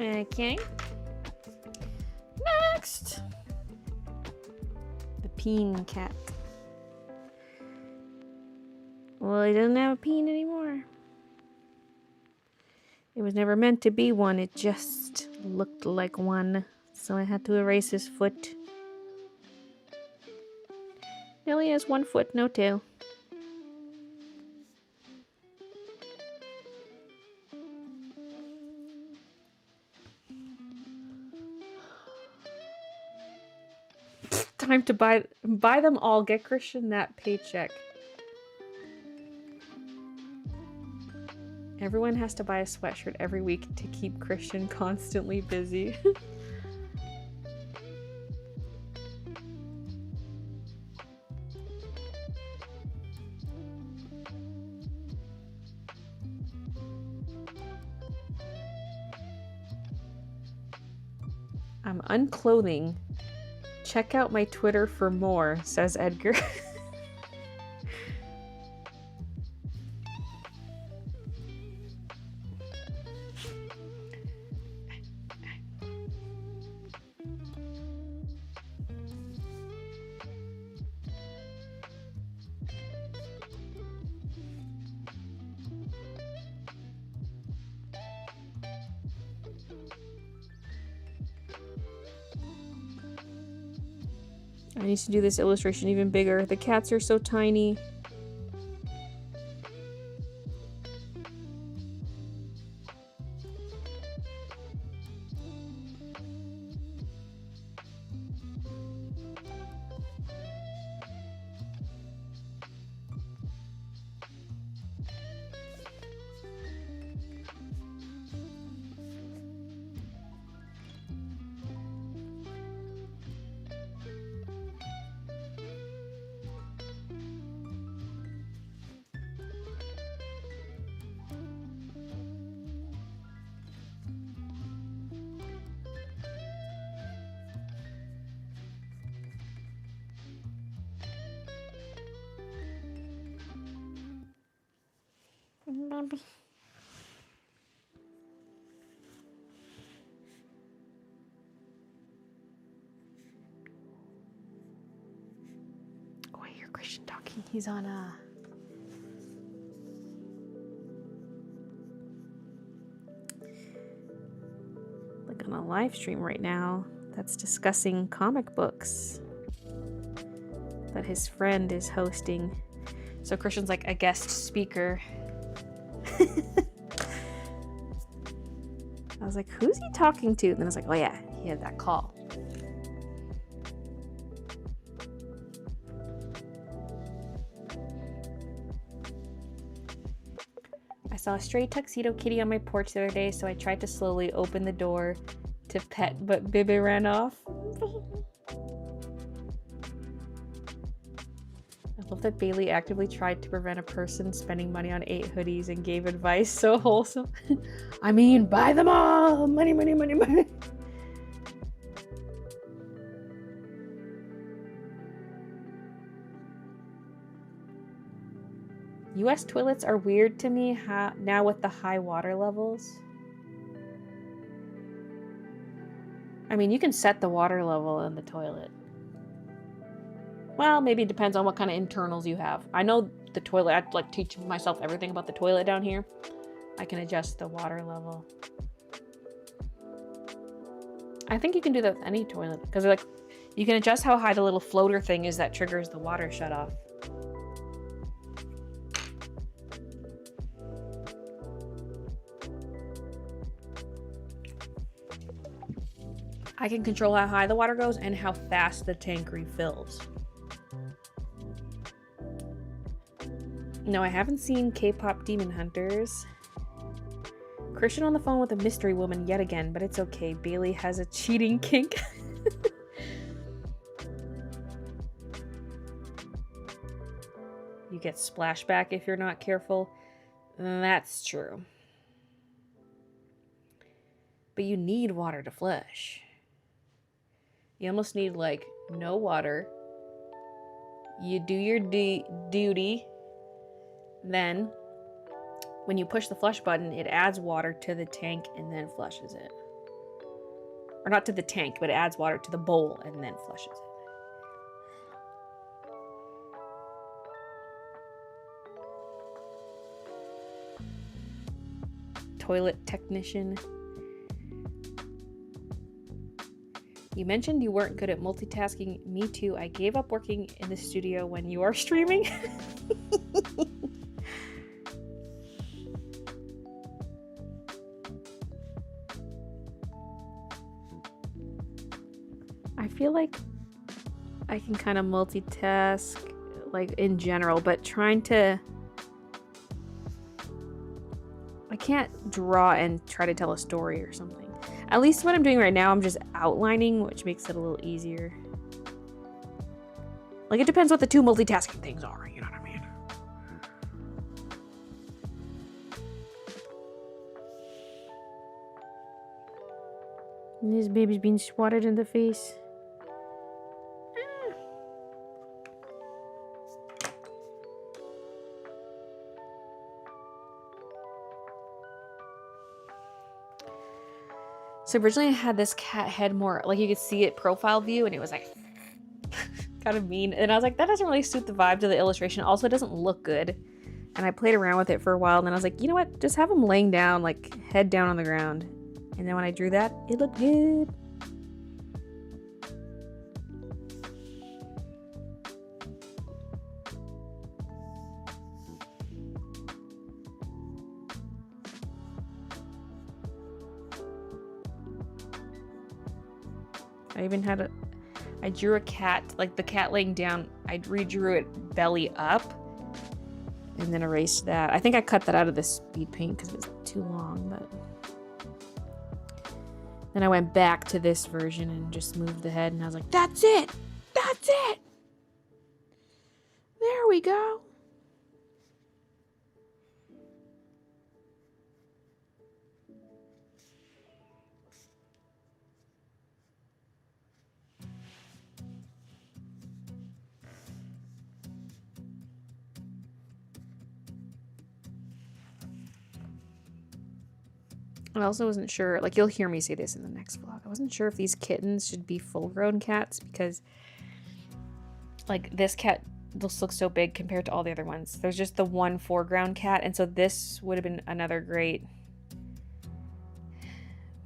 Okay. Next. The peen cat. Well, he doesn't have a peen anymore. It was never meant to be one. It just looked like one. So I had to erase his foot. Now he has 1 foot, no tail. Time to buy them all. Get Christian that paycheck. Everyone has to buy a sweatshirt every week to keep Christian constantly busy. I'm unclothing. Check out my Twitter for more, says Edgar. I need to do this illustration even bigger. The cats are so tiny. Oh, I hear Christian talking. He's on like on a live stream right now that's discussing comic books that his friend is hosting. So Christian's like a guest speaker. I was like, who's he talking to? And then I was like, oh yeah, he had that call. I saw a stray tuxedo kitty on my porch the other day, so I tried to slowly open the door to pet, but Bibby ran off. I love that Baylee actively tried to prevent a person spending money on 8 hoodies and gave advice so wholesome. I mean, buy them all! Money, money, money, money! US toilets are weird to me now with the high water levels. I mean, you can set the water level in the toilet. Well, maybe it depends on what kind of internals you have. I know the toilet, I like teach myself everything about the toilet down here. I can adjust the water level. I think you can do that with any toilet because like you can adjust how high the little floater thing is that triggers the water shut off. I can control how high the water goes and how fast the tank refills. No, I haven't seen K-pop Demon Hunters. Christian on the phone with a mystery woman yet again, but it's okay. Baylee has a cheating kink. You get splashback if you're not careful. That's true. But you need water to flush. You almost need, like, no water. You do your duty. Then, when you push the flush button, it adds water to the tank and then flushes it. or not to the tank, but it adds water to the bowl and then flushes it. Toilet technician. You mentioned you weren't good at multitasking. Me too. I gave up working in the studio when you are streaming. I feel like I can kind of multitask, like in general, but trying to... I can't draw and try to tell a story or something. At least what I'm doing right now, I'm just outlining, which makes it a little easier. Like, it depends what the two multitasking things are, you know what I mean? And this baby's being swatted in the face. So originally I had this cat head more, like you could see it profile view and it was like kind of mean. And I was like, that doesn't really suit the vibe to the illustration. Also, it doesn't look good. And I played around with it for a while and then I was like, you know what? Just have him laying down, like head down on the ground. And then when I drew that, it looked good. I even had I drew a cat, like the cat laying down, I redrew it belly up and then erased that. I think I cut that out of the speed paint because it was too long, but then I went back to this version and just moved the head and I was like, that's it! That's it! There we go. I also wasn't sure, like you'll hear me say this in the next vlog, I wasn't sure if these kittens should be full-grown cats because like this cat just looks so big compared to all the other ones. There's just the one foreground cat, and so this would have been another great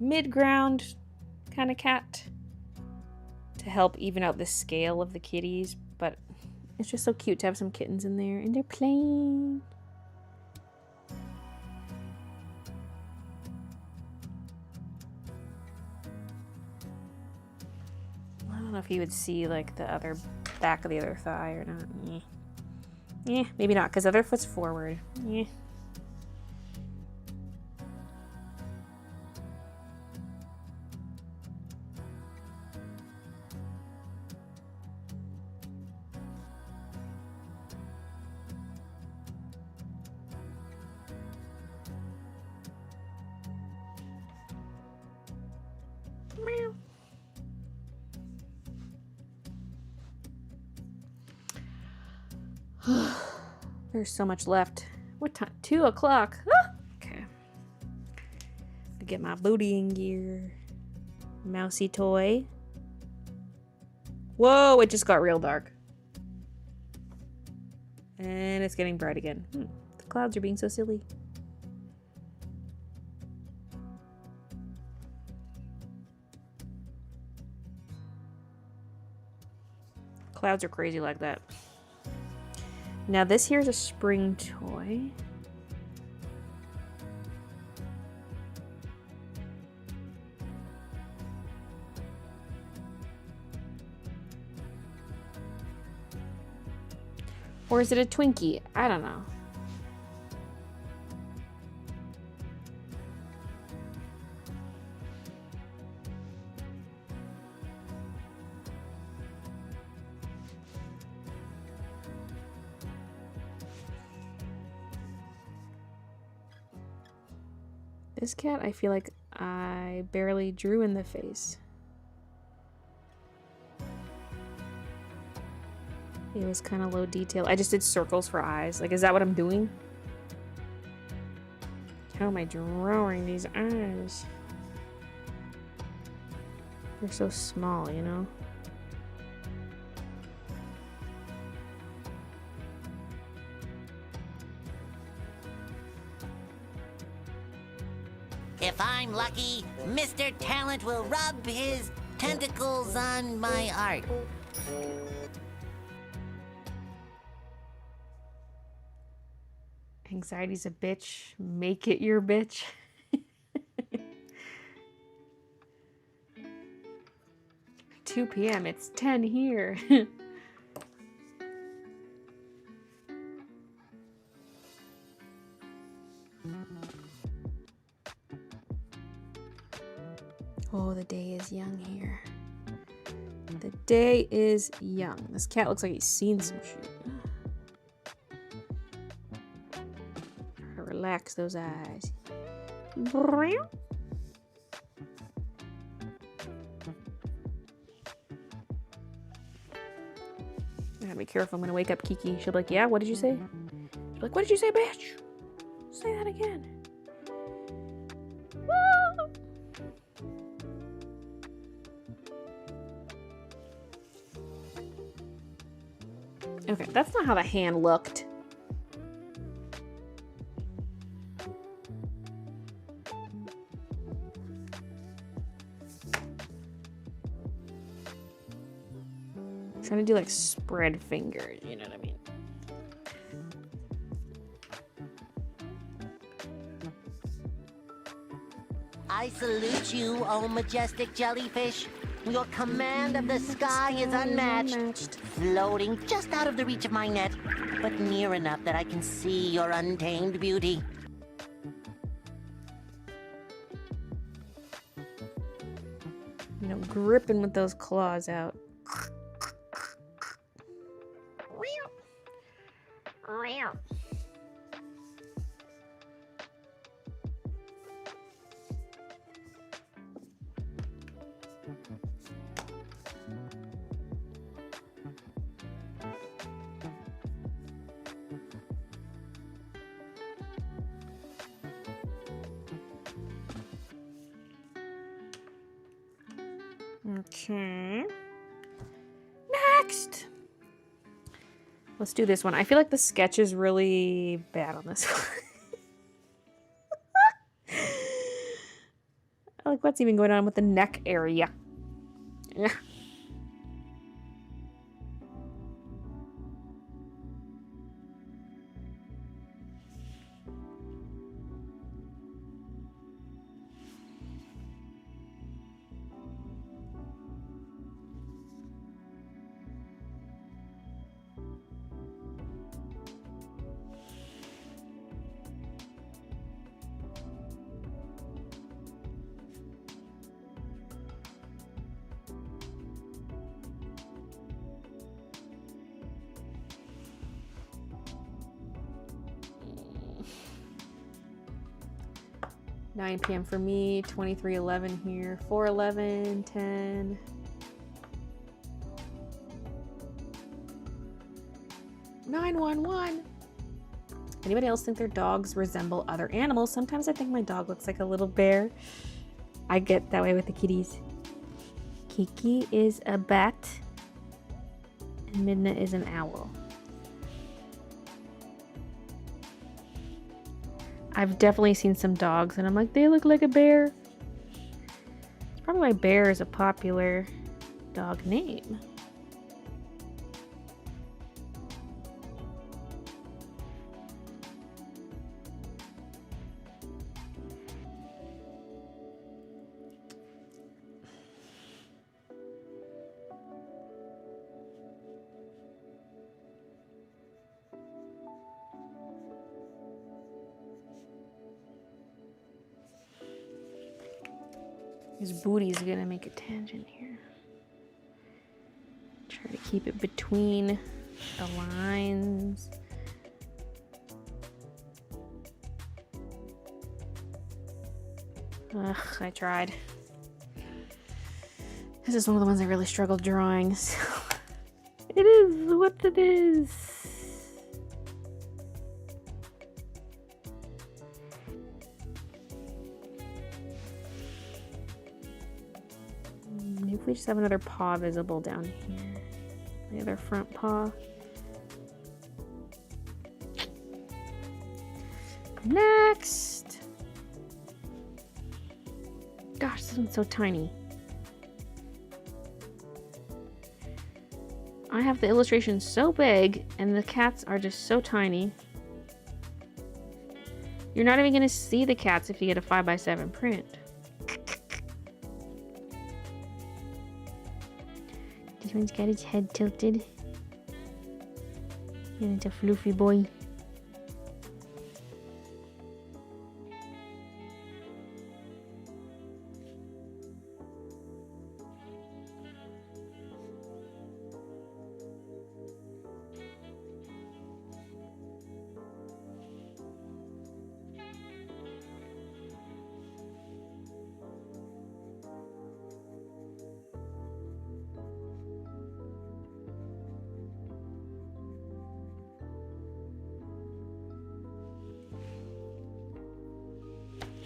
mid-ground kind of cat to help even out the scale of the kitties, but it's just so cute to have some kittens in there and they're playing. I don't know if you would see like the other back of the other thigh or not. Yeah, maybe not because the other foot's forward. Yeah. There's so much left. What time? 2 o'clock. Ah! Okay. I get my booty in gear. Mousy toy. Whoa, it just got real dark. And it's getting bright again. The clouds are being so silly. Clouds are crazy like that. Now this here is a spring toy. Or is it a Twinkie? I don't know. This cat, I feel like I barely drew in the face. It was kind of low detail. I just did circles for eyes. Like, is that what I'm doing? How am I drawing these eyes? They're so small, you know? If I'm lucky, Mr. Talent will rub his tentacles on my art. Anxiety's a bitch. Make it your bitch. 2 p.m. It's 10 here. Oh, the day is young here. The day is young. This cat looks like he's seen some shit. Relax those eyes. I gotta be careful. I'm gonna wake up Kiki. She'll be like, yeah, what did you say? She'll be like, what did you say, bitch? Say that again. Okay, that's not how the hand looked. I'm trying to do like spread fingers, you know what I mean? I salute you, O majestic jellyfish. Your command of the sky is unmatched. Floating just out of the reach of my net, but near enough that I can see your untamed beauty. You know, gripping with those claws out. Okay. Next! Let's do this one. I feel like the sketch is really bad on this one. Like, what's even going on with the neck area? Yeah. $9 p.m. for me, 23:11 here, 4:11, 10. $911. Anybody else think their dogs resemble other animals? Sometimes I think my dog looks like a little bear. I get that way with the kitties. Kiki is a bat, and Midna is an owl. I've definitely seen some dogs and I'm like, they look like a bear. It's probably why bear is a popular dog name. His booty's gonna make a tangent here. Try to keep it between the lines. Ugh, I tried. This is one of the ones I really struggled drawing. So it is what it is. New hopefully just have another paw visible down here. The other front paw. Next! Gosh, this one's so tiny. I have the illustration so big, and the cats are just so tiny. You're not even going to see the cats if you get a 5x7 print. This one's got its head tilted. And it's a fluffy boy.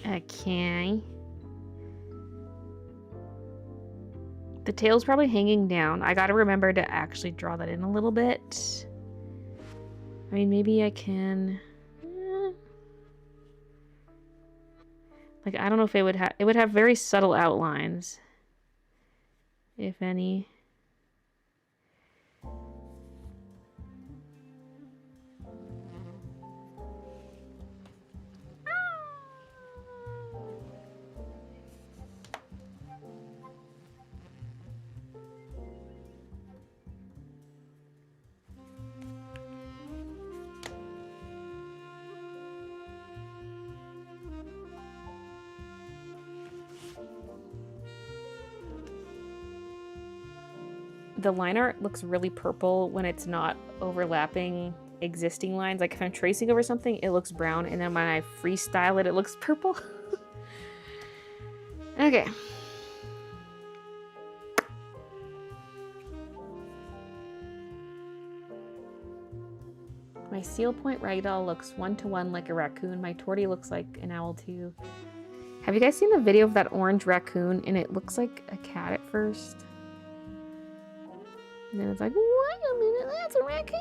Okay. The tail's probably hanging down. I gotta remember to actually draw that in a little bit. I mean, maybe I can... Like, I don't know if it would have... It would have very subtle outlines. If any. The line art looks really purple when it's not overlapping existing lines. Like if I'm tracing over something, it looks brown, and then when I freestyle it, it looks purple. Okay. My seal point ragdoll looks 1-to-1 like a raccoon. My tortie looks like an owl too. Have you guys seen the video of that orange raccoon? And it looks like a cat at first. And then it's like, wait a minute, that's a raccoon.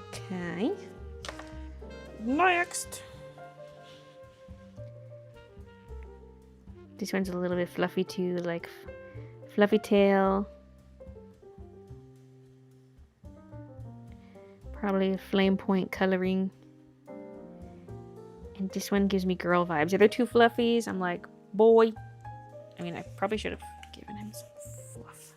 Okay. Next. This one's a little bit fluffy too, like fluffy tail. Probably flame point coloring. And this one gives me girl vibes. The other two fluffies, I'm like, boy. I mean, I probably should have given him some fluff.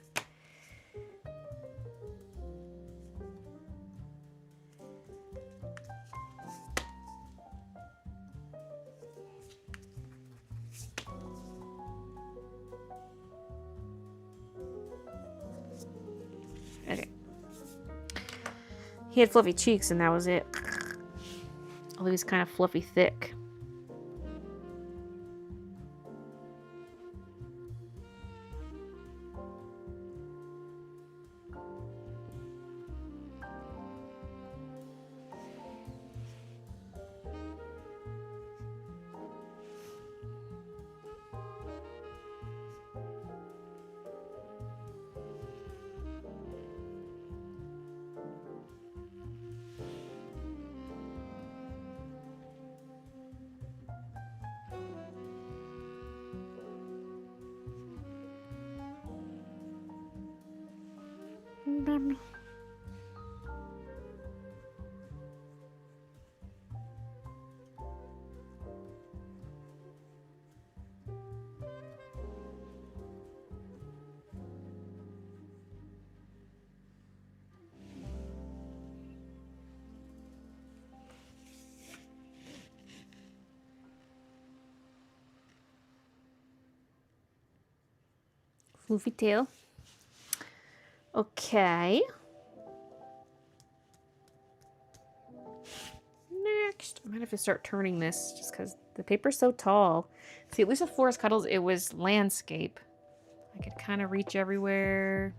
Okay. He had fluffy cheeks and that was it. Although he's kind of fluffy thick. Floofy tail. Okay. Next, I might have to start turning this just because the paper's so tall. See, at least with Forest Cuddles, it was landscape. I could kind of reach everywhere.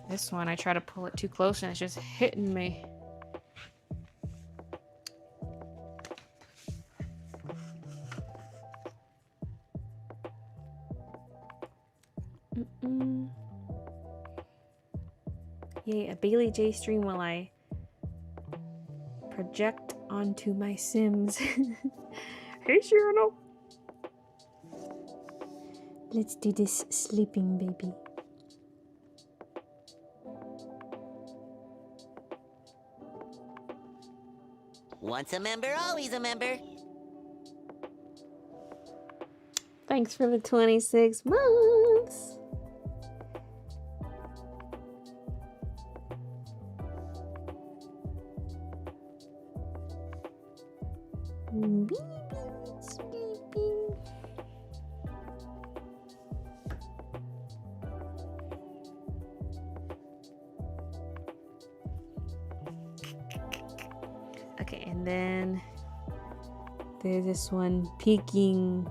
This one, I try to pull it too close and it's just hitting me. Yay, a Baylee J stream while I project onto my Sims. Hey, Sharon. Let's do this sleeping baby. Once a member, always a member. Thanks for the 26 months. Baby sleeping. Okay, and then there's this one peeking.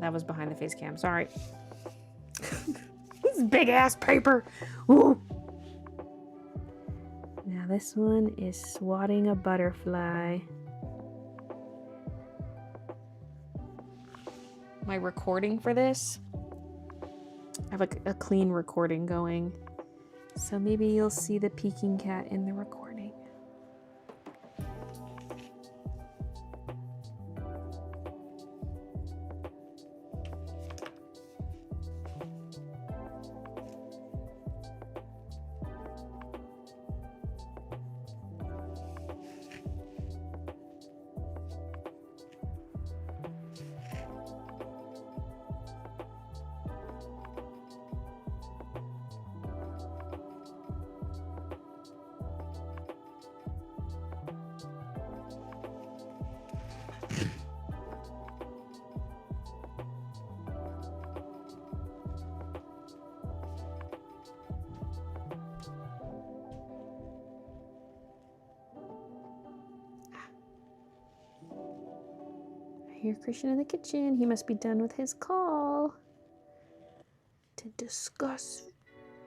That was behind the face cam. Sorry. This is big ass paper. Ooh. Now this one is swatting a butterfly. My recording for this, I have a clean recording going. So maybe you'll see the peeking cat in the recording. I hear Christian in the kitchen. He must be done with his call to discuss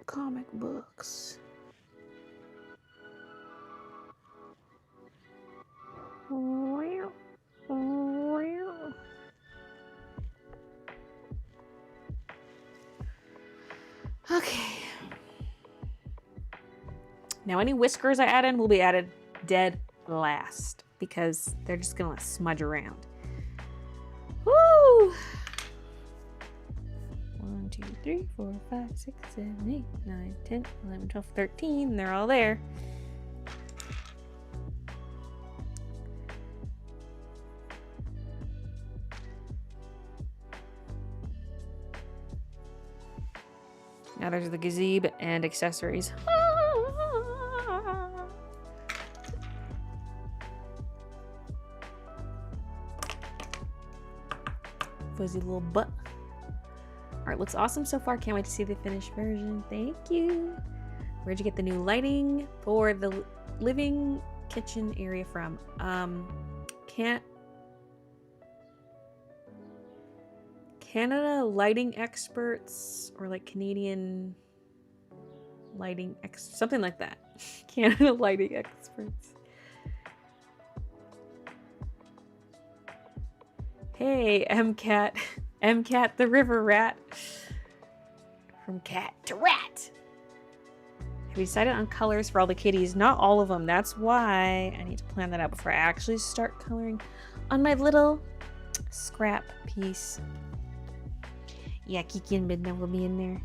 comic books. Okay. Now any whiskers I add in will be added dead last because they're just gonna smudge around. Woo! 1, 2, 3, 4, 5, 6, 7, 8, 9, 10, 11, 12, 13. They're all there. Now there's the gazebo and accessories. Fuzzy little butt. Art looks awesome so far. Can't wait to see the finished version. Thank you. Where'd you get the new lighting for the living kitchen area from? Canada lighting experts, or like Canadian lighting something like that. Canada lighting experts. Hey, MCat. MCat the river rat. From cat to rat. Have you decided on colors for all the kitties? Not all of them. That's why I need to plan that out before I actually start coloring on my little scrap piece. Yeah, Kiki and Midna will be in there.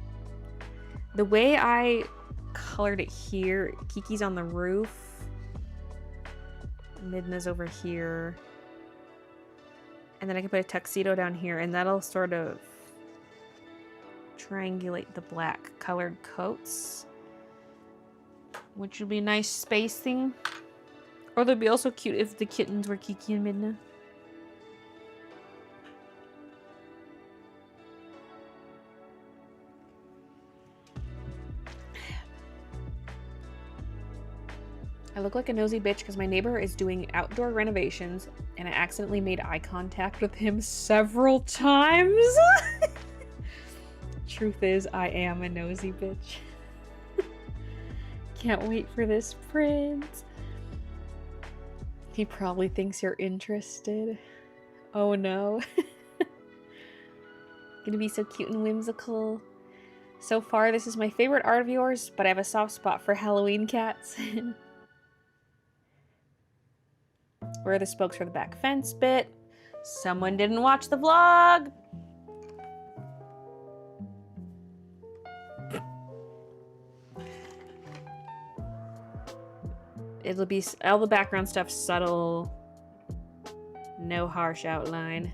The way I colored it here, Kiki's on the roof. Midna's over here. And then I can put a tuxedo down here, and that'll sort of triangulate the black colored coats, which would be nice spacing. Or they'd be also cute if the kittens were Kiki and Midna. I look like a nosy bitch because my neighbor is doing outdoor renovations and I accidentally made eye contact with him several times. Truth is, I am a nosy bitch. Can't wait for this print. He probably thinks you're interested. Oh no. Gonna be so cute and whimsical. So far, this is my favorite art of yours, but I have a soft spot for Halloween cats. Where are the spokes for the back fence bit? Someone didn't watch the vlog. It'll be all the background stuff subtle, no harsh outline.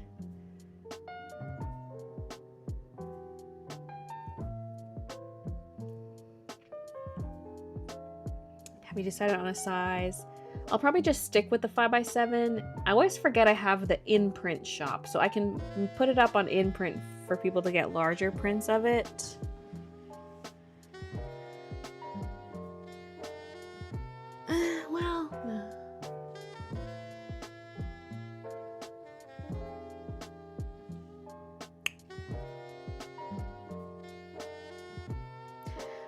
Have you decided on a size? I'll probably just stick with the 5x7. I always forget I have the in-print shop, so I can put it up on in-print for people to get larger prints of it.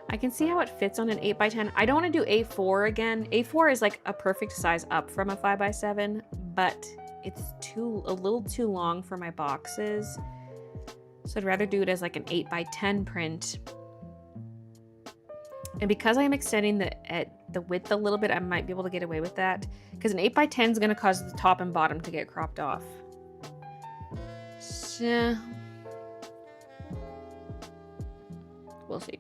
I can see how it fits on an 8x10. I don't want to do A4 again. A4 is like a perfect size up from a 5x7, but it's a little too long for my boxes. So I'd rather do it as like an 8x10 print. And because I'm extending the width a little bit, I might be able to get away with that. Because an 8x10 is going to cause the top and bottom to get cropped off. So we'll see.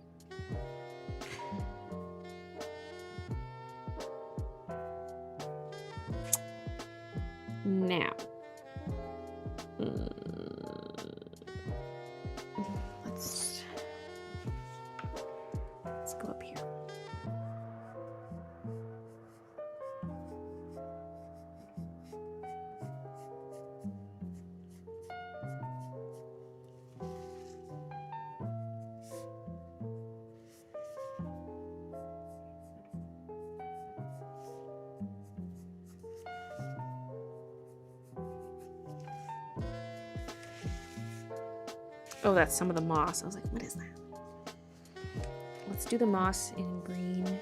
Now, let's go up here. Oh, that's some of the moss. I was like, what is that? Let's do the moss in green.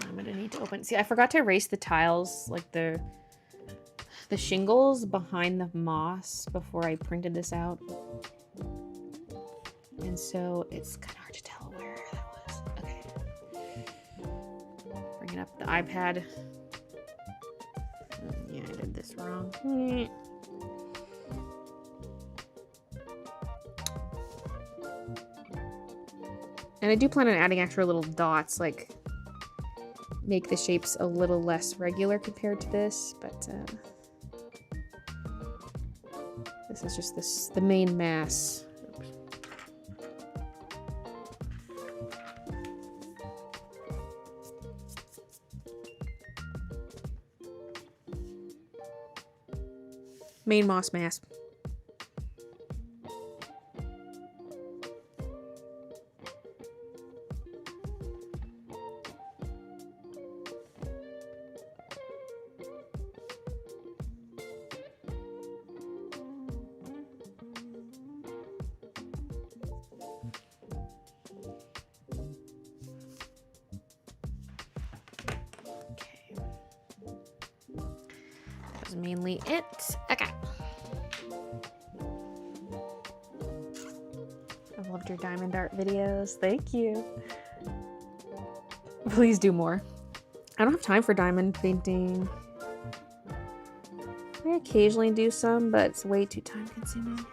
I'm gonna need to open. See, I forgot to erase the tiles, like the shingles behind the moss before I printed this out. And so it's kind of hard to tell where that was. Okay. Bringing up the iPad. Yeah, I did this wrong. And I do plan on adding extra little dots, like make the shapes a little less regular compared to this, but this is just the main mass. Main moss mass. Okay. That was mainly it. Okay. I've loved your diamond art videos. Thank you. Please do more. I don't have time for diamond painting. I occasionally do some, but it's way too time consuming.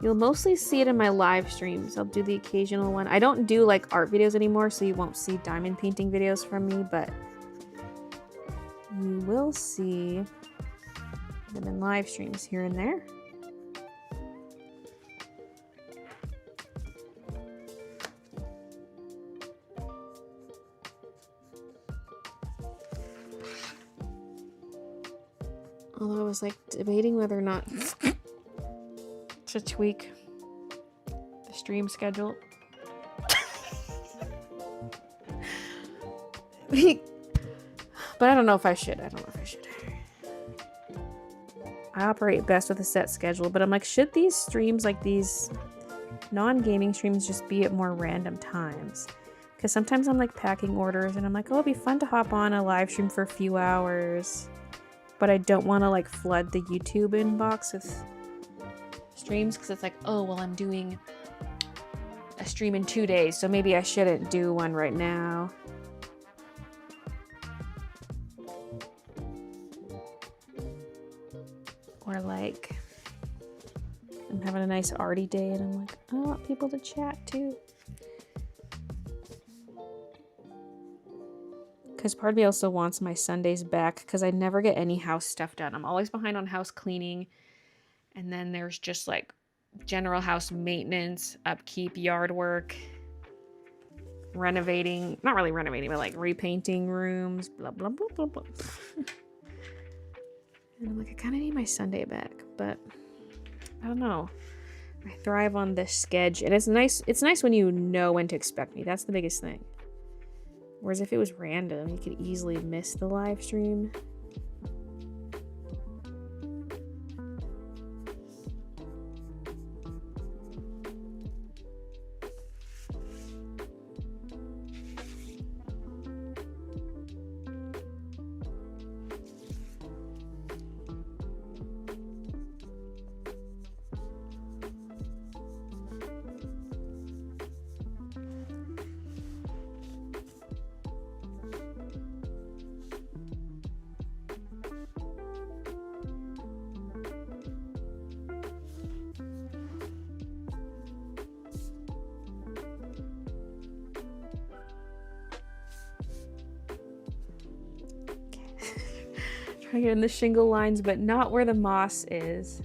You'll mostly see it in my live streams. I'll do the occasional one. I don't do like art videos anymore, so you won't see diamond painting videos from me, but you will see them in live streams here and there. Although I was like debating whether or not to tweak the stream schedule. But I don't know if I should. I operate best with a set schedule, but I'm like, should these streams, like these non-gaming streams, just be at more random times? Because sometimes I'm like packing orders and I'm like, oh, it'd be fun to hop on a live stream for a few hours. But I don't want to like flood the YouTube inbox with streams because it's like, oh, well, I'm doing a stream in 2 days, so maybe I shouldn't do one right now. Or like, I'm having a nice arty day and I'm like, I want people to chat too. Because part of me also wants my Sundays back because I never get any house stuff done. I'm always behind on house cleaning. And then there's just like general house maintenance, upkeep, yard work, renovating. Not really renovating, but like repainting rooms, blah, blah, blah, blah, blah. And I'm like, I kind of need my Sunday back. But I don't know. I thrive on this schedule. And it's nice when you know when to expect me. That's the biggest thing. Whereas if it was random, you could easily miss the live stream. Trying to get in the shingle lines, but not where the moss is.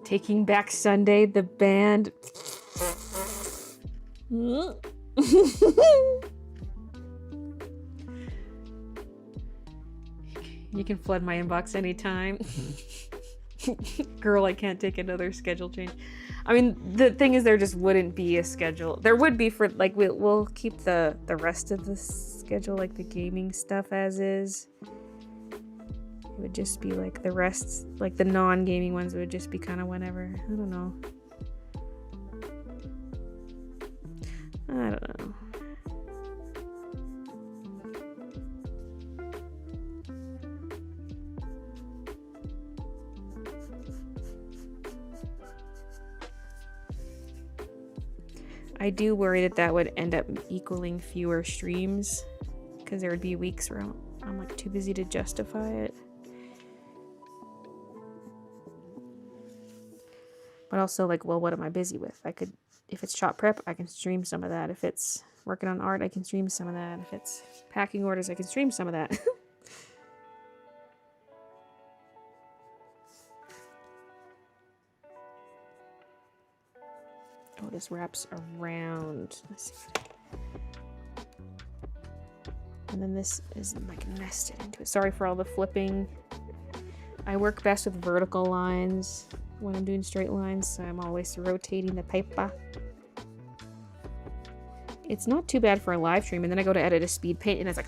Taking Back Sunday, the band. You can flood my inbox anytime. Girl, I can't take another schedule change. I mean, the thing is, there just wouldn't be a schedule. There would be for, like, we'll keep the rest of the schedule, like the gaming stuff as is. It would just be, like, the rest, like, the non-gaming ones would just be kind of whenever. I don't know. I don't know. I do worry that would end up equaling fewer streams because there would be weeks where I'm like too busy to justify it. But also, like, well, what am I busy with? I could, if it's shop prep, I can stream some of that. If it's working on art, I can stream some of that. If it's packing orders, I can stream some of that. Oh, this wraps around. Let's see. And then this is like nested into it. Sorry for all the flipping. I work best with vertical lines when I'm doing straight lines, so I'm always rotating the paper. It's not too bad for a live stream, and then I go to edit a speed paint and it's like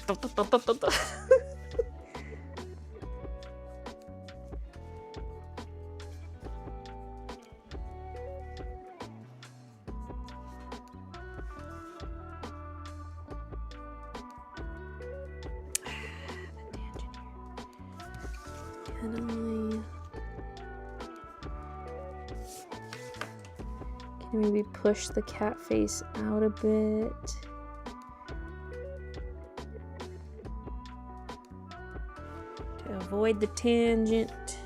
Can you maybe push the cat face out a bit? To avoid the tangent.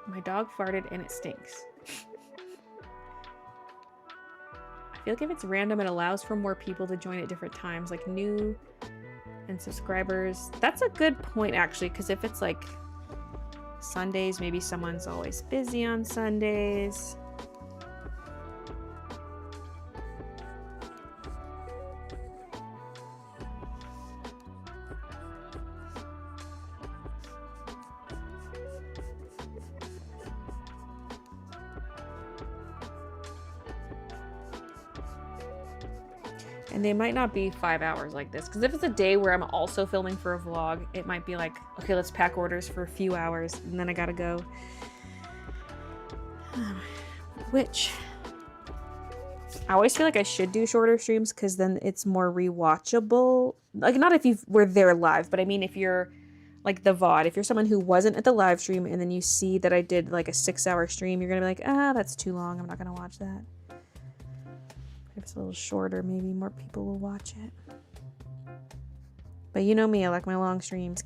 My dog farted and it stinks. I feel like if it's random, it allows for more people to join at different times, like new and subscribers. That's a good point, actually, because if it's like Sundays, maybe someone's always busy on Sundays. And they might not be 5 hours like this. Because if it's a day where I'm also filming for a vlog, it might be like, okay, let's pack orders for a few hours and then I gotta go. Which, I always feel like I should do shorter streams because then it's more rewatchable. Like, not if you were there live, but I mean if you're like the VOD. If you're someone who wasn't at the live stream and then you see that I did like a 6-hour stream, you're gonna be like, ah, that's too long. I'm not gonna watch that. If it's a little shorter, maybe more people will watch it. But you know me, I like my long streams.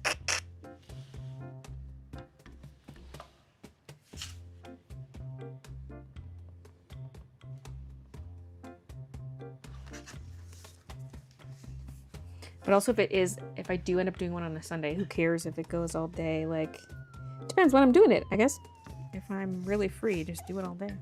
But also if I do end up doing one on a Sunday, who cares if it goes all day? Like, it depends when I'm doing it, I guess. If I'm really free, just do it all day.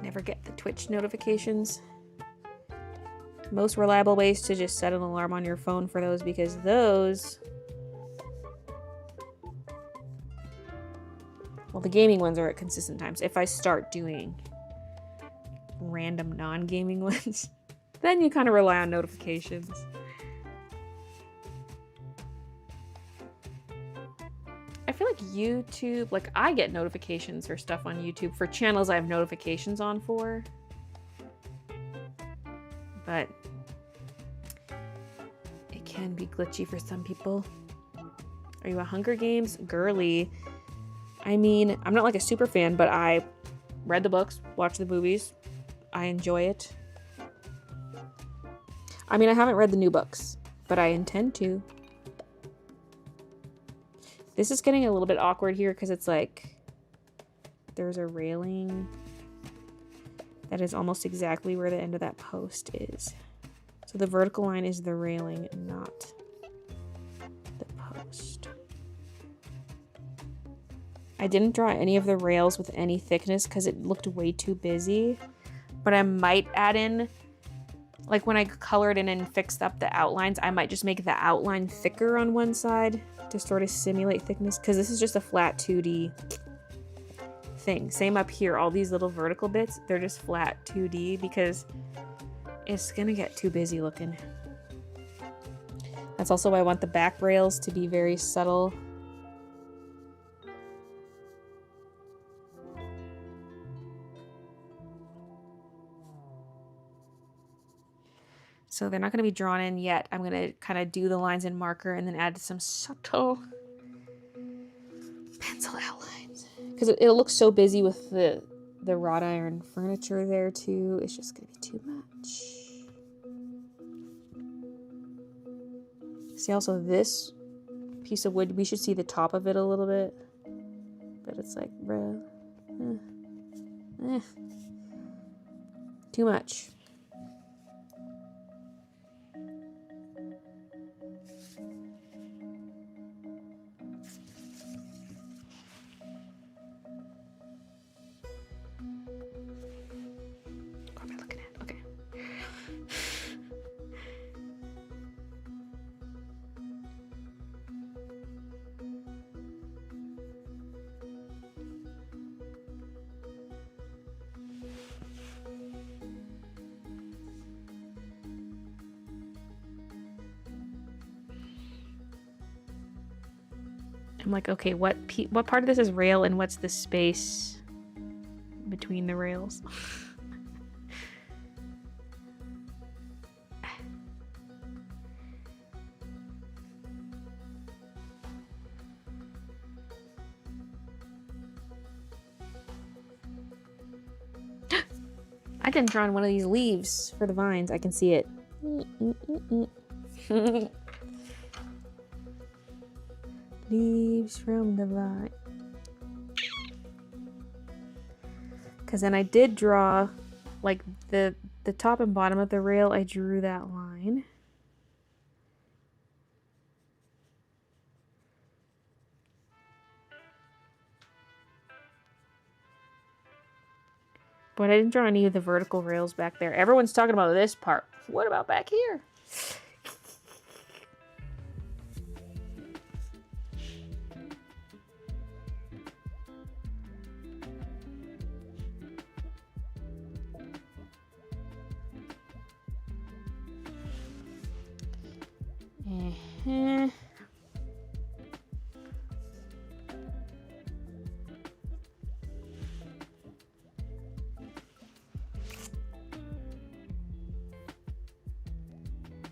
Never get the Twitch notifications. Most reliable ways to just set an alarm on your phone for those, because those, well, the gaming ones are at consistent times. If I start doing random non-gaming ones, then you kind of rely on notifications. I feel like YouTube, like I get notifications for stuff on YouTube for channels I have notifications on for. But it can be glitchy for some people. Are you a Hunger Games girly? I mean, I'm not like a super fan, but I read the books, watched the movies. I enjoy it. I mean, I haven't read the new books, but I intend to. This is getting a little bit awkward here because it's like there's a railing that is almost exactly where the end of that post is. So the vertical line is the railing, not the post. I didn't draw any of the rails with any thickness because it looked way too busy, but I might add in, like when I colored in and fixed up the outlines, I might just make the outline thicker on one side to sort of simulate thickness, because this is just a flat 2D thing. Same up here, all these little vertical bits, they're just flat 2D because it's gonna get too busy looking. That's also why I want the back rails to be very subtle. So they're not going to be drawn in yet. I'm going to kind of do the lines in marker and then add some subtle pencil outlines. Because it'll look so busy with the wrought iron furniture there too. It's just going to be too much. See, also this piece of wood, we should see the top of it a little bit. But it's like, too much. What am I looking at? Okay. I'm like, okay, what part of this is rail and what's the space between the rails? I didn't draw on one of these leaves for the vines. I can see it. Leaves from the vine. Because then I did draw, like, the top and bottom of the rail. I drew that line. But I didn't draw any of the vertical rails back there. Everyone's talking about this part. What about back here?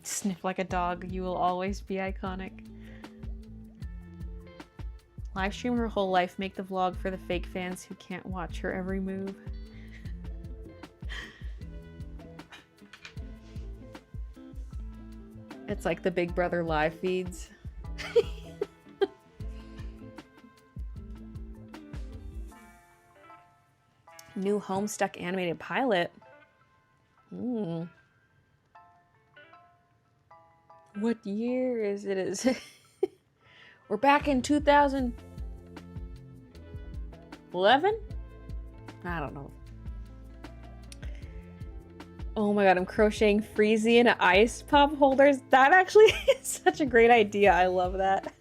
Sniff like a dog, you will always be iconic. Live stream her whole life, make the vlog for the fake fans who can't watch her every move. It's like the Big Brother live feeds. New Homestuck animated pilot. What year is it? Is we're back in 2011? I don't know. Oh my god, I'm crocheting Frisian ice pop holders. That actually is such a great idea. I love that.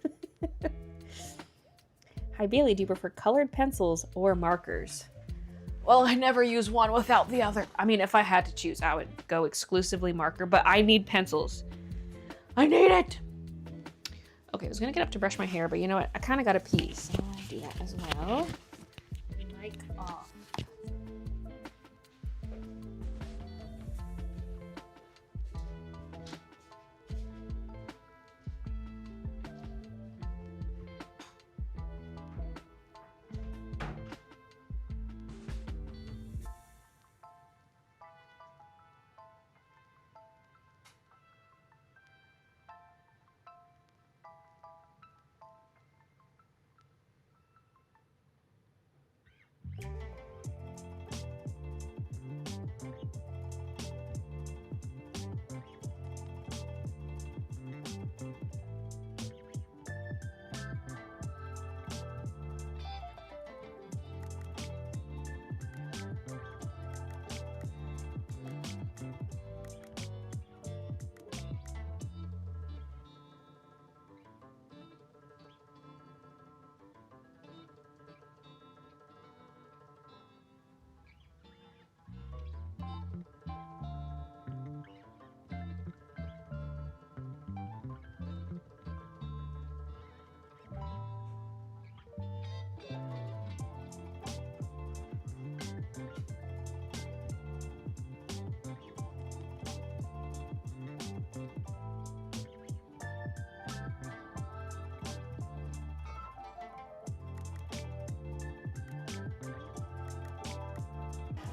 Hi Baylee, do you prefer colored pencils or markers? Well, I never use one without the other. I mean, if I had to choose, I would go exclusively marker, but I need pencils. I need it! Okay, I was gonna get up to brush my hair, but you know what? I kind of got a pee, so I'll do that as well. Mic off.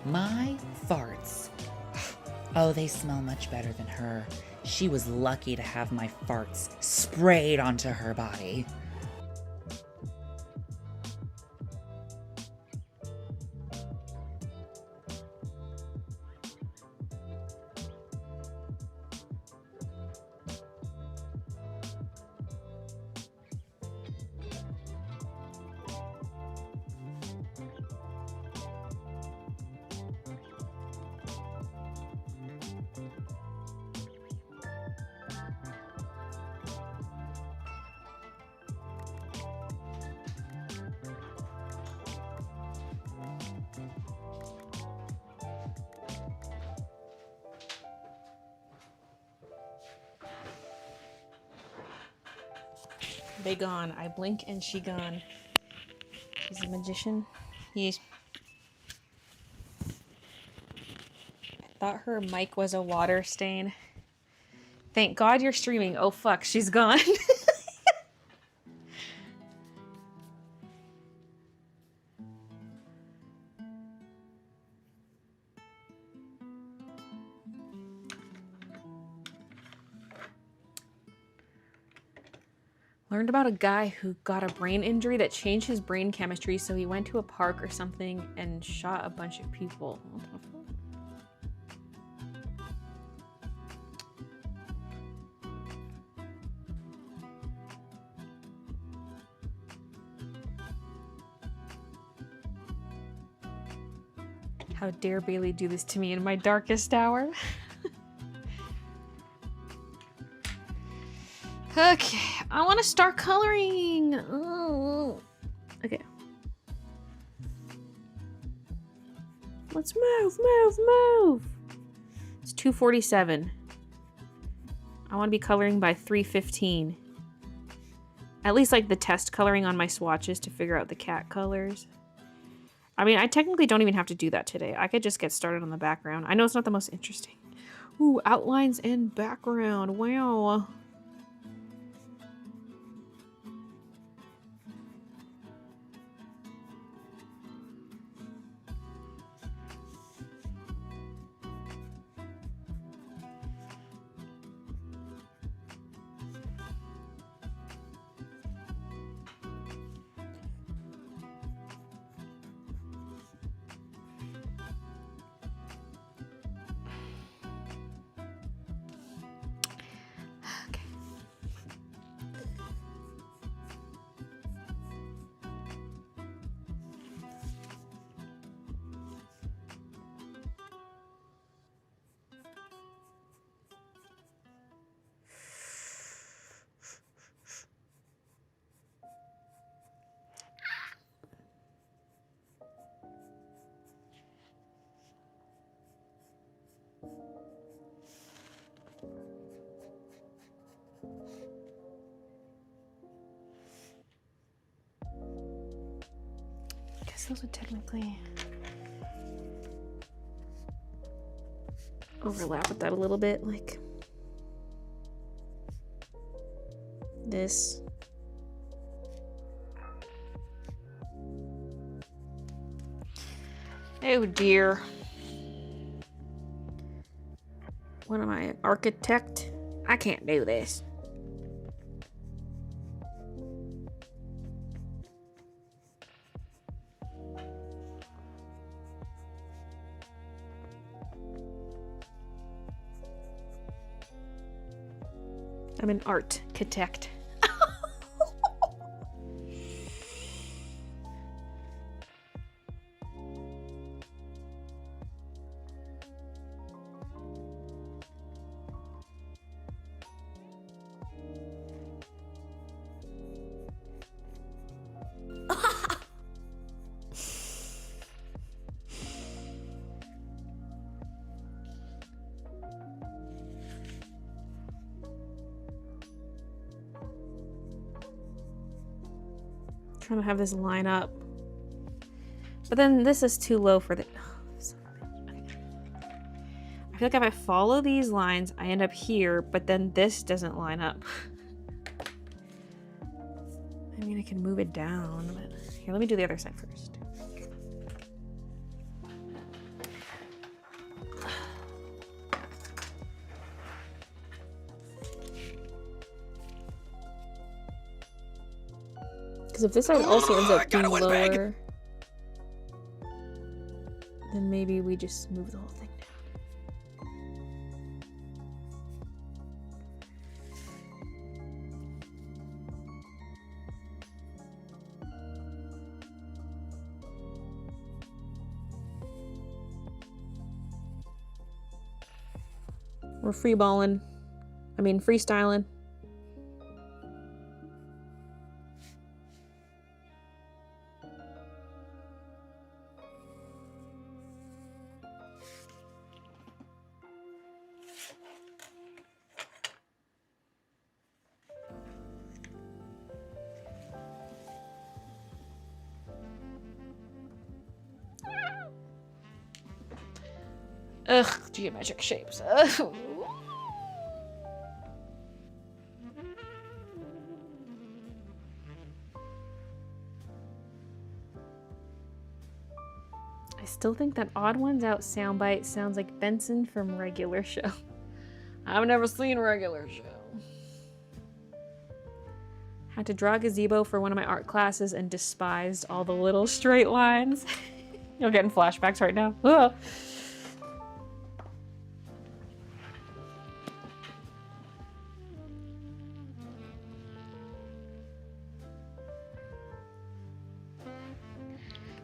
My farts. Oh, they smell much better than her. She was lucky to have my farts sprayed onto her body. They gone. I blink and she gone. He's a magician. He's... I thought her mic was a water stain. Thank God you're streaming. Oh fuck, she's gone. Learned about a guy who got a brain injury that changed his brain chemistry, so he went to a park or something and shot a bunch of people. What the fuck? How dare Baylee do this to me in my darkest hour? Okay, I want to start coloring. Oh. Okay. Let's move. It's 2:47. I want to be coloring by 3:15. At least like the test coloring on my swatches to figure out the cat colors. I mean, I technically don't even have to do that today. I could just get started on the background. I know it's not the most interesting. Ooh, outlines and background. Wow. Those would technically overlap with that a little bit, like this. Oh dear. What am I, an architect? I can't do this. I'm an architect. Trying to have this line up, but then this is too low for the. I feel like if I follow these lines, I end up here, but then this doesn't line up. I mean, I can move it down, but here, let me do the other side first. Because if this side also ends up being lower, then maybe we just move the whole thing down. We're freeballing. I mean, freestyling. Ugh, geometric shapes. Ugh. I still think that Odd Ones Out soundbite sounds like Benson from Regular Show. I've never seen Regular Show. Had to draw a gazebo for one of my art classes and despised all the little straight lines. You're getting flashbacks right now. Ugh.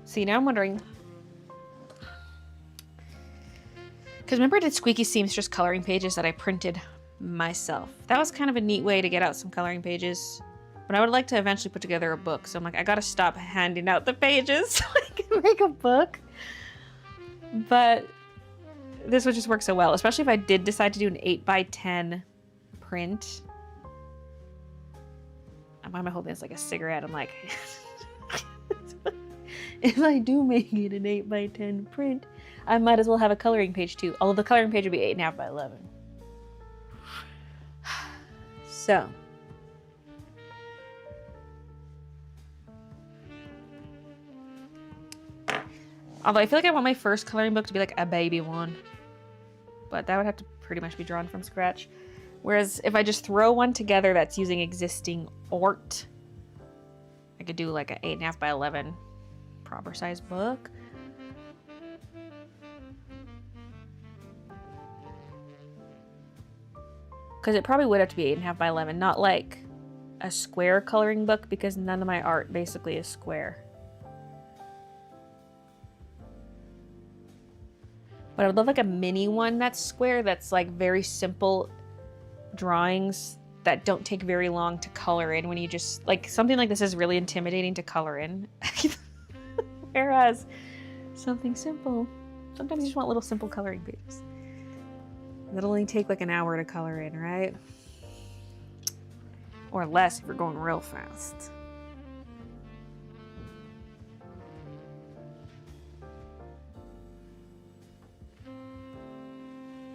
See, now I'm wondering, because remember I did Squeaky Seamstress coloring pages that I printed myself. That was kind of a neat way to get out some coloring pages, but I would like to eventually put together a book. So I'm like, I gotta stop handing out the pages so I can make a book. But this would just work so well, especially if I did decide to do an 8x10 print. Why am I holding this like a cigarette? I'm like, if I do make it an 8x10 print, I might as well have a coloring page too. Although the coloring page would be 8.5 by 11. So. Although I feel like I want my first coloring book to be like a baby one. But that would have to pretty much be drawn from scratch. Whereas if I just throw one together that's using existing art, I could do like an 8.5 by 11 proper size book. Because it probably would have to be 8.5 by 11, not like a square coloring book, because none of my art basically is square. But I would love like a mini one that's square, that's like very simple drawings that don't take very long to color in when you just, like, something like this is really intimidating to color in. Whereas something simple, sometimes you just want little simple coloring pages. That'll only take like an hour to color in, right? Or less if you're going real fast.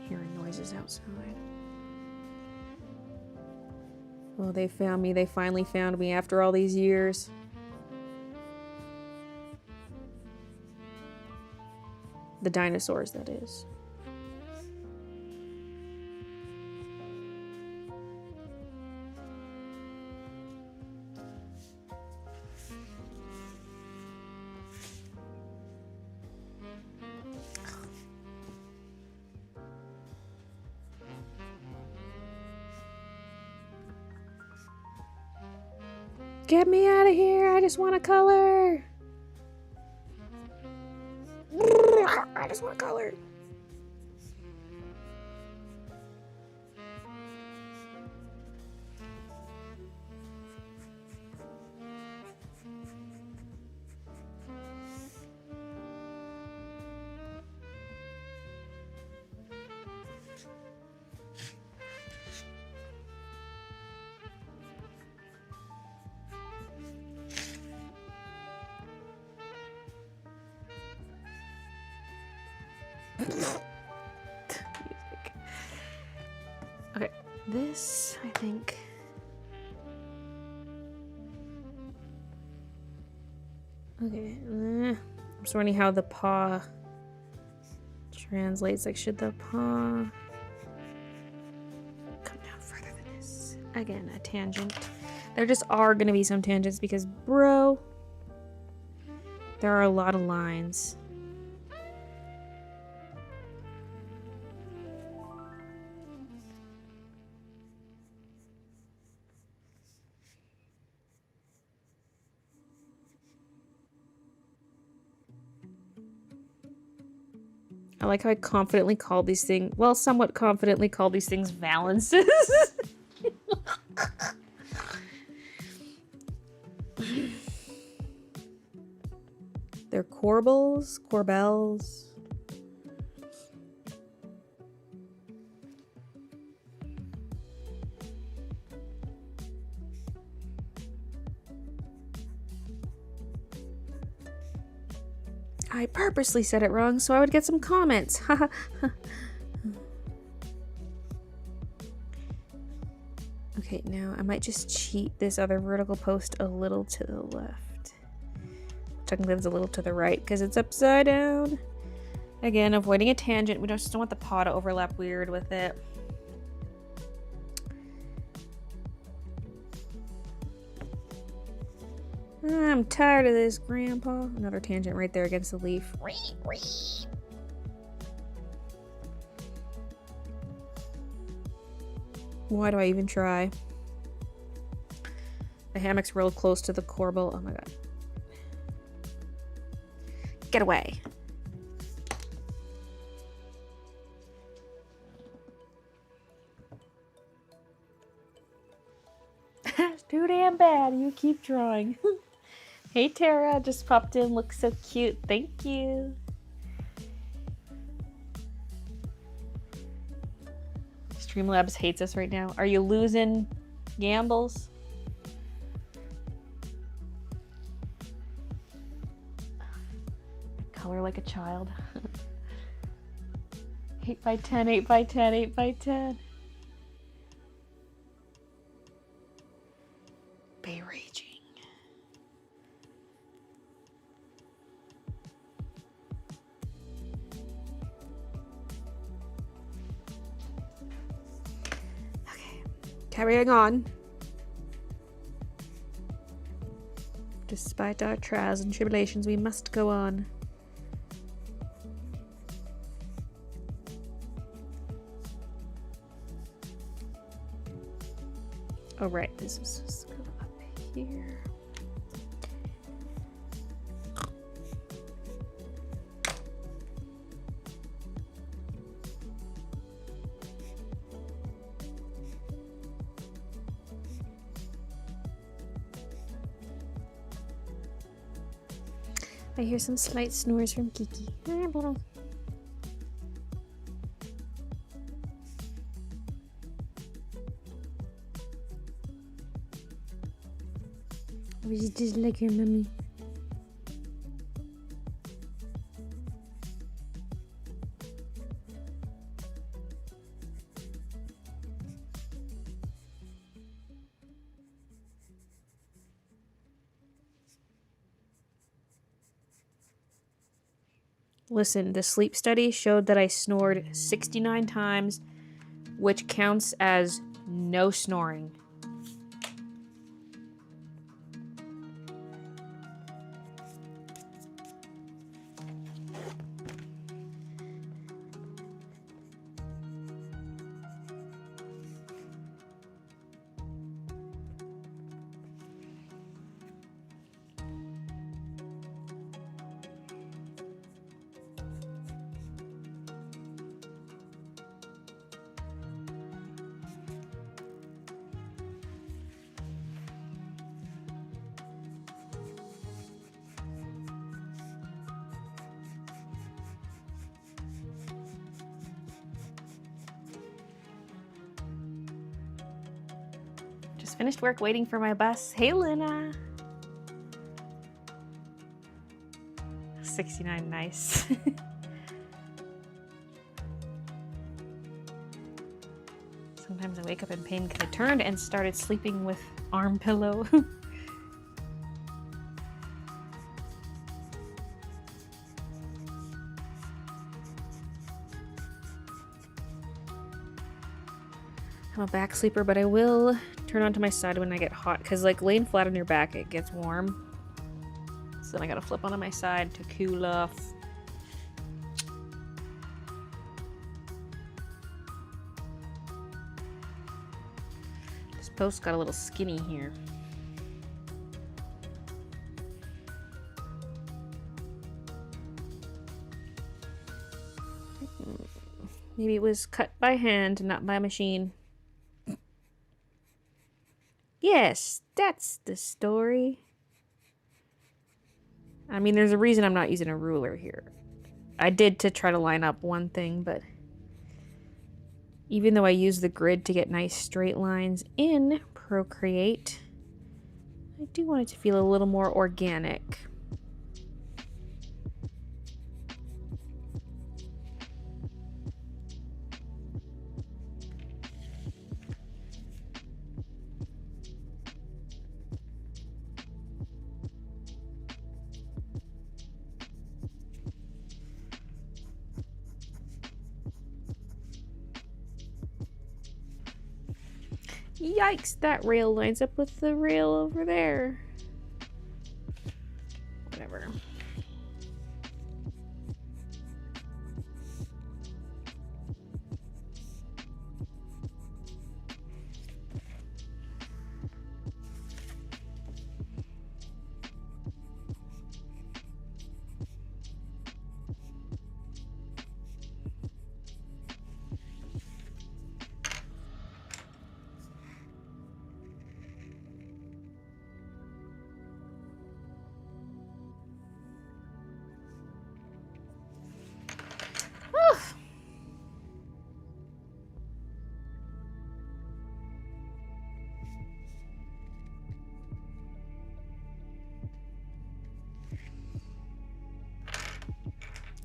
Hearing noises outside. Oh, they found me. They finally found me after all these years. The dinosaurs, that is. Get me out of here. I just want to color. I just want to color. Okay, this, I think. Okay, I'm just wondering how the paw translates. Like, should the paw come down further than this? Again, a tangent. There just are going to be some tangents because, bro, there are a lot of lines. I like how I confidently call these things, well, somewhat confidently call these things valances. They're corbels, corbels. I purposely said it wrong so I would get some comments. Okay, now I might just cheat this other vertical post a little to the left. Technically it's a little to the right because it's upside down. Again, avoiding a tangent. We just don't want the paw to overlap weird with it. I'm tired of this, Grandpa. Another tangent right there against the leaf. Why do I even try? The hammock's real close to the corbel. Oh my god. Get away. It's too damn bad. You keep drawing. Hey Tara, just popped in. Looks so cute. Thank you. Streamlabs hates us right now. Are you losing gambles? Color like a child. 8 by 10, 8 by 10, 8 by 10. Bay raging. Okay, carrying on. Despite our trials and tribulations, we must go on. Oh, right, this is just go up here. I hear some slight snores from Kiki. Was just like your mommy. Listen, the sleep study showed that I snored 69 times, which counts as no snoring. Finished work waiting for my bus. Hey, Luna. 69, nice. Sometimes I wake up in pain because I turned and started sleeping with arm pillow. I'm a back sleeper, but I will turn onto my side when I get hot, because like laying flat on your back, it gets warm. So then I gotta flip onto my side to cool off. This post got a little skinny here. Maybe it was cut by hand, not by machine. Yes, that's the story. I mean, there's a reason I'm not using a ruler here. I did to try to line up one thing, but even though I use the grid to get nice straight lines in Procreate, I do want it to feel a little more organic. Yikes, that rail lines up with the rail over there. Whatever.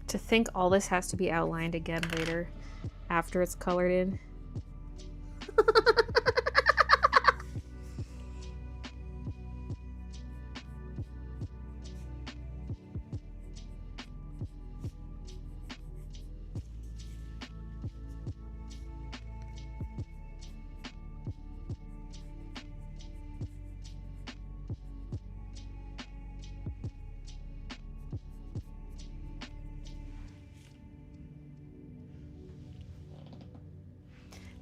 To think all this has to be outlined again later after it's colored in.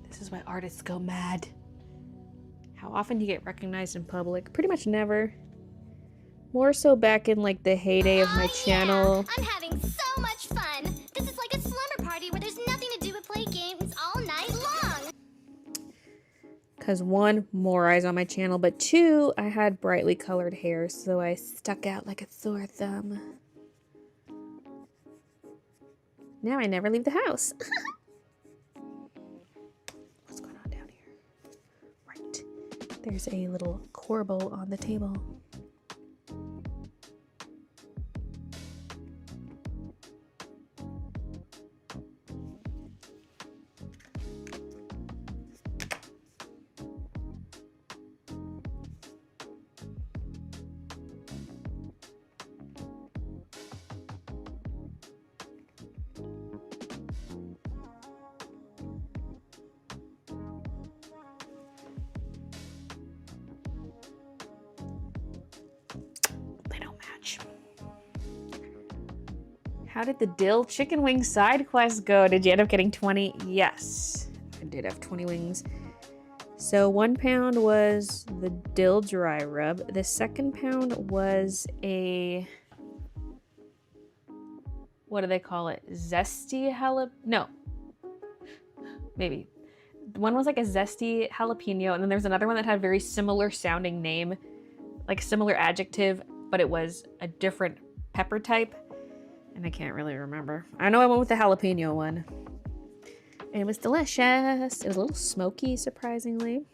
This is why artists go mad. How often do you get recognized in public? Pretty much never. More so back in like the heyday of my channel. I'm having so much fun. This is like a slumber party where there's nothing to do but play games all night long. Because one, more eyes on my channel, but two, I had brightly colored hair, so I stuck out like a sore thumb. Now I never leave the house. What's going on down here? Right. There's a little corbel on the table. How did the dill chicken wing side quest go? Did you end up getting 20? Yes, I did have 20 wings. So 1 pound was the dill dry rub. The second pound was a, what do they call it? Zesty jalapeno? No, maybe. One was like a zesty jalapeno, and then there's another one that had a very similar sounding name, like similar adjective, but it was a different pepper type. And I can't really remember. I know I went with the jalapeno one. And it was delicious. It was a little smoky, surprisingly.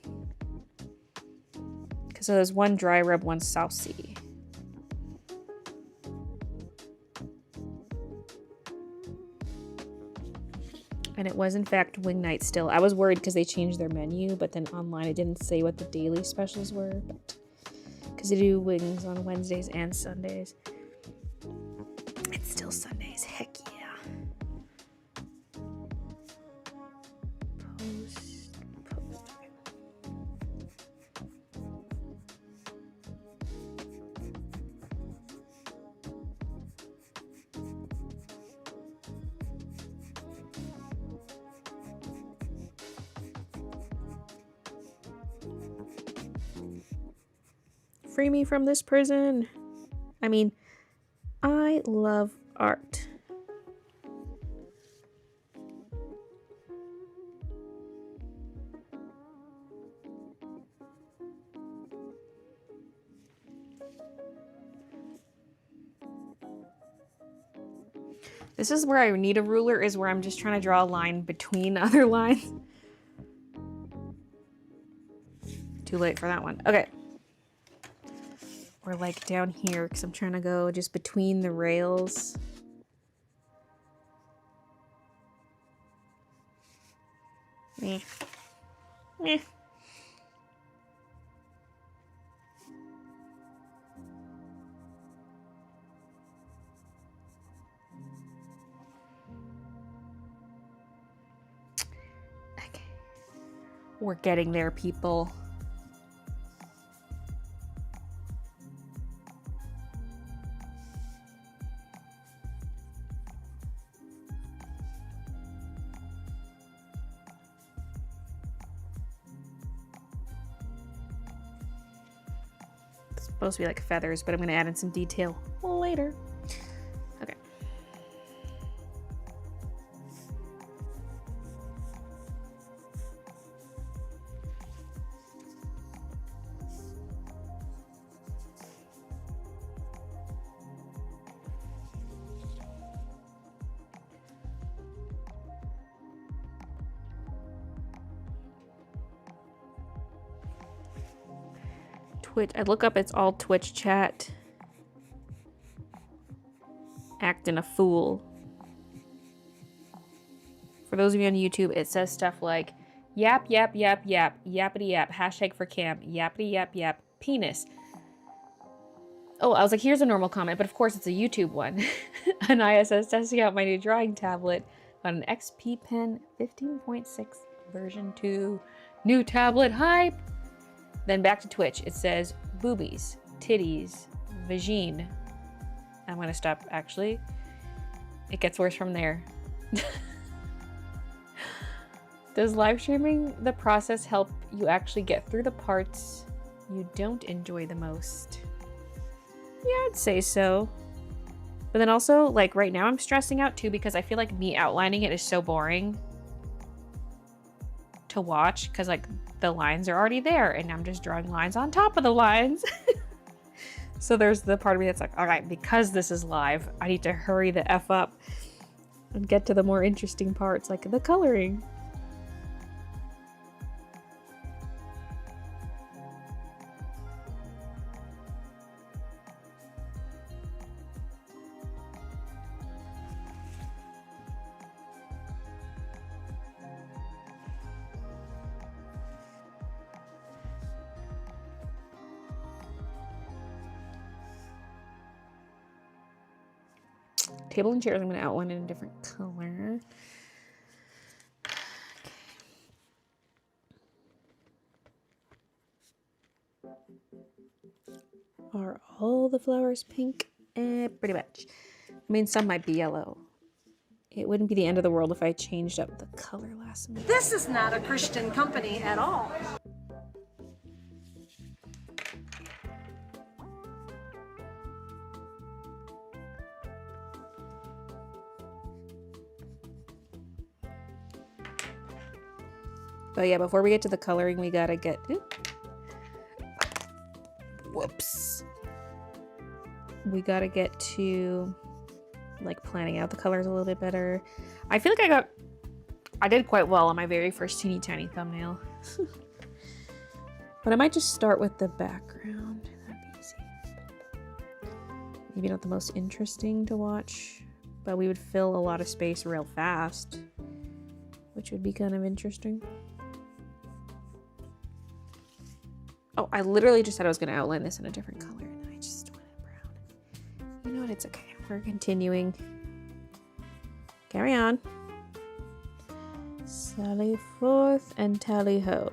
Because there was one dry rub, one saucy. And it was, in fact, wing night still. I was worried because they changed their menu, but then online it didn't say what the daily specials were. Because they do wings on Wednesdays and Sundays. It's still Sundays, heck yeah. Post. Free me from this prison. I mean, I love art. This is where I need a ruler, is where I'm just trying to draw a line between other lines. Too late for that one. Okay. Or like down here, because I'm trying to go just between the rails. Meh. Meh. We're getting there, people. It's supposed to be like feathers, but I'm going to add in some detail later. Okay. Twitch. I look up, it's all Twitch chat. Acting a fool. For those of you on YouTube, it says stuff like yap, yap, yap, yap, yappity yap, hashtag for cam, yappity yap, yap, penis. Oh, I was like, here's a normal comment, but of course it's a YouTube one. An ISS testing out my new drawing tablet on an XP Pen 15.6 version 2. New tablet hype! Then back to Twitch. It says boobies, titties, vagine. I'm gonna stop actually. It gets worse from there. Does live streaming the process help you actually get through the parts you don't enjoy the most? Yeah, I'd say so. But then also, like right now I'm stressing out too because I feel like me outlining it is so boring to watch because like the lines are already there and I'm just drawing lines on top of the lines. So there's the part of me that's like, all right, because this is live, I need to hurry the F up and get to the more interesting parts, like the coloring. Table and chairs, I'm going to outline in a different color. Are all the flowers pink? Pretty much. I mean, some might be yellow. It wouldn't be the end of the world if I changed up the color last minute. This is not a Christian company at all. But yeah, before we get to the coloring, we gotta get... Whoops. We gotta get to like planning out the colors a little bit better. I feel like I did quite well on my very first teeny tiny thumbnail. But I might just start with the background. That'd be easy. Maybe not the most interesting to watch, but we would fill a lot of space real fast, which would be kind of interesting. Oh, I literally just said I was going to outline this in a different color, and then I just went brown. You know what? It's okay. We're continuing. Carry on. Sally forth and tally ho.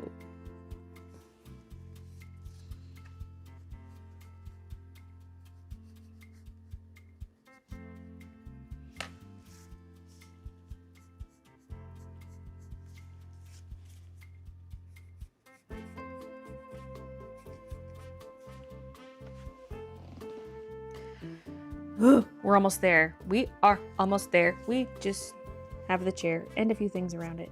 We're almost there. We are almost there. We just have the chair and a few things around it.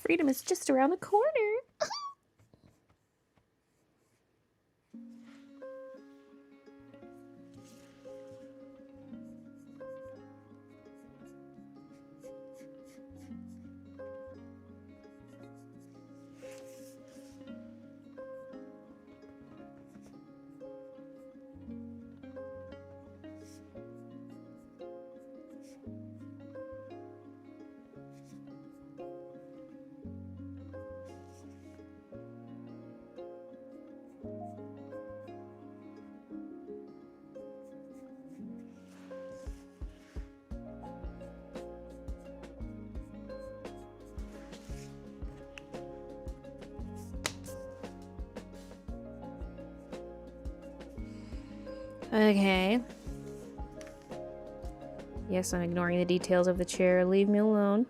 Freedom is just around the corner. Okay. Yes, I'm ignoring the details of the chair. Leave me alone.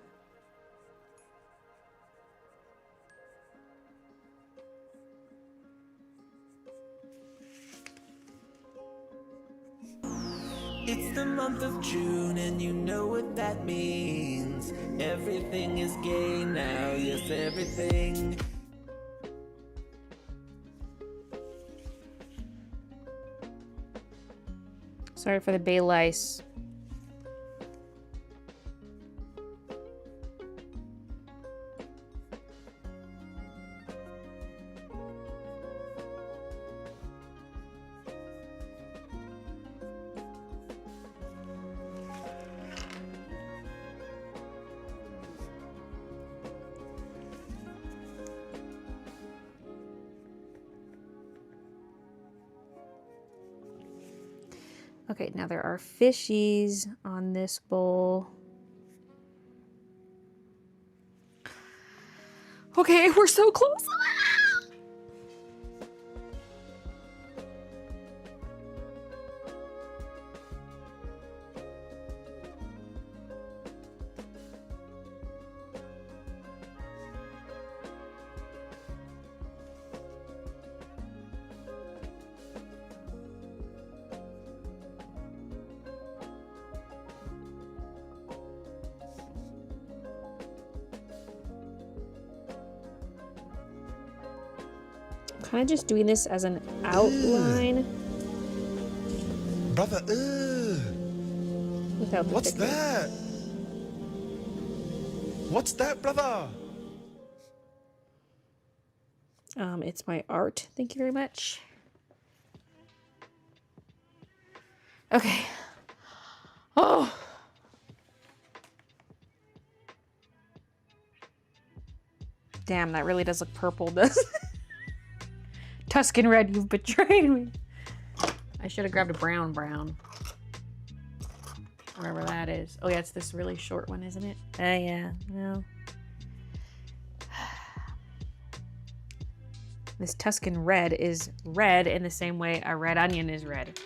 It's the month of June and you know what that means. Everything is gay now, yes, everything. Sorry for the bay lice. Okay, now there are fishies on this bowl. Okay, we're so close. Kind of just doing this as an outline. Brother, without the what's picture. that? What's that, brother? It's my art. Thank you very much. Okay. Oh. Damn, that really does look purple, doesn't it? Tuscan red, you've betrayed me. I should have grabbed a brown. Wherever that is. Oh yeah, it's this really short one, isn't it? Yeah, no. This Tuscan red is red in the same way a red onion is red.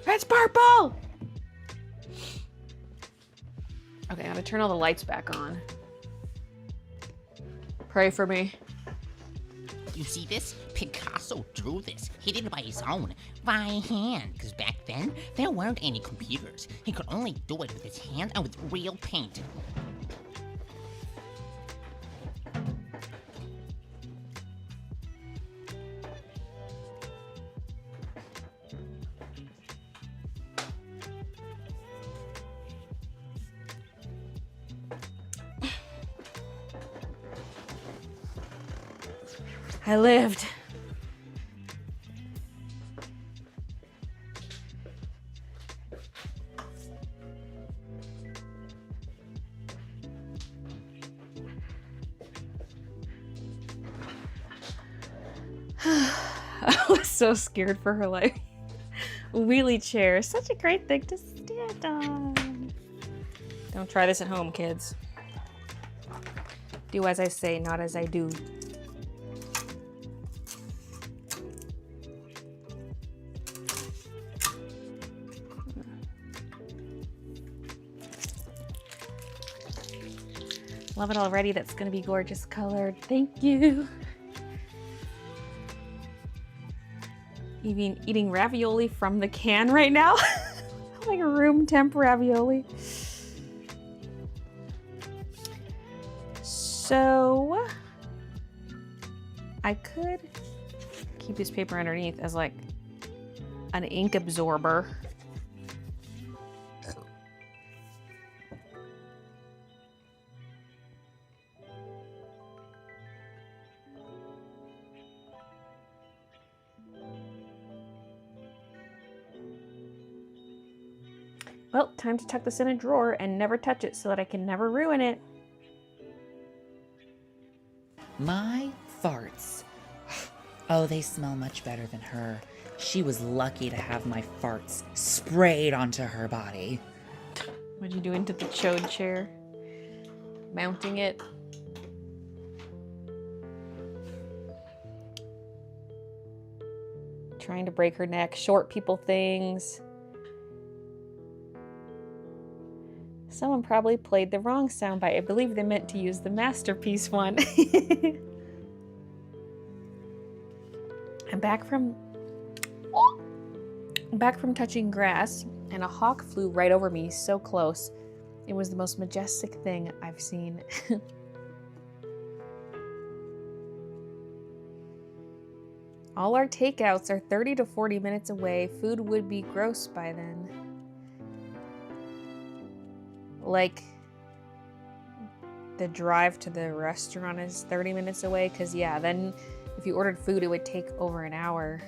It's purple! Okay, I'm gonna turn all the lights back on. Pray for me. You see this? Picasso drew this. He did it by his own, by hand. Because back then, there weren't any computers. He could only do it with his hand and with real paint. I lived. I was so scared for her life. Wheelie chair, such a great thing to stand on. Don't try this at home, kids. Do as I say, not as I do. Love it already. That's gonna be gorgeous colored. Thank you. Eating ravioli from the can right now. Like room temp ravioli. So I could keep this paper underneath as like an ink absorber. Well, time to tuck this in a drawer and never touch it so that I can never ruin it. My farts. Oh, they smell much better than her. She was lucky to have my farts sprayed onto her body. What'd you do into the chode chair? Mounting it. Trying to break her neck. Short people things. Someone probably played the wrong soundbite. I believe they meant to use the masterpiece one. I'm back from touching grass, and a hawk flew right over me, so close. It was the most majestic thing I've seen. All our takeouts are 30 to 40 minutes away. Food would be gross by then. Like, the drive to the restaurant is 30 minutes away, because yeah, then if you ordered food, it would take over an hour.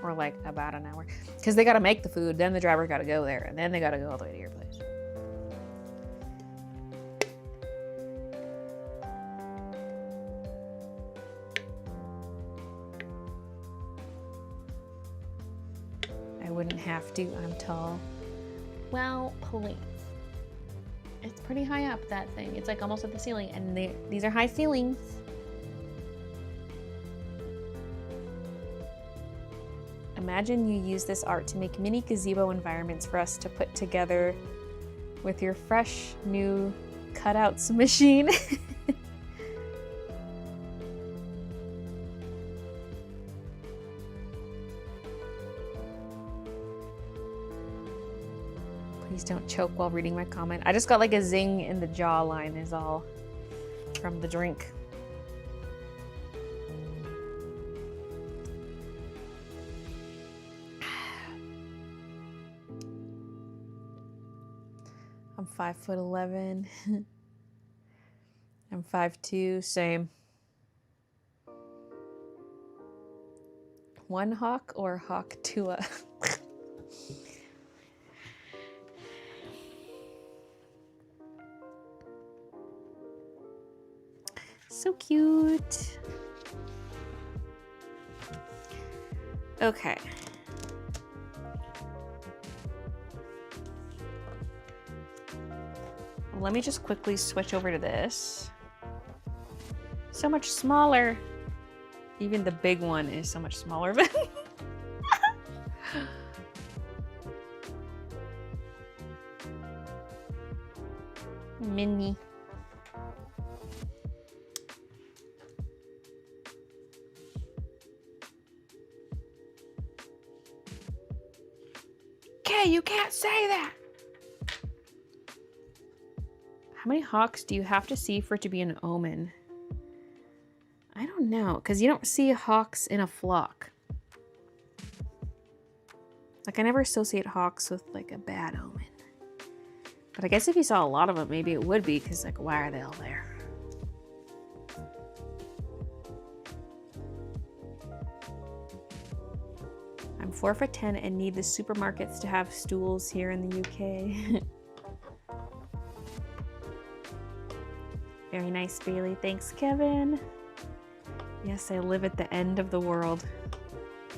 Or like about an hour. Because they gotta make the food, then the driver gotta go there, and then they gotta go all the way to your place. I wouldn't have to, I'm tall. Well, please. It's pretty high up, that thing. It's like almost at the ceiling, and these are high ceilings. Imagine you use this art to make mini gazebo environments for us to put together with your fresh, new cutouts machine. Please don't choke while reading my comment. I just got like a zing in the jawline is all from the drink. I'm 5'11". I'm 5'2", same. One hawk or hawk tua? So cute. Okay. Let me just quickly switch over to this. So much smaller. Even the big one is so much smaller. Mini. Okay, you can't say that. How many hawks do you have to see for it to be an omen? I don't know, because you don't see hawks in a flock. Like, I never associate hawks with, like, a bad omen. But I guess if you saw a lot of them, maybe it would be, because, like, why are they all there? I'm 4'10" and need the supermarkets to have stools here in the UK. Very nice, Baylee. Thanks, Kevin. Yes, I live at the end of the world.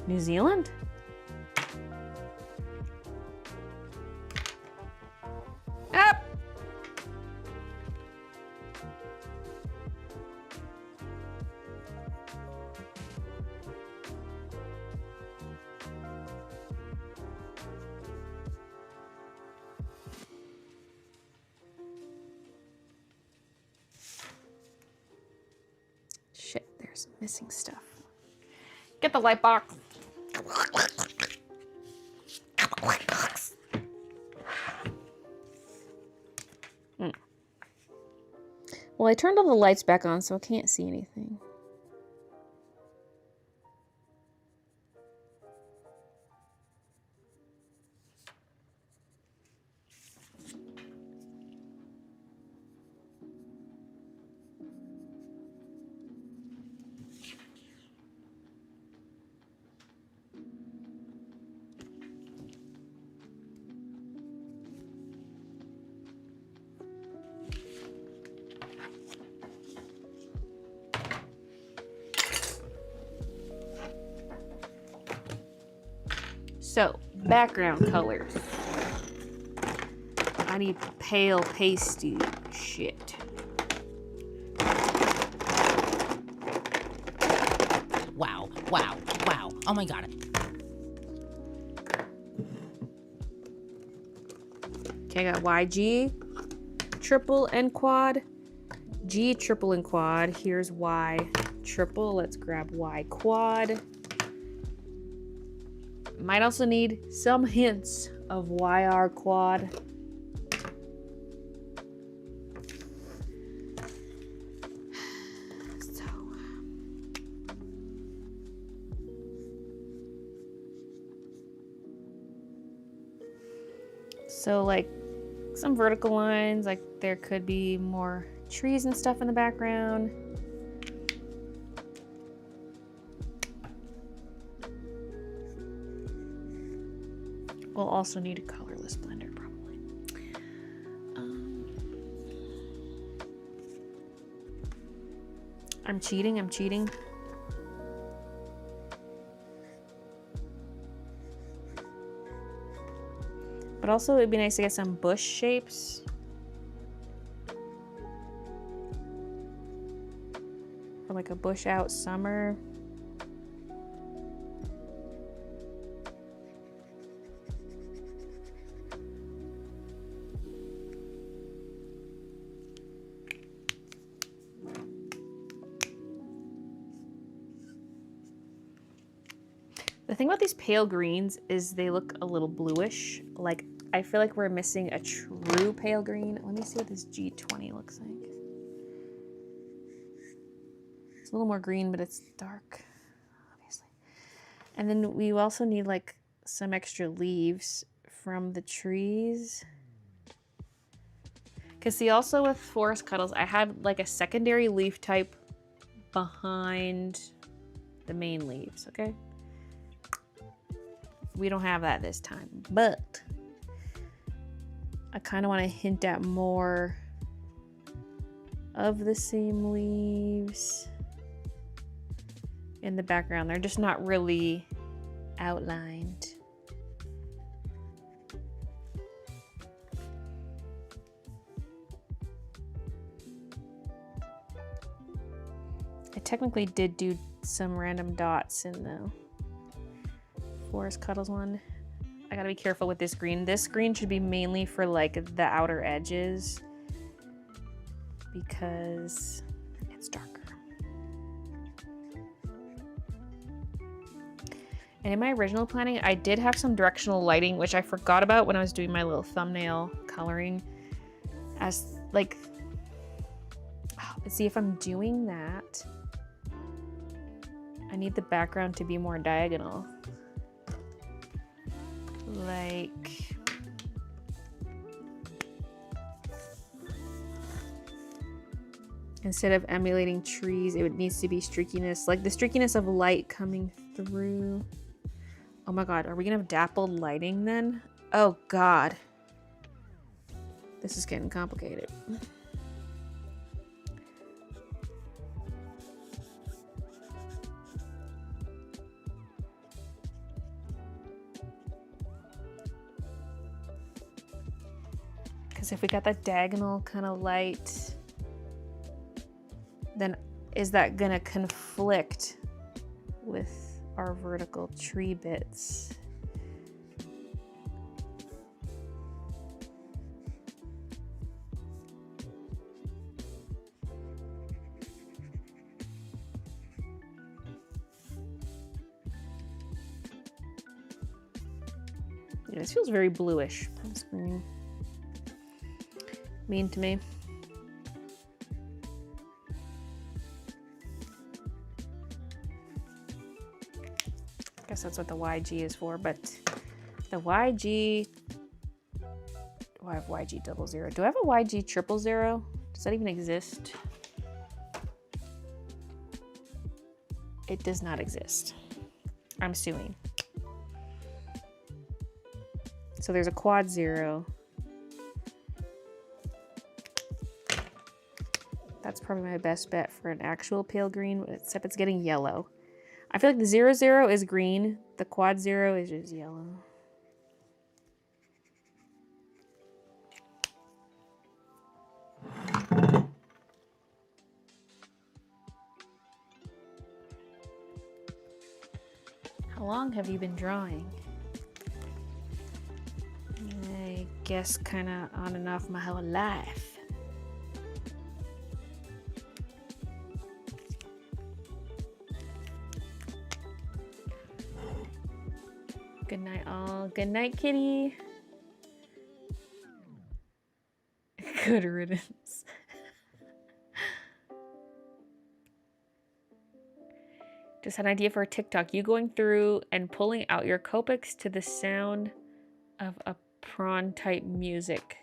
New Zealand? Up! Shit, there's missing stuff. Get the light box. Well, I turned all the lights back on, so I can't see anything. So, background colors. I need pale pasty shit. Wow, wow, wow. Oh my god. Okay, I got YG, triple and quad. G, triple and quad. Here's Y, triple. Let's grab Y, quad. Might also need some hints of YR quad. So like some vertical lines, like there could be more trees and stuff in the background. We'll also need a colorless blender probably. I'm cheating. But also it'd be nice to get some bush shapes. Or like a bush out summer. The thing about these pale greens is they look a little bluish. Like, I feel like we're missing a true pale green. Let me see what this G20 looks like. It's a little more green, but it's dark, obviously. And then we also need like some extra leaves from the trees. Because see, also with forest cuddles, I had like a secondary leaf type behind the main leaves, okay? We don't have that this time, but I kind of want to hint at more of the same leaves in the background. They're just not really outlined. I technically did do some random dots in the Forest Cuddles one. I gotta be careful with this green. This green should be mainly for like the outer edges because it's darker. And in my original planning, I did have some directional lighting, which I forgot about when I was doing my little thumbnail coloring. As like, let's see if I'm doing that. I need the background to be more diagonal. Like, instead of emulating trees, it needs to be streakiness, like the streakiness of light coming through. Oh my god, are we gonna have dappled lighting then? Oh god. This is getting complicated. Because if we got that diagonal kind of light, then is that gonna conflict with our vertical tree bits? Yeah, this feels very bluish. That's very mean to me. guess that's what the YG is for, but the YG... Oh, I have YG 00. Do I have a YG 000? Does that even exist? It does not exist. I'm suing. So there's a quad 0. That's probably my best bet for an actual pale green, except it's getting yellow. I feel like the 00 is green. The quad 0 is just yellow. How long have you been drawing? I guess kind of on and off my whole life. Good night, all. Good night, kitty. Good riddance. Just had an idea for a TikTok. You going through and pulling out your Copics to the sound of a prawn type music.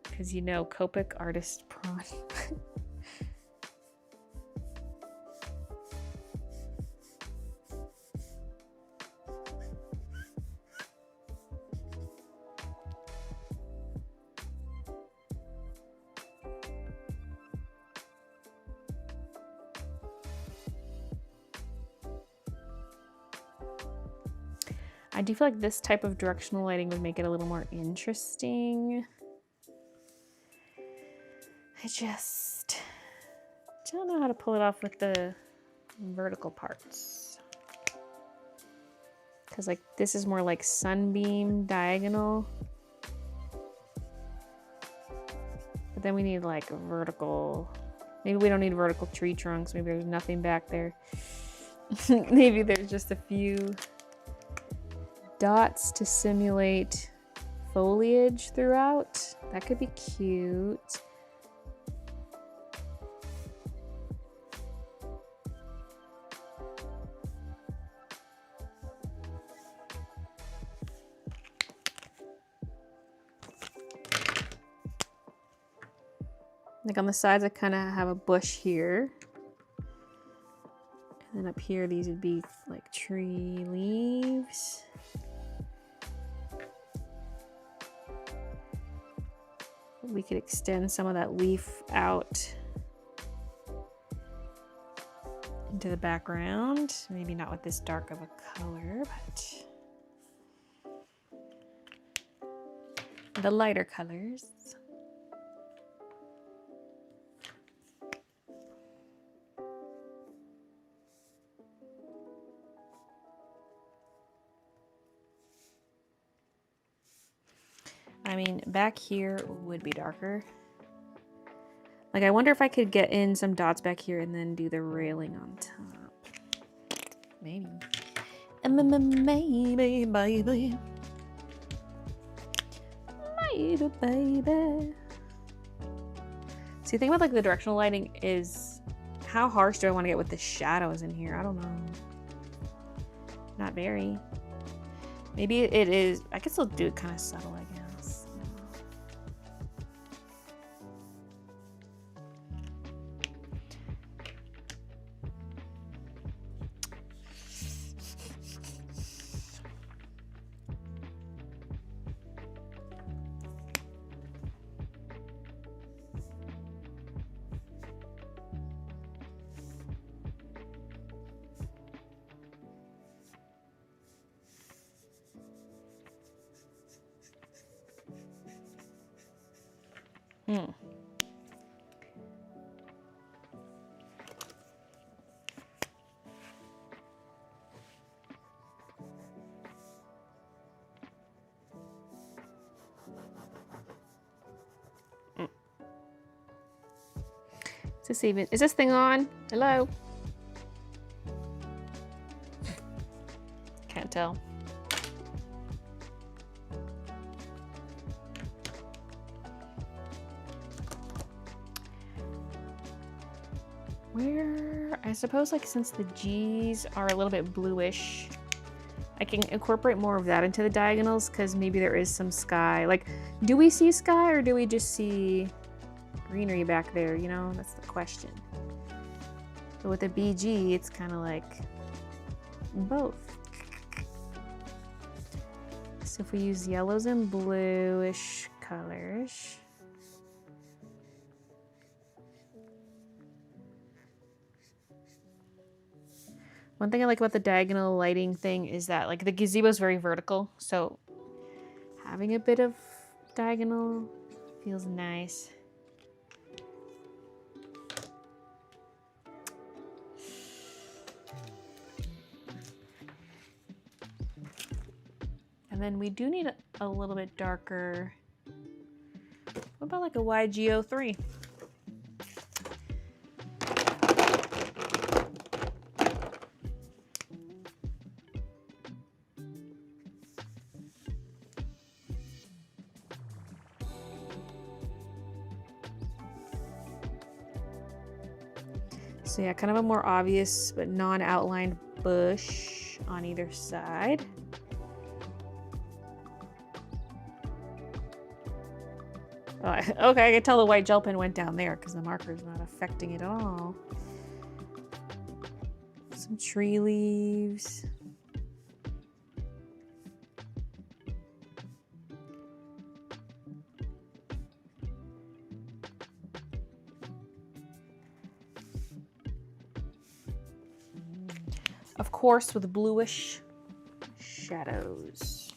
Because you know, Copic artist prawn. I do feel like this type of directional lighting would make it a little more interesting. I just don't know how to pull it off with the vertical parts. Because like this is more like sunbeam diagonal. But then we need like a vertical. Maybe we don't need vertical tree trunks. Maybe there's nothing back there. Maybe there's just a few dots to simulate foliage throughout. That could be cute. Like on the sides, I kind of have a bush here. And then up here, these would be like tree leaves. We could extend some of that leaf out into the background. Maybe not with this dark of a color, but the lighter colors. I mean, back here would be darker. Like, I wonder if I could get in some dots back here and then do the railing on top. Maybe. Maybe, baby. Maybe, baby. See, the thing about, like, the directional lighting is how harsh do I want to get with the shadows in here? I don't know. Not very. Maybe it is. I could still do it kind of subtle, I guess. Is this thing on? Hello? Can't tell. Where, I suppose like since the G's are a little bit bluish, I can incorporate more of that into the diagonals because maybe there is some sky. Like, do we see sky or do we just see greenery back there? You know, that's the question. But with the BG, it's kind of like both. So if we use yellows and bluish colors. One thing I like about the diagonal lighting thing is that like the gazebo is very vertical, so having a bit of diagonal feels nice. And then we do need a little bit darker. What about like a YGO3? So yeah, kind of a more obvious but non-outlined bush on either side. Oh, okay, I can tell the white gel pen went down there because the marker is not affecting it at all. Some tree leaves. Of course, with bluish shadows.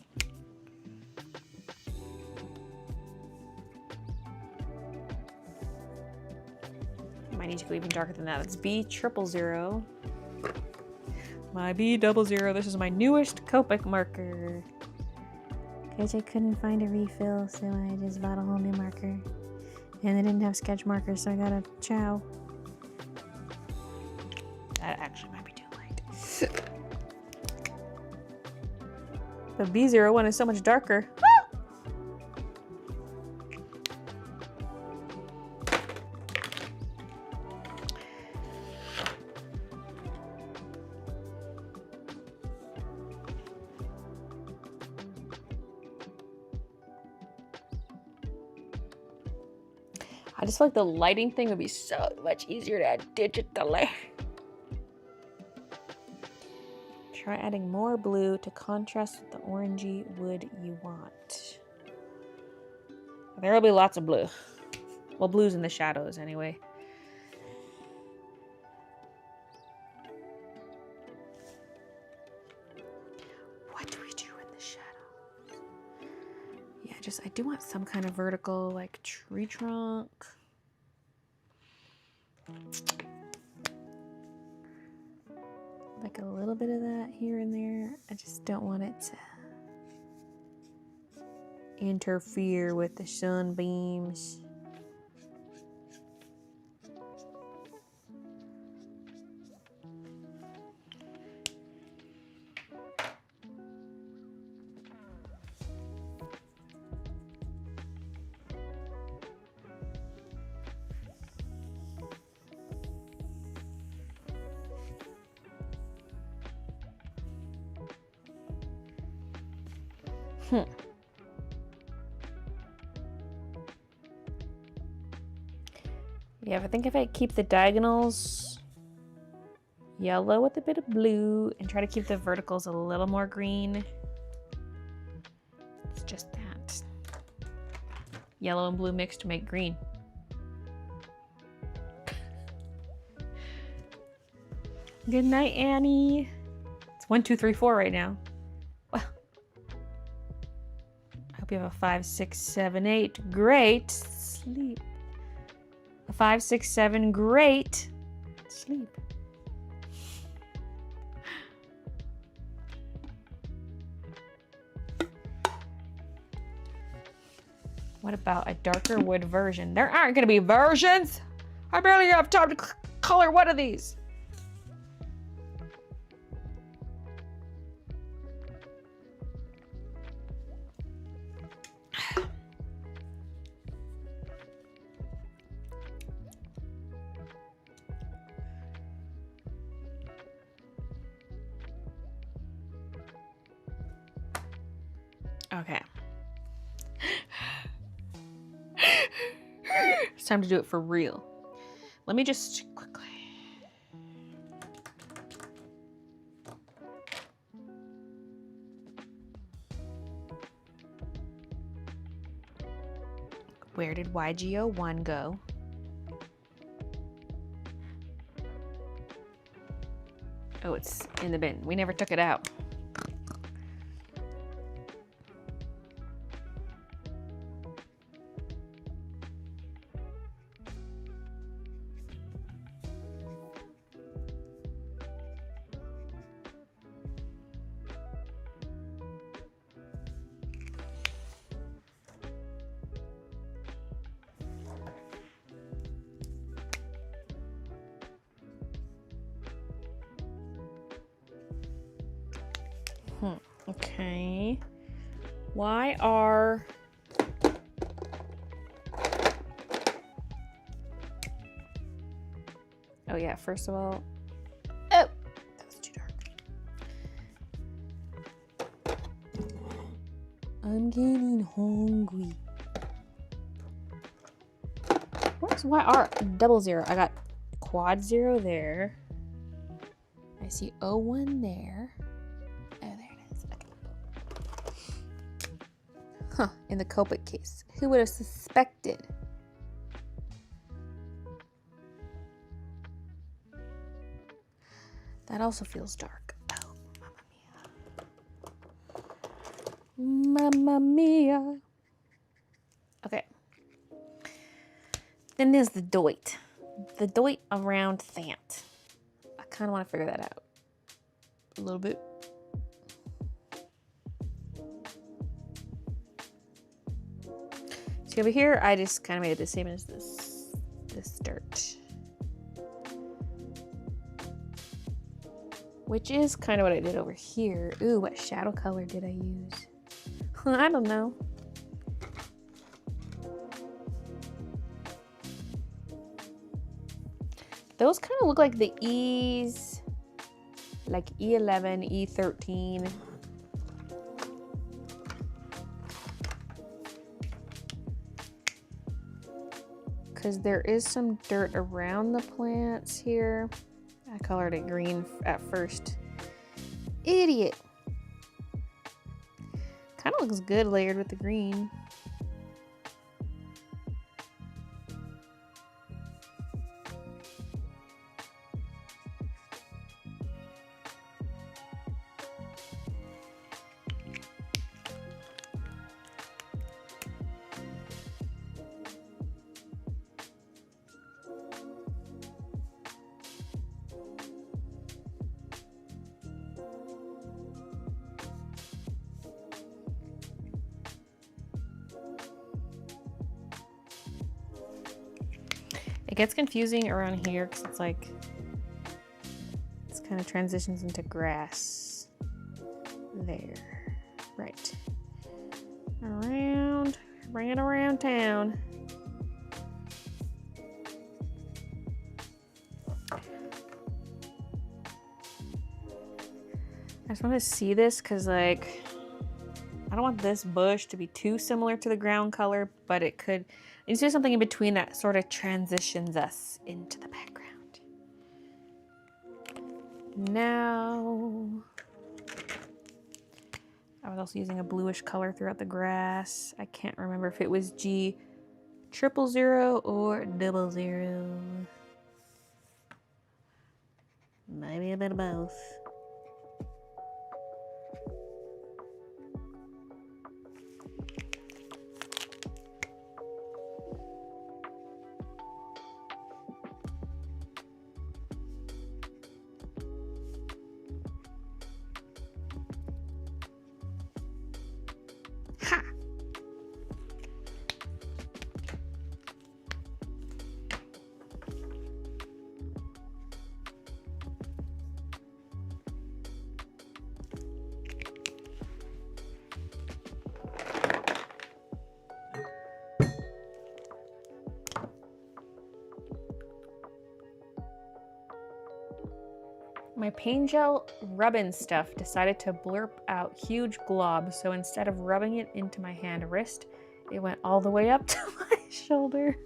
Might need to go even darker than that. It's B000. My B00. This is my newest Copic marker. Because I couldn't find a refill, so I just bought a whole new marker. And they didn't have sketch markers, so I got a chow. That actually might be too light. But B01 is so much darker. I just feel like the lighting thing would be so much easier to add digitally. Try adding more blue to contrast with the orangey wood you want. There will be lots of blue. Well, blue's in the shadows anyway. What do we do in the shadows? Yeah, I do want some kind of vertical, like tree trunk. Like a little bit of that here and there. I just don't want it to interfere with the sunbeams. Yeah, I think if I keep the diagonals yellow with a bit of blue and try to keep the verticals a little more green. It's just that. Yellow and blue mixed to make green. Good night, Annie. It's 1, 2, 3, 4 right now. Well, I hope you have a 5, 6, 7, 8. Great sleep. A 5, 6, 7. Great sleep. What about a darker wood version? There aren't going to be versions. I barely have time to color one of these. Okay. It's time to do it for real. Let me just quickly. Where did YGO1 go? Oh, it's in the bin. We never took it out. Okay. Why are... Oh yeah, first of all... Oh! That was too dark. I'm getting hungry. Where's YR00? I got quad 0 there. I see O1 there. Huh, in the Copic case. Who would have suspected? That also feels dark. Oh, mamma mia. Mamma mia. Okay. Then there's the doit. The doit around Thant. I kind of want to figure that out a little bit. See over here, I just kind of made it the same as this dirt. Which is kind of what I did over here. Ooh, what shadow color did I use? I don't know. Those kind of look like the E's, like E11, E13. Because there is some dirt around the plants here. I colored it green at first. Idiot. Kind of looks good layered with the green. It gets confusing around here because it's like, it's kind of transitions into grass. There. Right. Around, bring it around town. I just want to see this because, like, I don't want this bush to be too similar to the ground color, but it could. It needs to be something in between that sort of transitions us into the background. Now, I was also using a bluish color throughout the grass. I can't remember if it was G000 or 00. Maybe a bit of both. My paint gel rubbing stuff decided to blurp out huge globs, so instead of rubbing it into my hand or wrist, it went all the way up to my shoulder.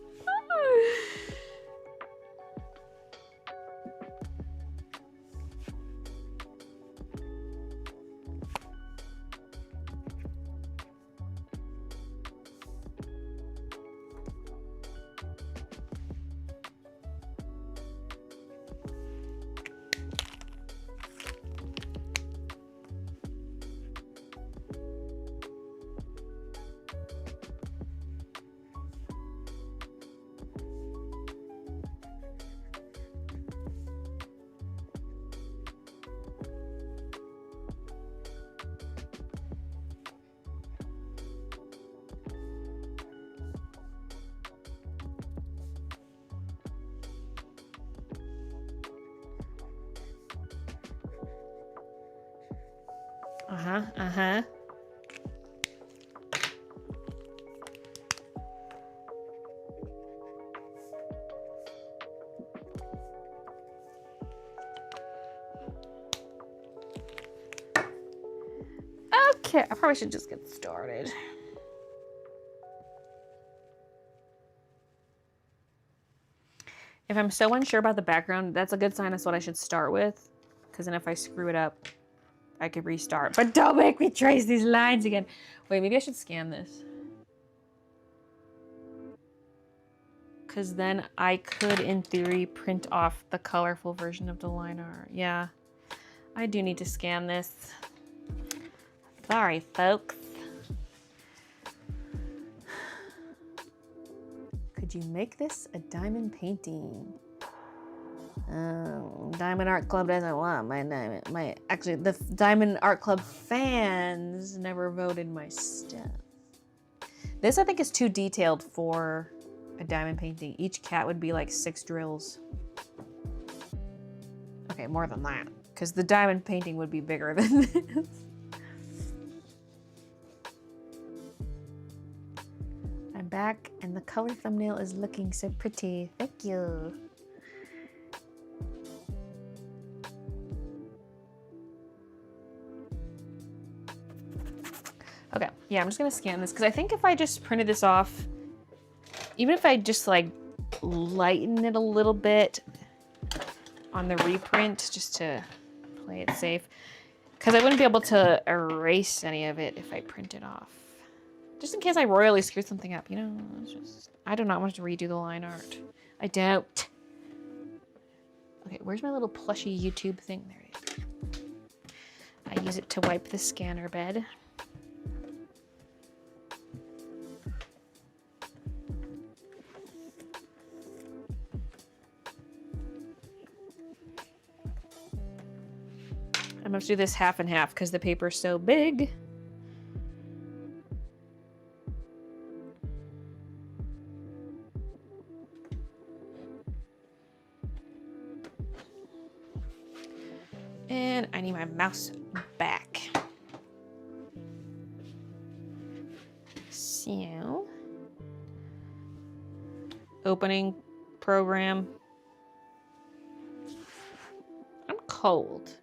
Uh-huh. Okay, I probably should just get started. If I'm so unsure about the background, that's a good sign that's what I should start with. Because then if I screw it up, I could restart. But don't make me trace these lines again. Wait, maybe I should scan this. Because then I could, in theory, print off the colorful version of the line art. Yeah, I do need to scan this. Sorry, folks. Could you make this a diamond painting? Diamond Art Club doesn't want my diamond. Actually, the Diamond Art Club fans never voted my stuff. This, I think, is too detailed for a diamond painting. Each cat would be like 6 drills. Okay, more than that, because the diamond painting would be bigger than this. I'm back, and the color thumbnail is looking so pretty. Thank you. Okay, yeah, I'm just gonna scan this because I think if I just printed this off, even if I just like lighten it a little bit on the reprint just to play it safe, because I wouldn't be able to erase any of it if I print it off. Just in case I royally screwed something up, you know, it's just, I do not want to redo the line art. I don't. Okay, where's my little plushy YouTube thing? There it is. I use it to wipe the scanner bed. I'm gonna do this half and half because the paper's so big. And I need my mouse back. So, opening program. I'm cold.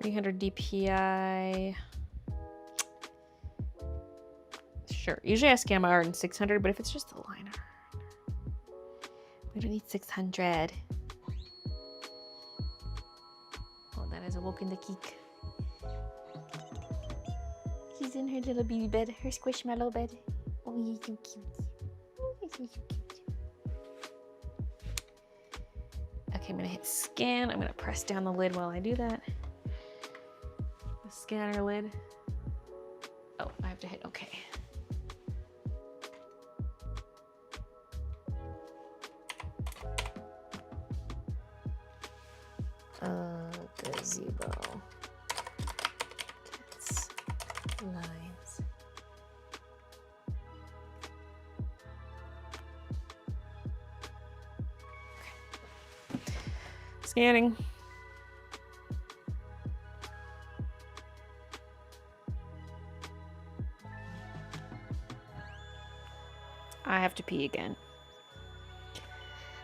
$300 DPI. Sure. Usually I scan my art in 600, but if it's just a line art, we don't need 600. Oh, that is awoken the geek. She's in her little baby bed, her squishmallow bed. Oh, you're so cute. Oh, you're so cute. Okay, I'm gonna hit scan. I'm gonna press down the lid while I do that. The scanner lid. Oh, I have to hit OK. Gazebo. Cats. Lines. Okay. Scanning. I have to pee again.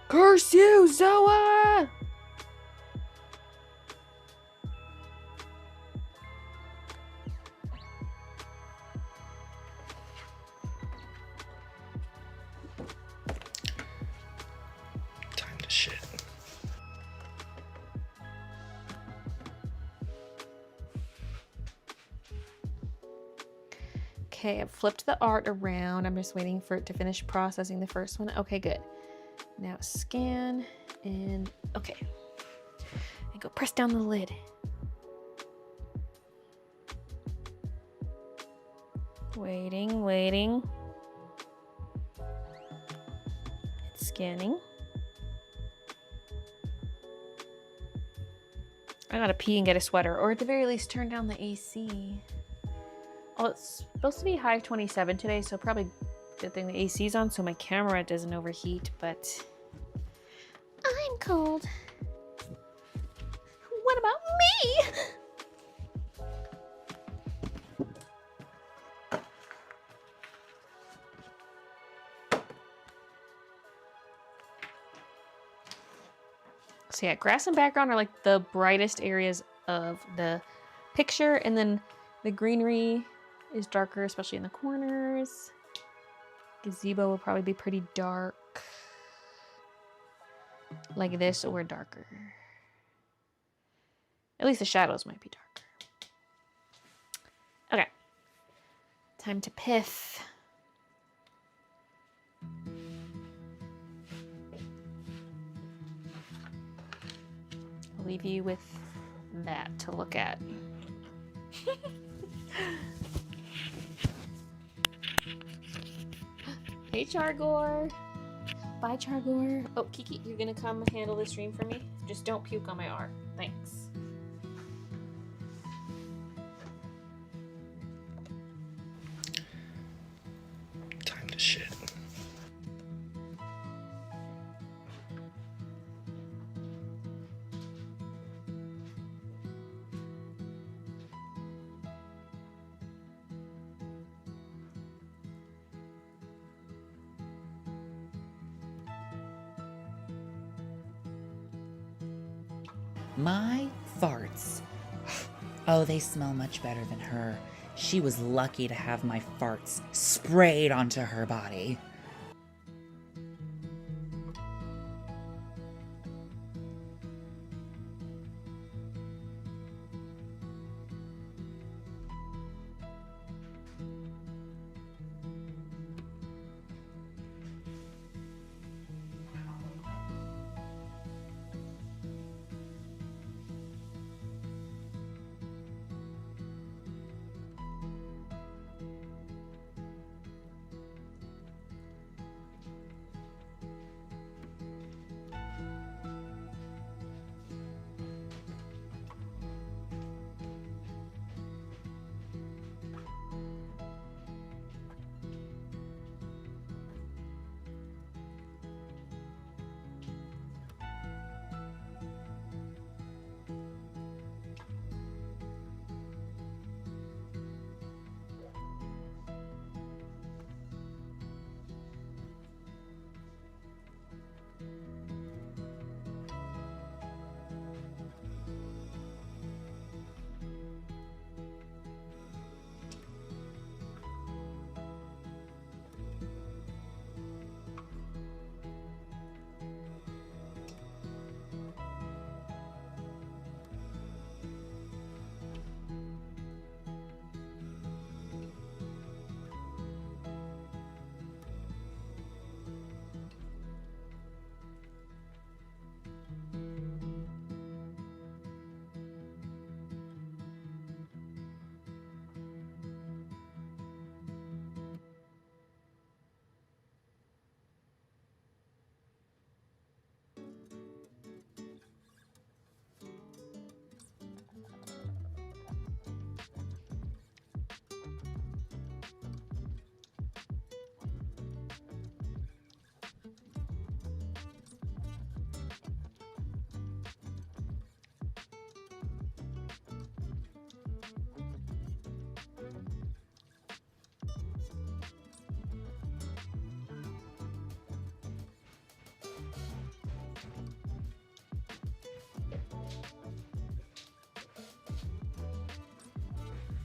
Curse you, Zoa! Time to shit. Okay, I've flipped the art around. I'm just waiting for it to finish processing the first one. Okay, good. Now scan and okay. And go press down the lid. Waiting, waiting. It's scanning. I gotta pee and get a sweater, or at the very least turn down the AC. Oh, it's supposed to be high 27 today, so probably good thing the AC's on so my camera doesn't overheat, but I'm cold. What about me? So yeah, grass and background are like the brightest areas of the picture, and then the greenery is darker, especially in the corners. Gazebo will probably be pretty dark. Like this or darker. At least the shadows might be darker. Okay. Time to pith. I'll leave you with that to look at. Hey, Chargor. Bye, Chargor. Oh, Kiki, you're gonna come handle the stream for me? Just don't puke on my art. Thanks. Time to shit. My farts. Oh, they smell much better than her. She was lucky to have my farts sprayed onto her body.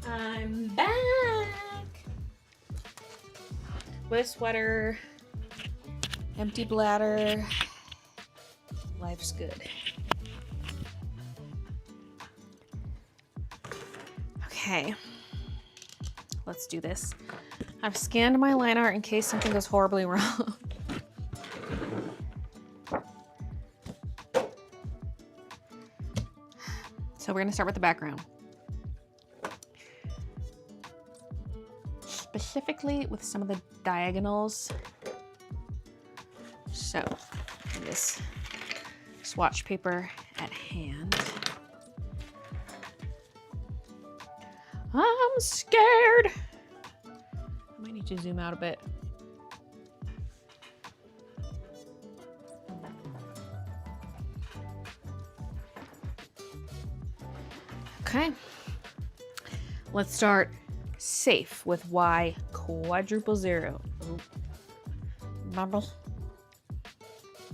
I'm back with a sweater, empty bladder. Life's good. Okay, let's do this. I've scanned my line art in case something goes horribly wrong. So we're gonna start with the background. Specifically with some of the diagonals. So, this swatch paper at hand. I'm scared. I might need to zoom out a bit. Okay. Let's start safe with Y quadruple zero. Ooh. Bubble.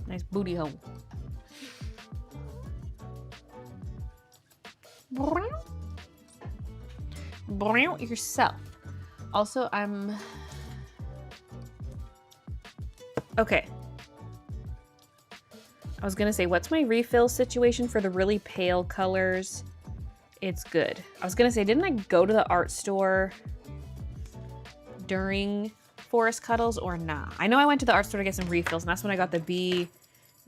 Nice booty hole. Yourself. Also, I'm okay. I was gonna say, what's my refill situation for the really pale colors? It's good. I was gonna say, didn't I go to the art store during Forest Cuddles or not? I know I went to the art store to get some refills, and that's when I got the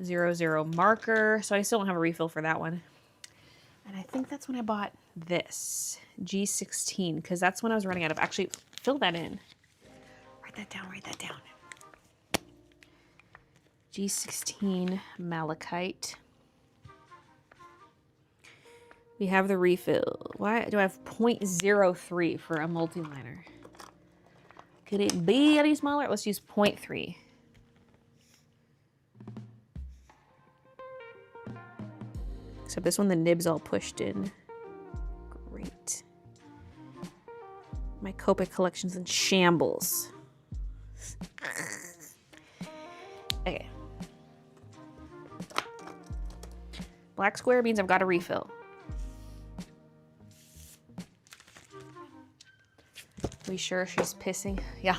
B00 marker, so I still don't have a refill for that one. And I think that's when I bought this, G16, because that's when I was running out of. Actually, fill that in. Write that down, write that down. G16 malachite. We have the refill. Why do I have 0.03 for a multi-liner? Could it be any smaller? Let's use 0.3. Except this one, the nib's all pushed in. Great. My Copic collection's in shambles. Okay. Black square means I've got a refill. We sure she's pissing? Yeah.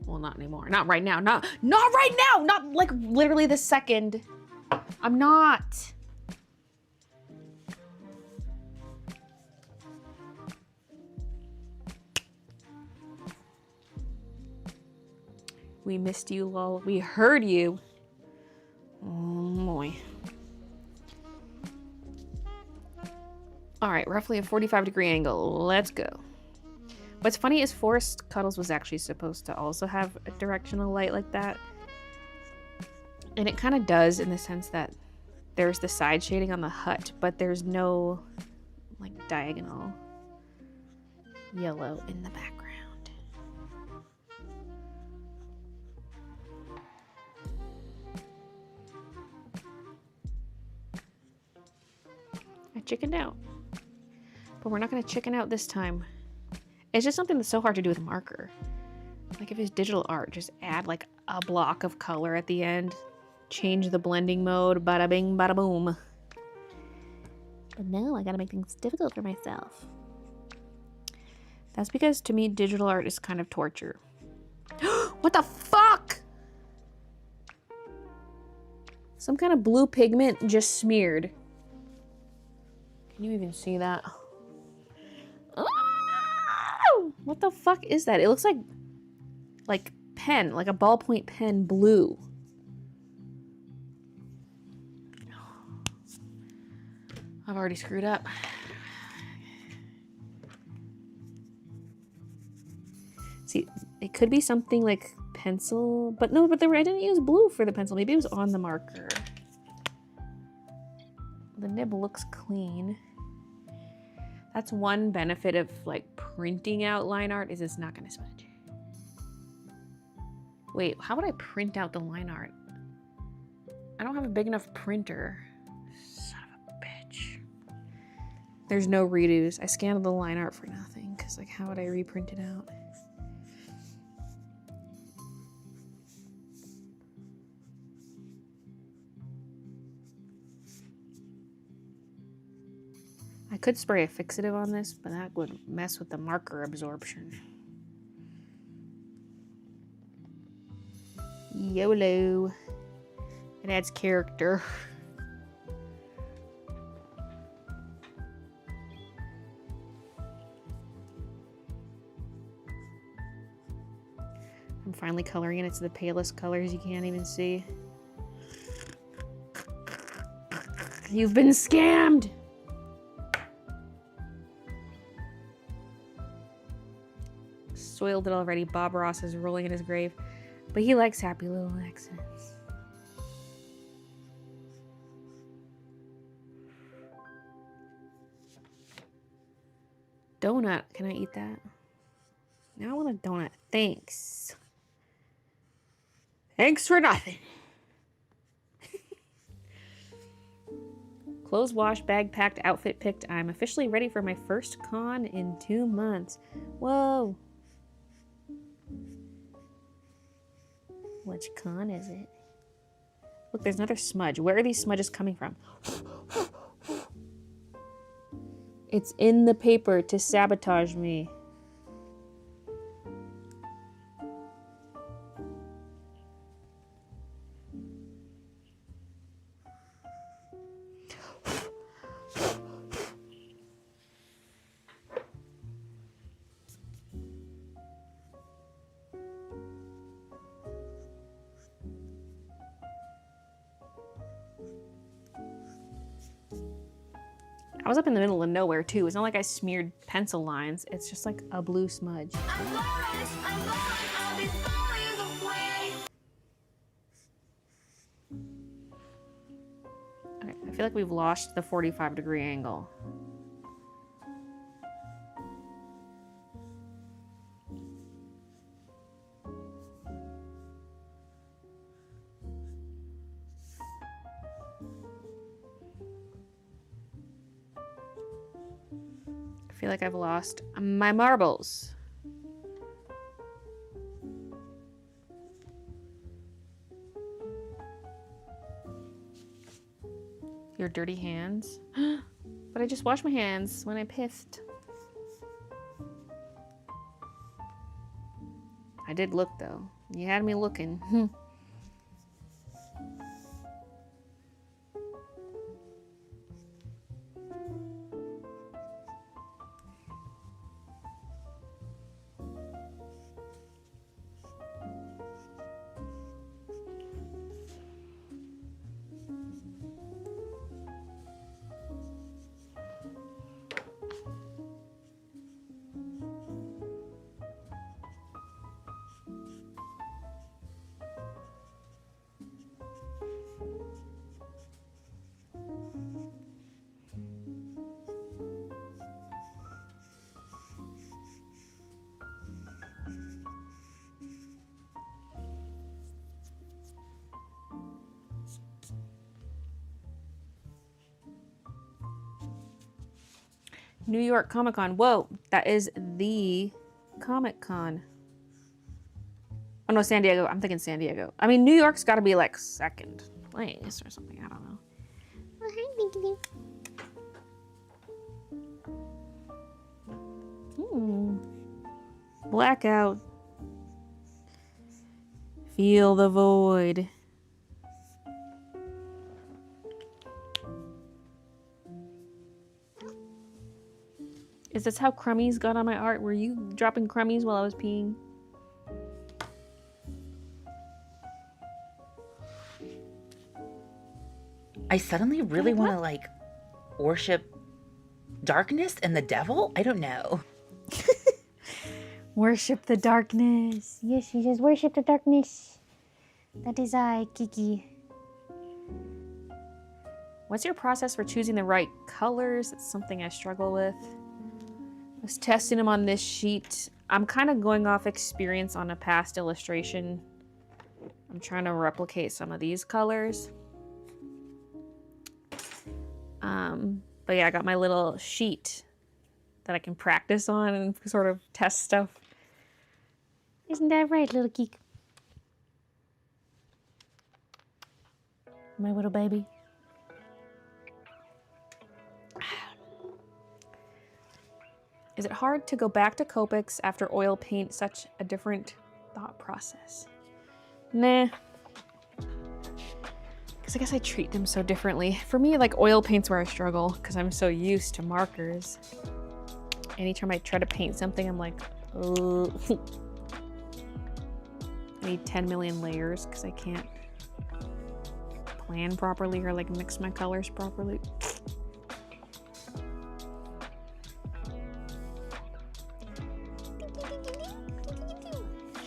Well, not anymore. Not right now. Not right now! Not like literally this second. I'm not. We missed you, lol. We heard you. Oh boy. All right, roughly a 45-degree angle. Let's go. What's funny is Forest Cuddles was actually supposed to also have a directional light like that. And it kind of does in the sense that there's the side shading on the hut, but there's no like diagonal yellow in the background. I chickened out. But we're not going to chicken out this time. It's just something that's so hard to do with a marker. Like if it's digital art, just add like a block of color at the end. Change the blending mode, bada bing, bada boom. But no, I gotta make things difficult for myself. That's because to me, digital art is kind of torture. What the fuck? Some kind of blue pigment just smeared. Can you even see that? Oh, what the fuck is that? It looks like pen, like a ballpoint pen blue. I've already screwed up. See, it could be something like pencil, but no, but I didn't use blue for the pencil. Maybe it was on the marker. The nib looks clean. That's one benefit of like printing out line art is it's not gonna smudge. Wait, how would I print out the line art? I don't have a big enough printer. Son of a bitch. There's no redos. I scanned the line art for nothing because like how would I reprint it out? I I could spray a fixative on this, but that would mess with the marker absorption. YOLO. It adds character. I'm finally coloring it. It's the palest colors you can't even see. You've been scammed! Soiled it already. Bob Ross is rolling in his grave. But he likes happy little accents. Donut. Can I eat that? Now I want a donut. Thanks. Thanks for nothing. Clothes washed, bag packed, outfit picked. I'm officially ready for my first con in 2 months. Whoa. Which con is it? Look, there's another smudge. Where are these smudges coming from? It's in the paper to sabotage me. I was up in the middle of nowhere too. It's not like I smeared pencil lines. It's just like a blue smudge. Okay, I feel like we've lost the 45-degree angle. I feel like I've lost my marbles. Your dirty hands? But I just washed my hands when I pissed. I did look though. You had me looking. New York Comic Con. Whoa, that is the Comic Con. Oh no, San Diego. I'm thinking San Diego. I mean, New York's got to be like second place or something. I don't know. Oh, hi, Binky. Blackout. Feel the void. Is this how crummies got on my art? Were you dropping crummies while I was peeing? I suddenly really want to like worship darkness and the devil. I don't know. Worship the darkness. Yes, she says worship the darkness. That is I, Kiki. What's your process for choosing the right colors? It's something I struggle with. I was testing them on this sheet. I'm kind of going off experience on a past illustration. I'm trying to replicate some of these colors. But yeah, I got my little sheet that I can practice on and sort of test stuff. Isn't that right, little geek? My little baby. Is it hard to go back to Copics after oil paint? Such a different thought process. Nah. Because I guess I treat them so differently. For me, like, oil paint's where I struggle because I'm so used to markers. Anytime I try to paint something, I'm like, oh. I need 10 million layers because I can't plan properly or like mix my colors properly.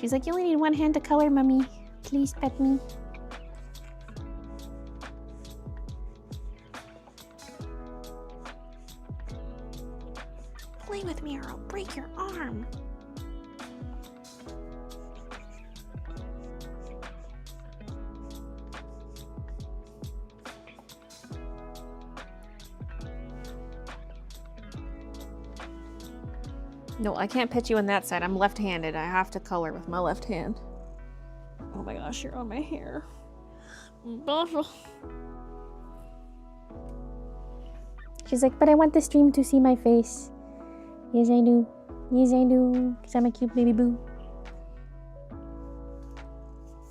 She's like, you only need one hand to color, Mommy. Please pet me. Play with me or I'll break your arm. No, I can't pet you on that side. I'm left-handed. I have to color with my left hand. Oh my gosh, you're on my hair. She's like, but I want the stream to see my face. Yes, I do. Yes, I do. Because I'm a cute baby boo.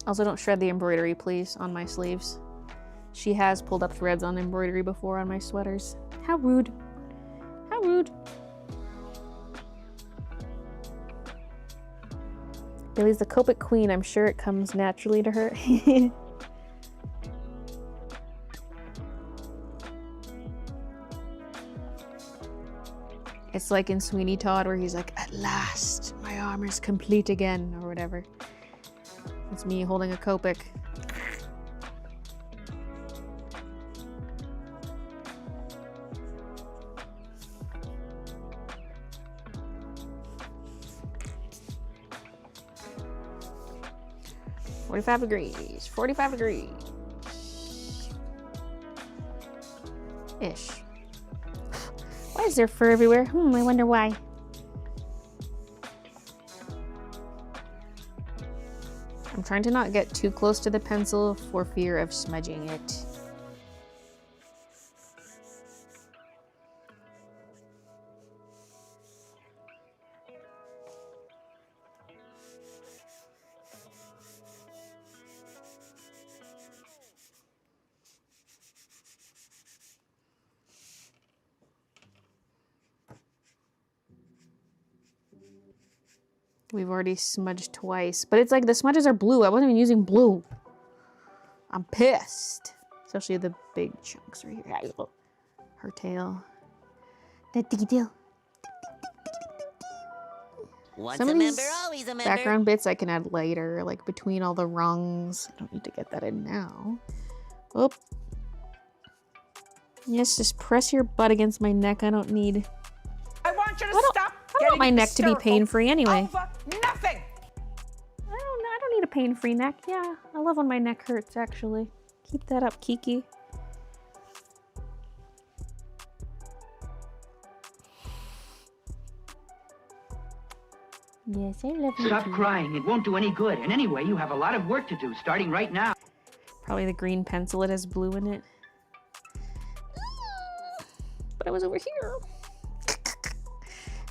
Also, don't shred the embroidery, please, on my sleeves. She has pulled up threads on embroidery before on my sweaters. How rude. How rude. Baylee's the Copic queen. I'm sure it comes naturally to her. It's like in Sweeney Todd where he's like, at last, my armor is complete again, or whatever. It's me holding a Copic. "45 degrees, 45 degrees. Ish. Why is there fur everywhere? I wonder why. I'm trying to not get too close to the pencil for fear of smudging it. We've already smudged twice, but it's like the smudges are blue. I wasn't even using blue. I'm pissed. Especially the big chunks right here. Her tail. That diggy tail. Once Some a of these member, always a member. background bits I can add later, like between all the rungs. I don't need to get that in now. Oop. Yes, just press your butt against my neck. I don't need... I want you to stop. I want my neck to be pain-free anyway. Over nothing. I don't need a pain-free neck. Yeah, I love when my neck hurts, actually. Keep that up, Kiki. Yes, I love you. Stop crying. It won't do any good. And anyway, you have a lot of work to do, starting right now. Probably the green pencil. It has blue in it. But I was over here.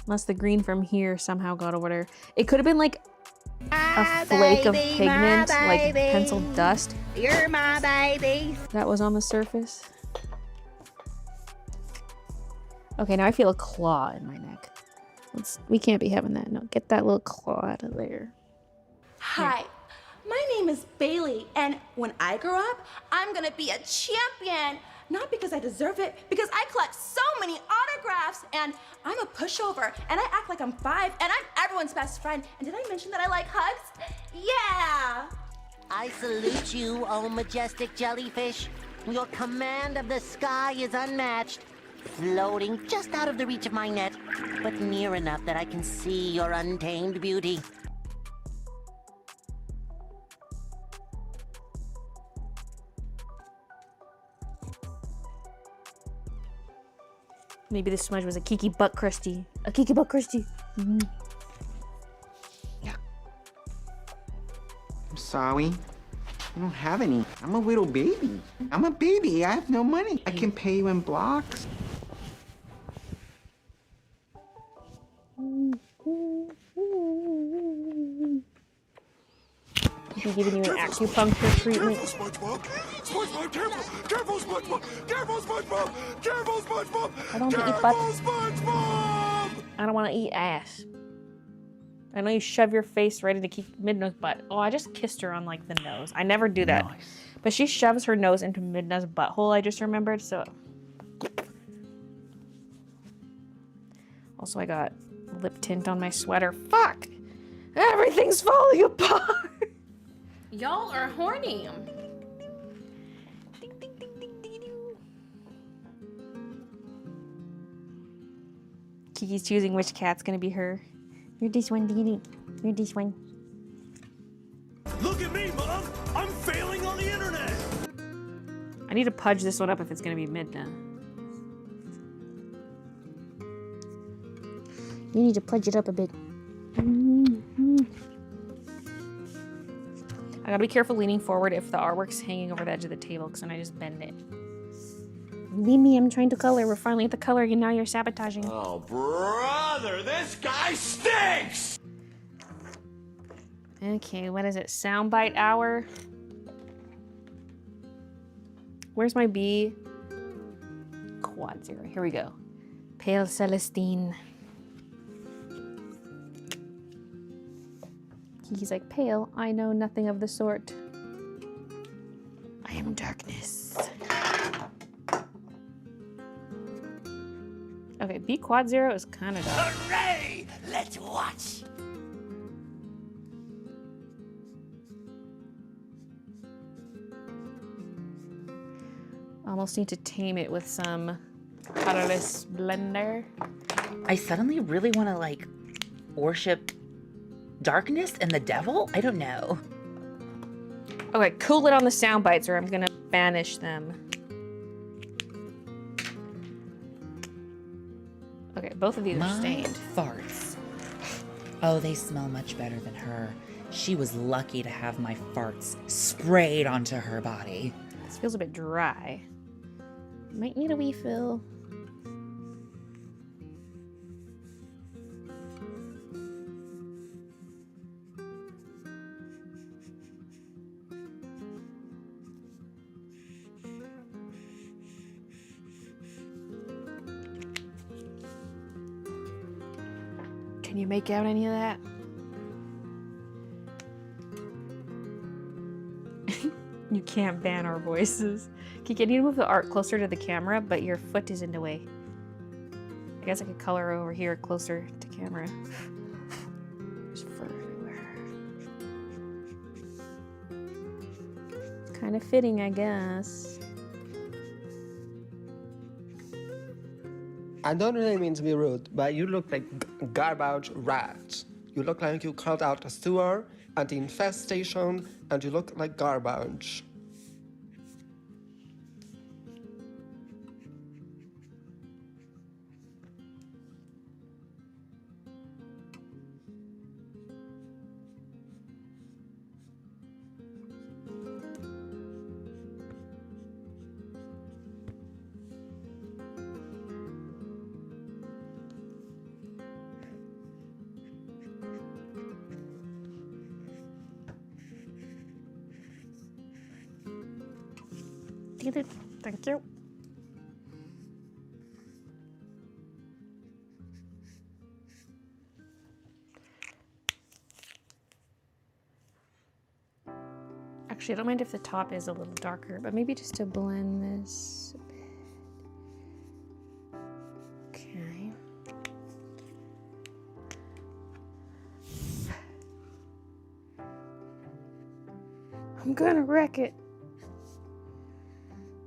Unless the green from here somehow got over there. It could have been like a flake of pigment, like pencil dust. You're my baby. That was on the surface. Okay, now I feel a claw in my neck. We can't be having that. No, get that little claw out of there. Hi, my name is Baylee, and when I grow up, I'm gonna be a champion. Not because I deserve it, because I collect so many autographs, and I'm a pushover, and I act like I'm 5, and I'm everyone's best friend. And did I mention that I like hugs? Yeah! I salute you, oh majestic jellyfish. Your command of the sky is unmatched. Floating just out of the reach of my net, but near enough that I can see your untamed beauty. Maybe this smudge was a Kiki butt crusty. A Kiki butt crusty. I'm sorry. I don't have any. I'm a little baby. I'm a baby. I have no money. I can pay you in blocks. He's giving you an acupuncture treatment. SpongeBob! SpongeBob, careful! Careful, SpongeBob! Careful, SpongeBob! Careful, SpongeBob! I don't want to eat butts. I don't want to eat ass. I know you shove your face right into Midna's butt. Oh, I just kissed her on like the nose. I never do that. Nice. But she shoves her nose into Midna's butthole, I just remembered, so. Also, I got lip tint on my sweater. Fuck! Everything's falling apart! Y'all are horny. Kiki's choosing which cat's gonna be her. You're this one, Dee. You're this one. Look at me, Mom! I'm failing on the internet! I need to pudge this one up if it's gonna be Midna. You need to pudge it up a bit. I gotta be careful leaning forward if the artwork's hanging over the edge of the table, because then I just bend it. Leave me, I'm trying to color. We're finally at the coloring and now you're sabotaging. Oh, brother, this guy stinks! Okay, what is it? Soundbite hour? Where's my B? Quad 0. Here we go. Pale Celestine. He's like, pale, I know nothing of the sort. I am darkness. Okay, B Quad 0 is kind of dark. Hooray! Let's watch! Almost need to tame it with some colorless blender. I suddenly really want to like worship darkness and the devil? I don't know. Okay, cool it on the sound bites or I'm gonna banish them. Okay, both of these are stained. Farts. Oh, they smell much better than her. She was lucky to have my farts sprayed onto her body. This feels a bit dry. Might need a refill. Can you make out any of that? You can't ban our voices. Kiki, I need to move the art closer to the camera, but your foot is in the way. I guess I could color over here closer to camera. There's fur everywhere. It's kind of fitting, I guess. I don't really mean to be rude, but you look like garbage rat. You look like you crawled out a sewer at the infestation, and you look like garbage. Thank you. Actually, I don't mind if the top is a little darker, but maybe just to blend this a bit. Okay. I'm gonna wreck it.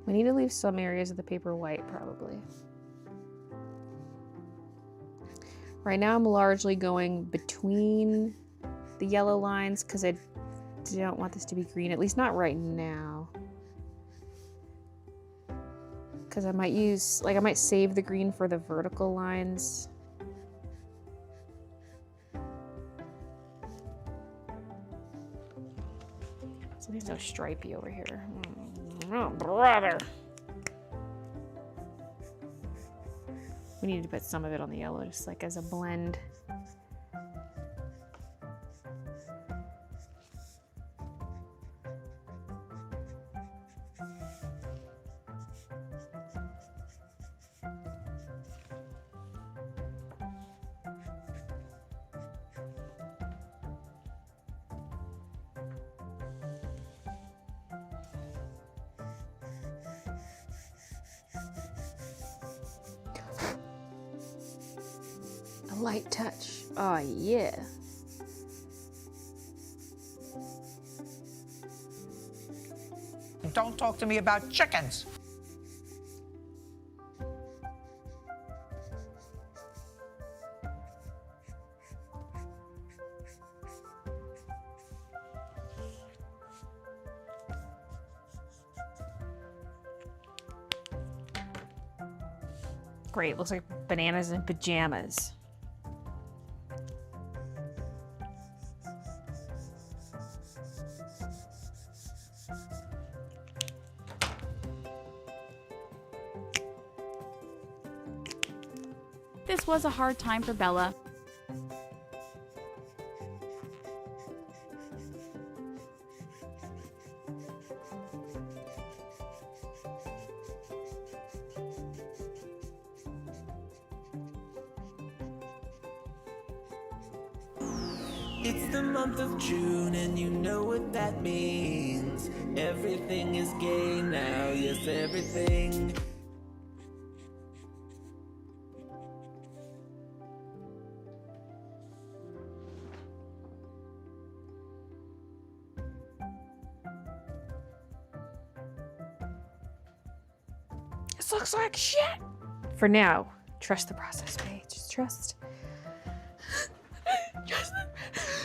We need to leave some areas of the paper white, probably. Right now I'm largely going between the yellow lines because I don't want this to be green, at least not right now. Because I might use, like I might save the green for the vertical lines. Something's so stripey over here. Oh, brother. We need to put some of it on the yellow, just like as a blend. light touch. Oh, yeah. Don't talk to me about chickens. Great, looks like bananas and pajamas. This was a hard time for Bella. It's the month of June and you know what that means. Everything is gay now, yes, everything. This looks like shit. For now, trust the process, Paige. Just trust.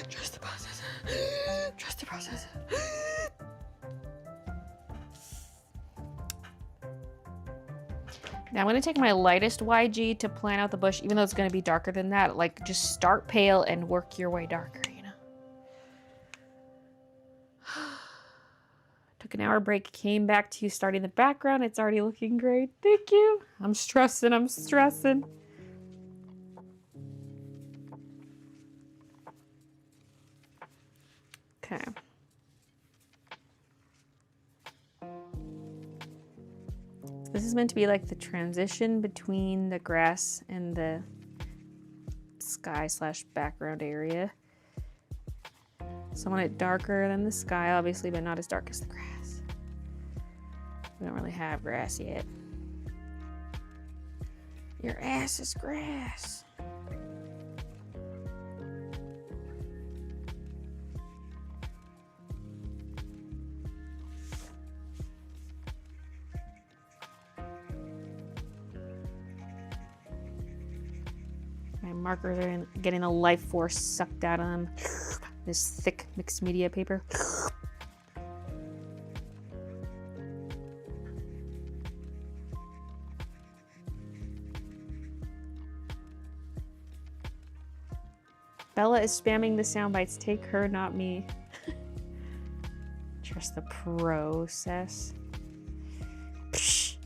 Trust the process. Trust the process. Now I'm gonna take my lightest YG to plan out the bush, even though it's gonna be darker than that. Like, just start pale and work your way darker, you know? Took an hour break, came back to you starting the background. It's already looking great. Thank you. I'm stressing. Okay. This is meant to be like the transition between the grass and the sky/background area. So I want it darker than the sky, obviously, but not as dark as the grass. We don't really have grass yet. Your ass is grass. My markers are getting the life force sucked out of them. This thick mixed media paper. Bella is spamming the sound bites. Take her, not me. Trust the process. Psh.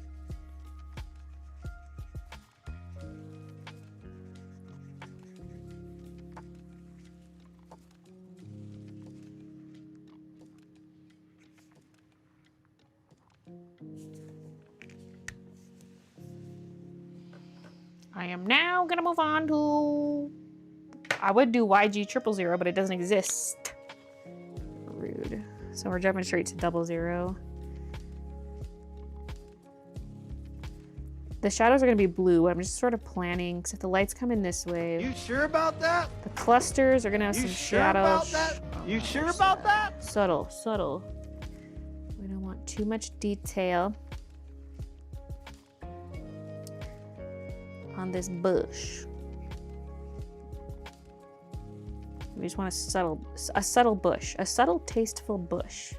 I am now gonna move on to... I would do YG 000, but it doesn't exist. Rude. So we're jumping straight to 00. The shadows are gonna be blue. I'm just sort of planning, because if the lights come in this way... You sure about that? The clusters are gonna have You some sure shadows. about that? You sure about that? Subtle, subtle. We don't want too much detail on this bush. We just want a subtle bush, a subtle, tasteful bush.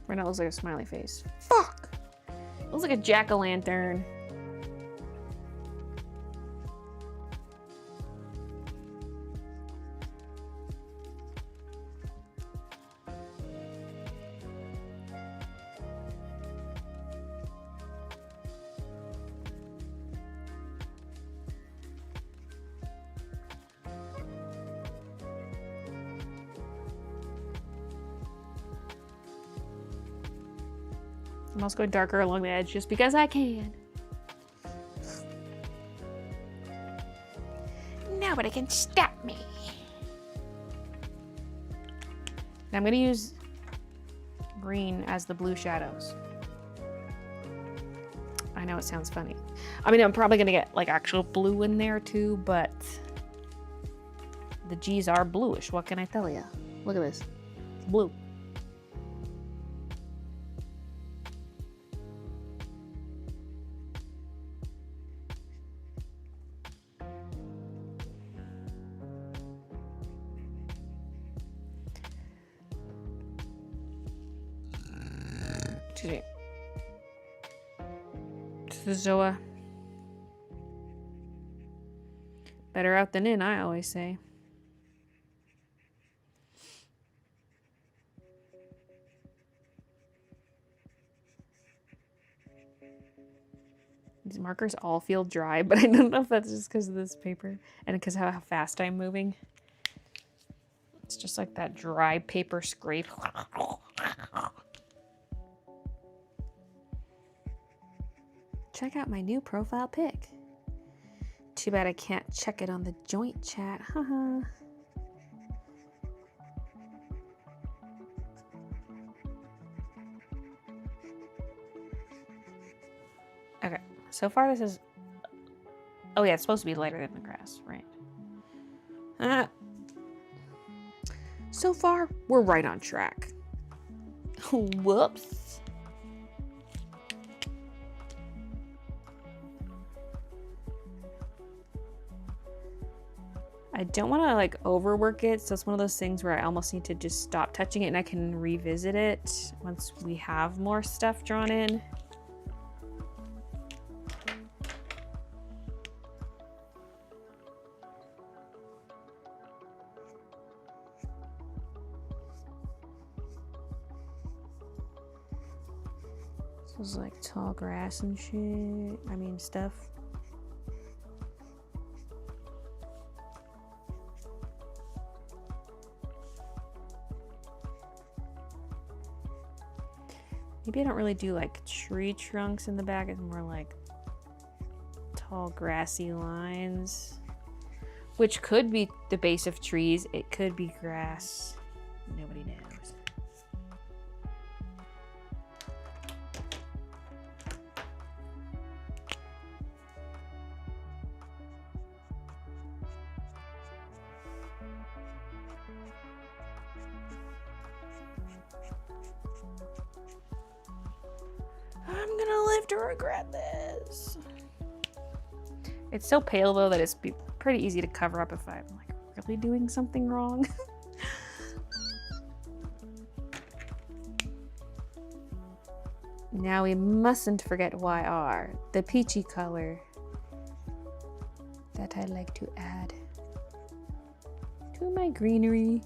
Right now it looks like a smiley face. Fuck! It looks like a jack-o'-lantern. I'm also going darker along the edge just because I can. Nobody can stop me. And I'm going to use green as the blue shadows. I know it sounds funny. I mean, I'm probably gonna get like actual blue in there too, but the G's are bluish. What can I tell you? Look at this. It's blue. Excuse me. Zoa. Better out than in, I always say. These markers all feel dry, but I don't know if that's just because of this paper and because of how fast I'm moving. It's just like that dry paper scrape. Check out my new profile pic. Too bad I can't check it on the joint chat. Haha. Okay, so far this is... Oh yeah, it's supposed to be lighter than the grass, right? So far, we're right on track. Whoops. I don't want to like overwork it, so it's one of those things where I almost need to just stop touching it and I can revisit it once we have more stuff drawn in. This is like tall grass and shit. I mean stuff. Maybe I don't really do like tree trunks in the back. It's more like tall grassy lines, which could be the base of trees. It could be grass. Nobody knows. I'm gonna live to regret this. It's so pale though that it's pretty easy to cover up if I'm like really doing something wrong. Now we mustn't forget YR, the peachy color that I like to add to my greenery.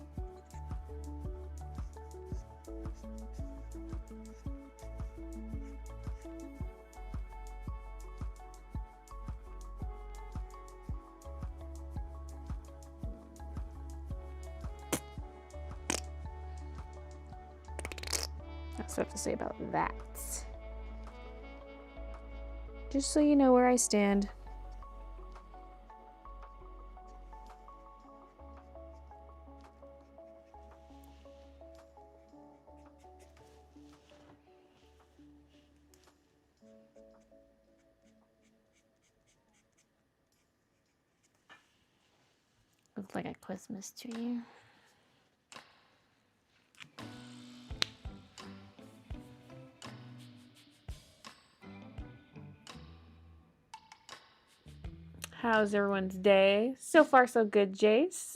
That's what I have to say about that. Just so you know where I stand. Looks like a Christmas tree. How's everyone's day? So far, so good, Jace.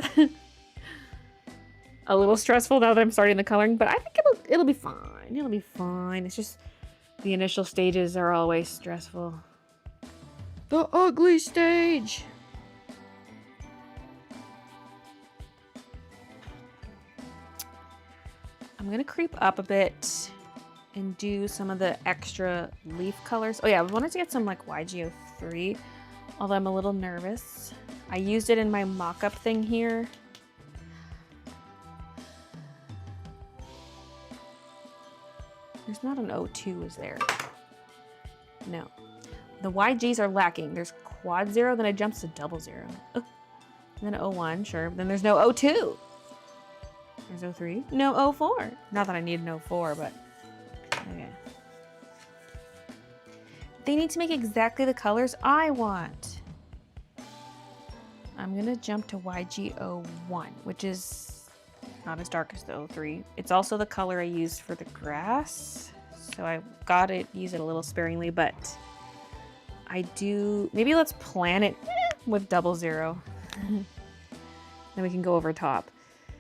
A little stressful now that I'm starting the coloring, but I think it'll be fine. It'll be fine. It's just the initial stages are always stressful. The ugly stage. I'm gonna creep up a bit and do some of the extra leaf colors. Oh yeah, I wanted to get some like YGO3. Although I'm a little nervous. I used it in my mock-up thing here. There's not an O2, is there? No. The YGs are lacking. There's quad 0, then it jumps to double 0. And then O1, sure. Then there's no O2. There's O3. No O4. Not that I need an O4, but Okay. They need to make exactly the colors I want. I'm gonna jump to YG01, which is not as dark as the 03. It's also the color I used for the grass, so I gotta use it a little sparingly, but I do, maybe let's plan it with 00. Then we can go over top.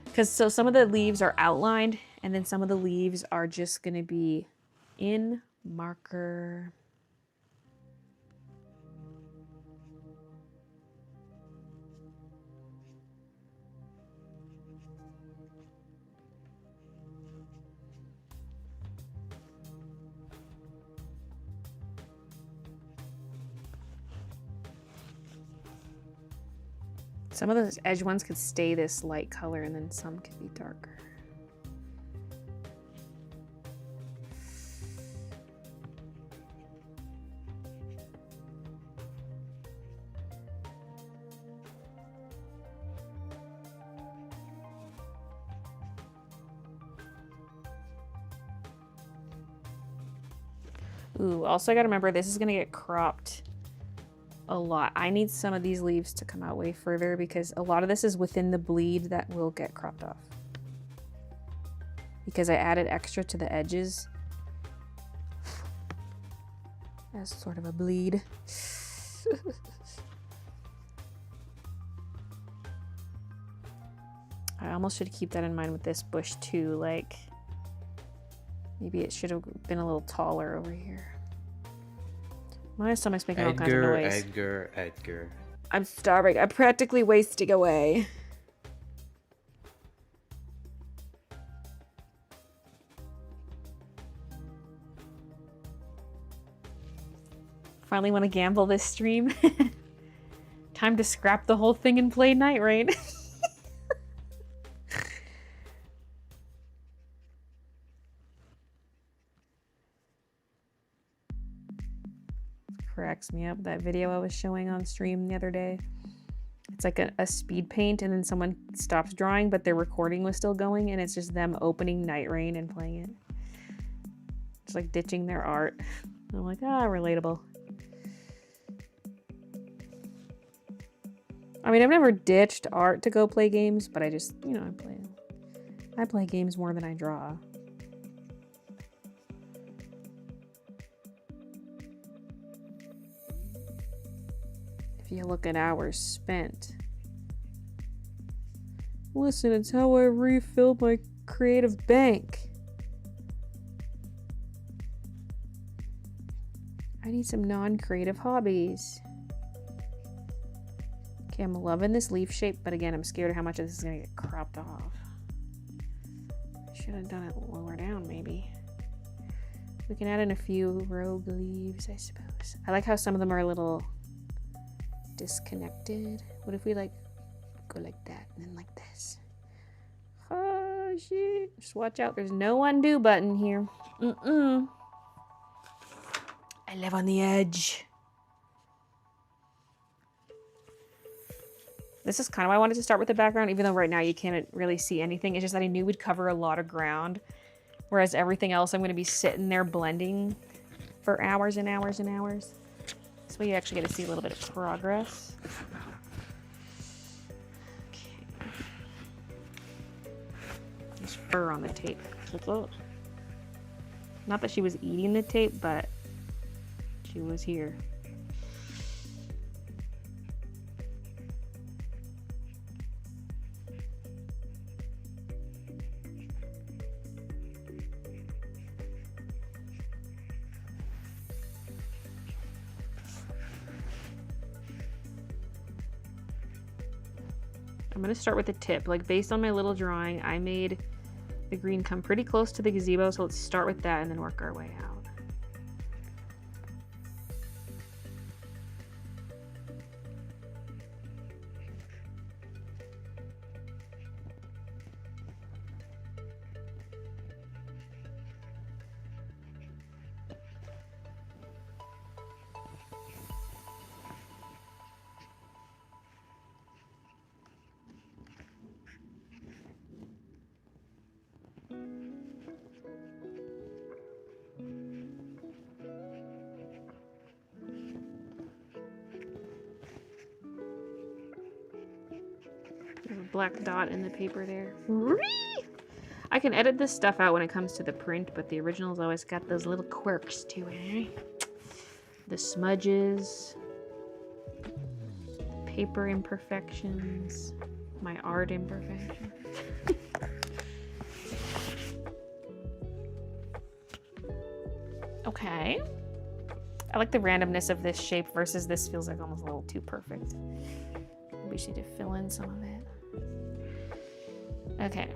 Because so some of the leaves are outlined, and then some of the leaves are just gonna be in marker. Some of those edge ones could stay this light color, and then some could be darker. Ooh, also I gotta remember this is gonna get cropped a lot. I need some of these leaves to come out way further because a lot of this is within the bleed that will get cropped off. Because I added extra to the edges as sort of a bleed. I almost should keep that in mind with this bush too, like maybe it should have been a little taller over here. My stomach's making all kinds of noise. Edgar. I'm starving. I'm practically wasting away. Finally want to gamble this stream. Time to scrap the whole thing and play Night Rain. Cracks me up. That video I was showing on stream the other day. It's like a speed paint, and then someone stops drawing, but their recording was still going, and it's just them opening Night Rain and playing it. It's like ditching their art. I'm like, relatable. I mean, I've never ditched art to go play games, but I just, I play games more than I draw. If you look at hours spent. Listen, it's how I refilled my creative bank. I need some non-creative hobbies. Okay, I'm loving this leaf shape, but again, I'm scared of how much of this is gonna get cropped off. I should have done it lower down, maybe. We can add in a few rogue leaves, I suppose. I like how some of them are a little disconnected. What if we like go like that and then like this? Oh shit. Just watch out, there's no undo button here. I live on the edge. This is kind of why I wanted to start with the background, even though right now you can't really see anything. It's just that I knew we'd cover a lot of ground, whereas everything else I'm going to be sitting there blending for hours and hours and hours. This way you actually get to see a little bit of progress. Okay. There's fur on the tape. Not that she was eating the tape, but she was here. I'm gonna start with the tip. Like based on my little drawing, I made the green come pretty close to the gazebo, so let's start with that and then work our way out. black dot in the paper there. I can edit this stuff out when it comes to the print, but the original's always got those little quirks to it. The smudges, paper imperfections, my art imperfections. Okay. I like the randomness of this shape versus this feels like almost a little too perfect. We just need to fill in some of it. Okay.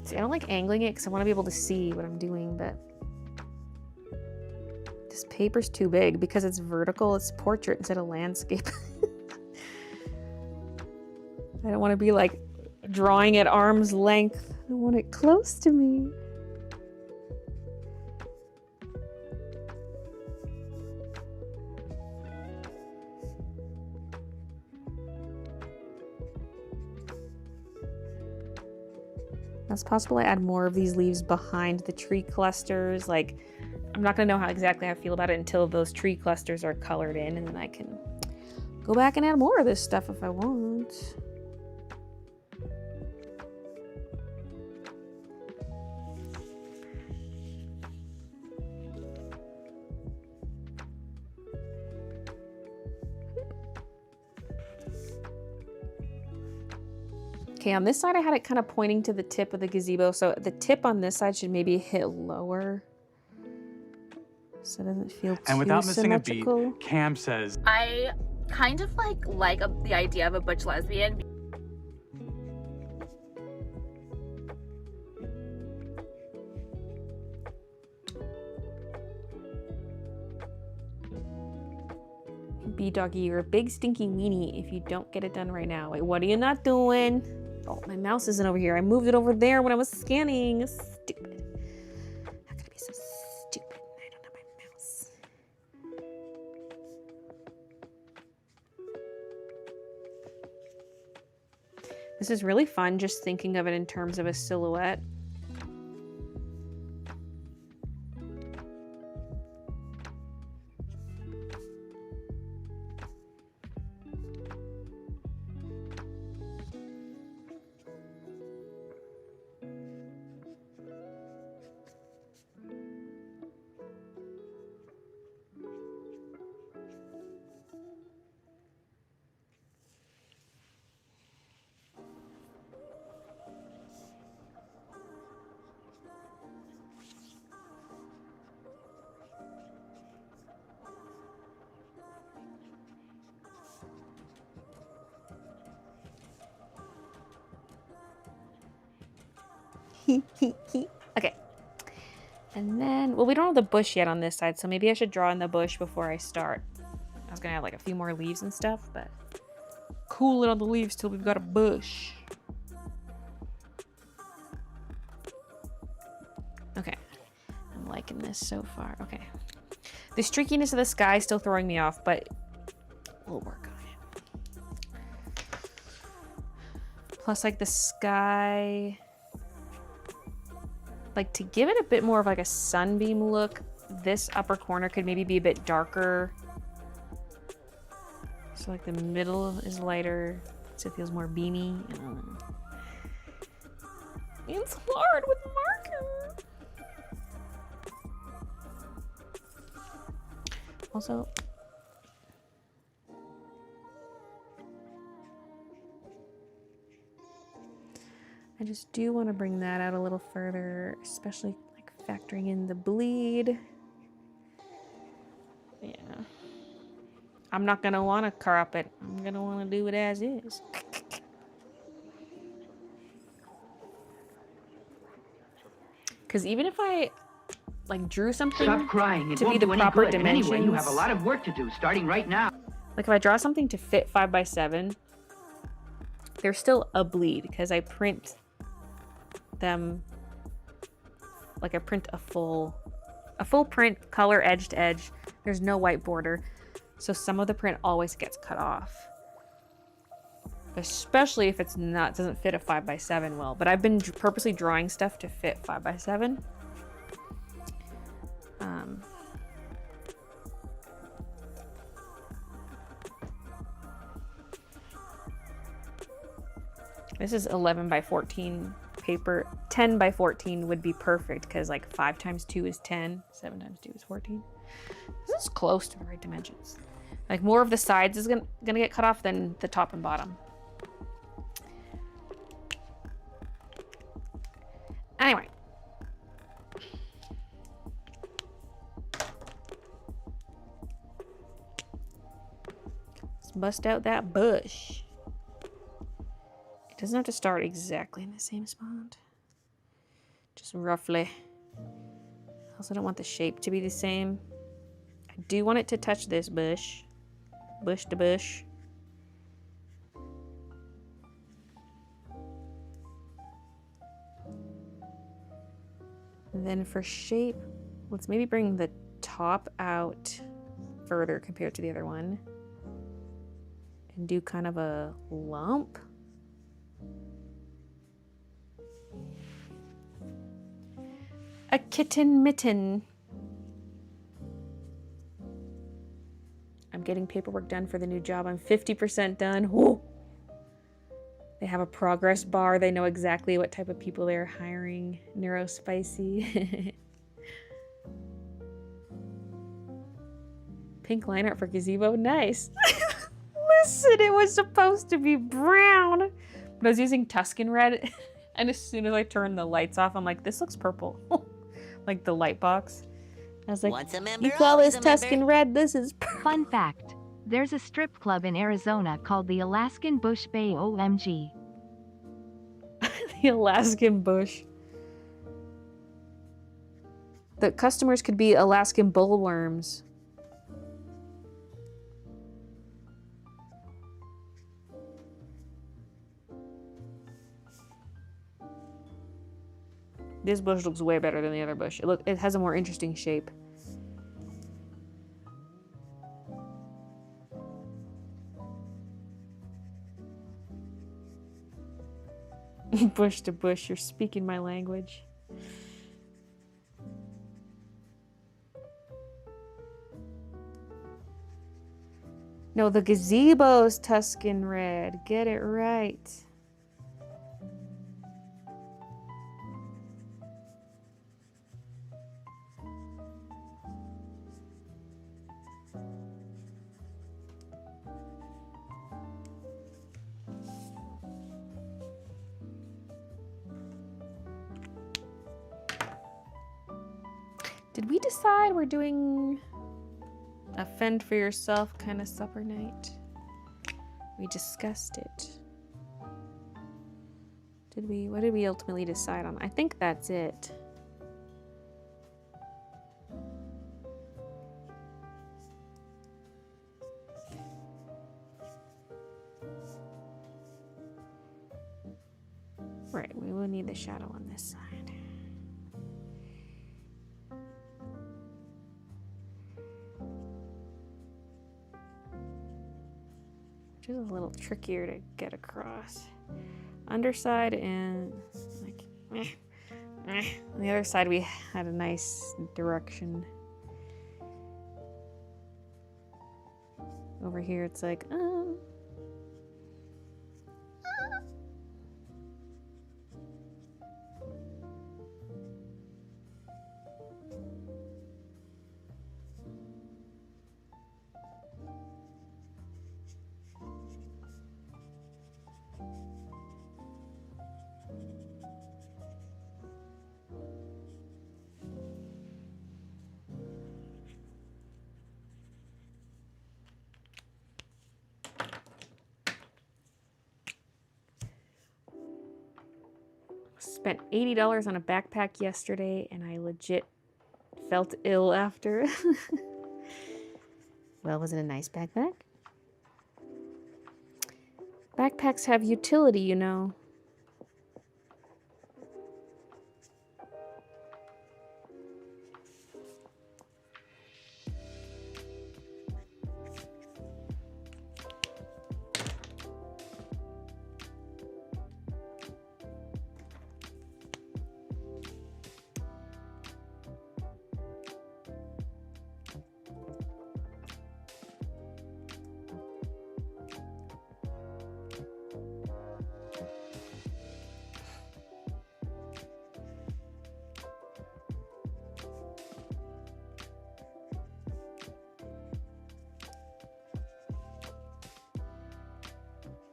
See, I don't like angling it because I want to be able to see what I'm doing, but this paper's too big because it's vertical. It's portrait instead of landscape. I don't want to be like drawing at arm's length. I want it close to me. It's possible I add more of these leaves behind the tree clusters. Like, I'm not gonna know how exactly I feel about it until those tree clusters are colored in, and then I can go back and add more of this stuff if I want. Okay, on this side I had it kind of pointing to the tip of the gazebo, so the tip on this side should maybe hit lower, so it doesn't feel too And without missing symmetrical. a beat, Cam says, I kind of like the idea of a butch lesbian. B-Doggy, you're a big stinky weenie if you don't get it done right now. Wait, what are you not doing? Oh, my mouse isn't over here. I moved it over there when I was scanning. Stupid. How could I be so stupid? I don't have my mouse. This is really fun just thinking of it in terms of a silhouette. Okay. And then, well, we don't have the bush yet on this side, so maybe I should draw in the bush before I start. I was gonna have like a few more leaves and stuff, but cool it on the leaves till we've got a bush. Okay. I'm liking this so far. Okay. The streakiness of the sky is still throwing me off, but we'll work on it. Plus, like, the sky... Like, to give it a bit more of like a sunbeam look, this upper corner could maybe be a bit darker. So like the middle is lighter, so it feels more beamy. I don't know. It's hard with marker. Also, I just do want to bring that out a little further, especially like factoring in the bleed. Yeah. I'm not gonna want to crop it. I'm gonna want to do it as is. Because even if I like drew something Stop crying. It to be won't the do any proper good. And dimensions, anyway, you have a lot of work to do starting right now. like if I draw something to fit 5x7, there's still a bleed because I print them, like I print a full print, color edge to edge. There's no white border, so some of the print always gets cut off, especially if it's not, doesn't fit a 5x7 well. But I've been purposely drawing stuff to fit 5x7. This is 11 by 14 paper. 10 by 14 would be perfect because like 5 times 2 is 10. 7 times 2 is 14. This is close to the right dimensions. Like more of the sides is gonna get cut off than the top and bottom. Anyway. Let's bust out that bush. It doesn't have to start exactly in the same spot. Just roughly. I also don't want the shape to be the same. I do want it to touch this bush. Bush to bush. And then for shape, let's maybe bring the top out further compared to the other one. And do kind of a lump. A kitten mitten. I'm getting paperwork done for the new job. I'm 50% done. Whoa. They have a progress bar. They know exactly what type of people they're hiring. Neurospicy. Pink line art for Gazebo. Nice. Listen, it was supposed to be brown. But I was using Tuscan red. And as soon as I turned the lights off, I'm like, this looks purple. Like the light box. I was like, Once a member, you call always this a Tuscan member. red? This is purple. Fun fact. There's a strip club in Arizona called the Alaskan Bush Bay OMG. The Alaskan bush. The customers could be Alaskan bullworms. This bush looks way better than the other bush. It has a more interesting shape. Bush to bush, you're speaking my language. No, the gazebo's Tuscan red. Get it right. Did we decide we're doing a fend for yourself kind of supper night? We discussed it. What did we ultimately decide on? I think that's it. Right, we will need the shadow on this side. Which is a little trickier to get across. Underside and like on the other side we had a nice direction. Over here it's like spent $80 on a backpack yesterday and I legit felt ill after. Well, was it a nice backpack? Backpacks have utility, you know.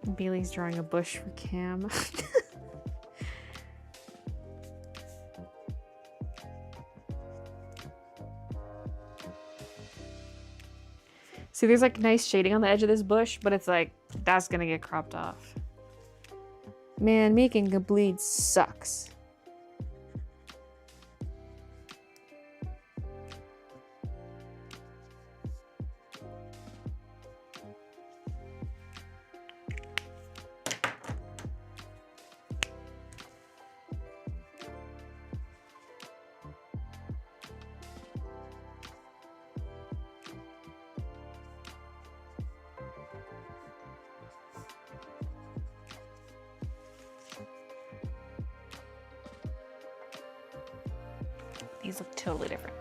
Baylee's drawing a bush for Cam. See, there's like nice shading on the edge of this bush, but it's like, that's gonna get cropped off. Man, making a bleed sucks. These look totally different.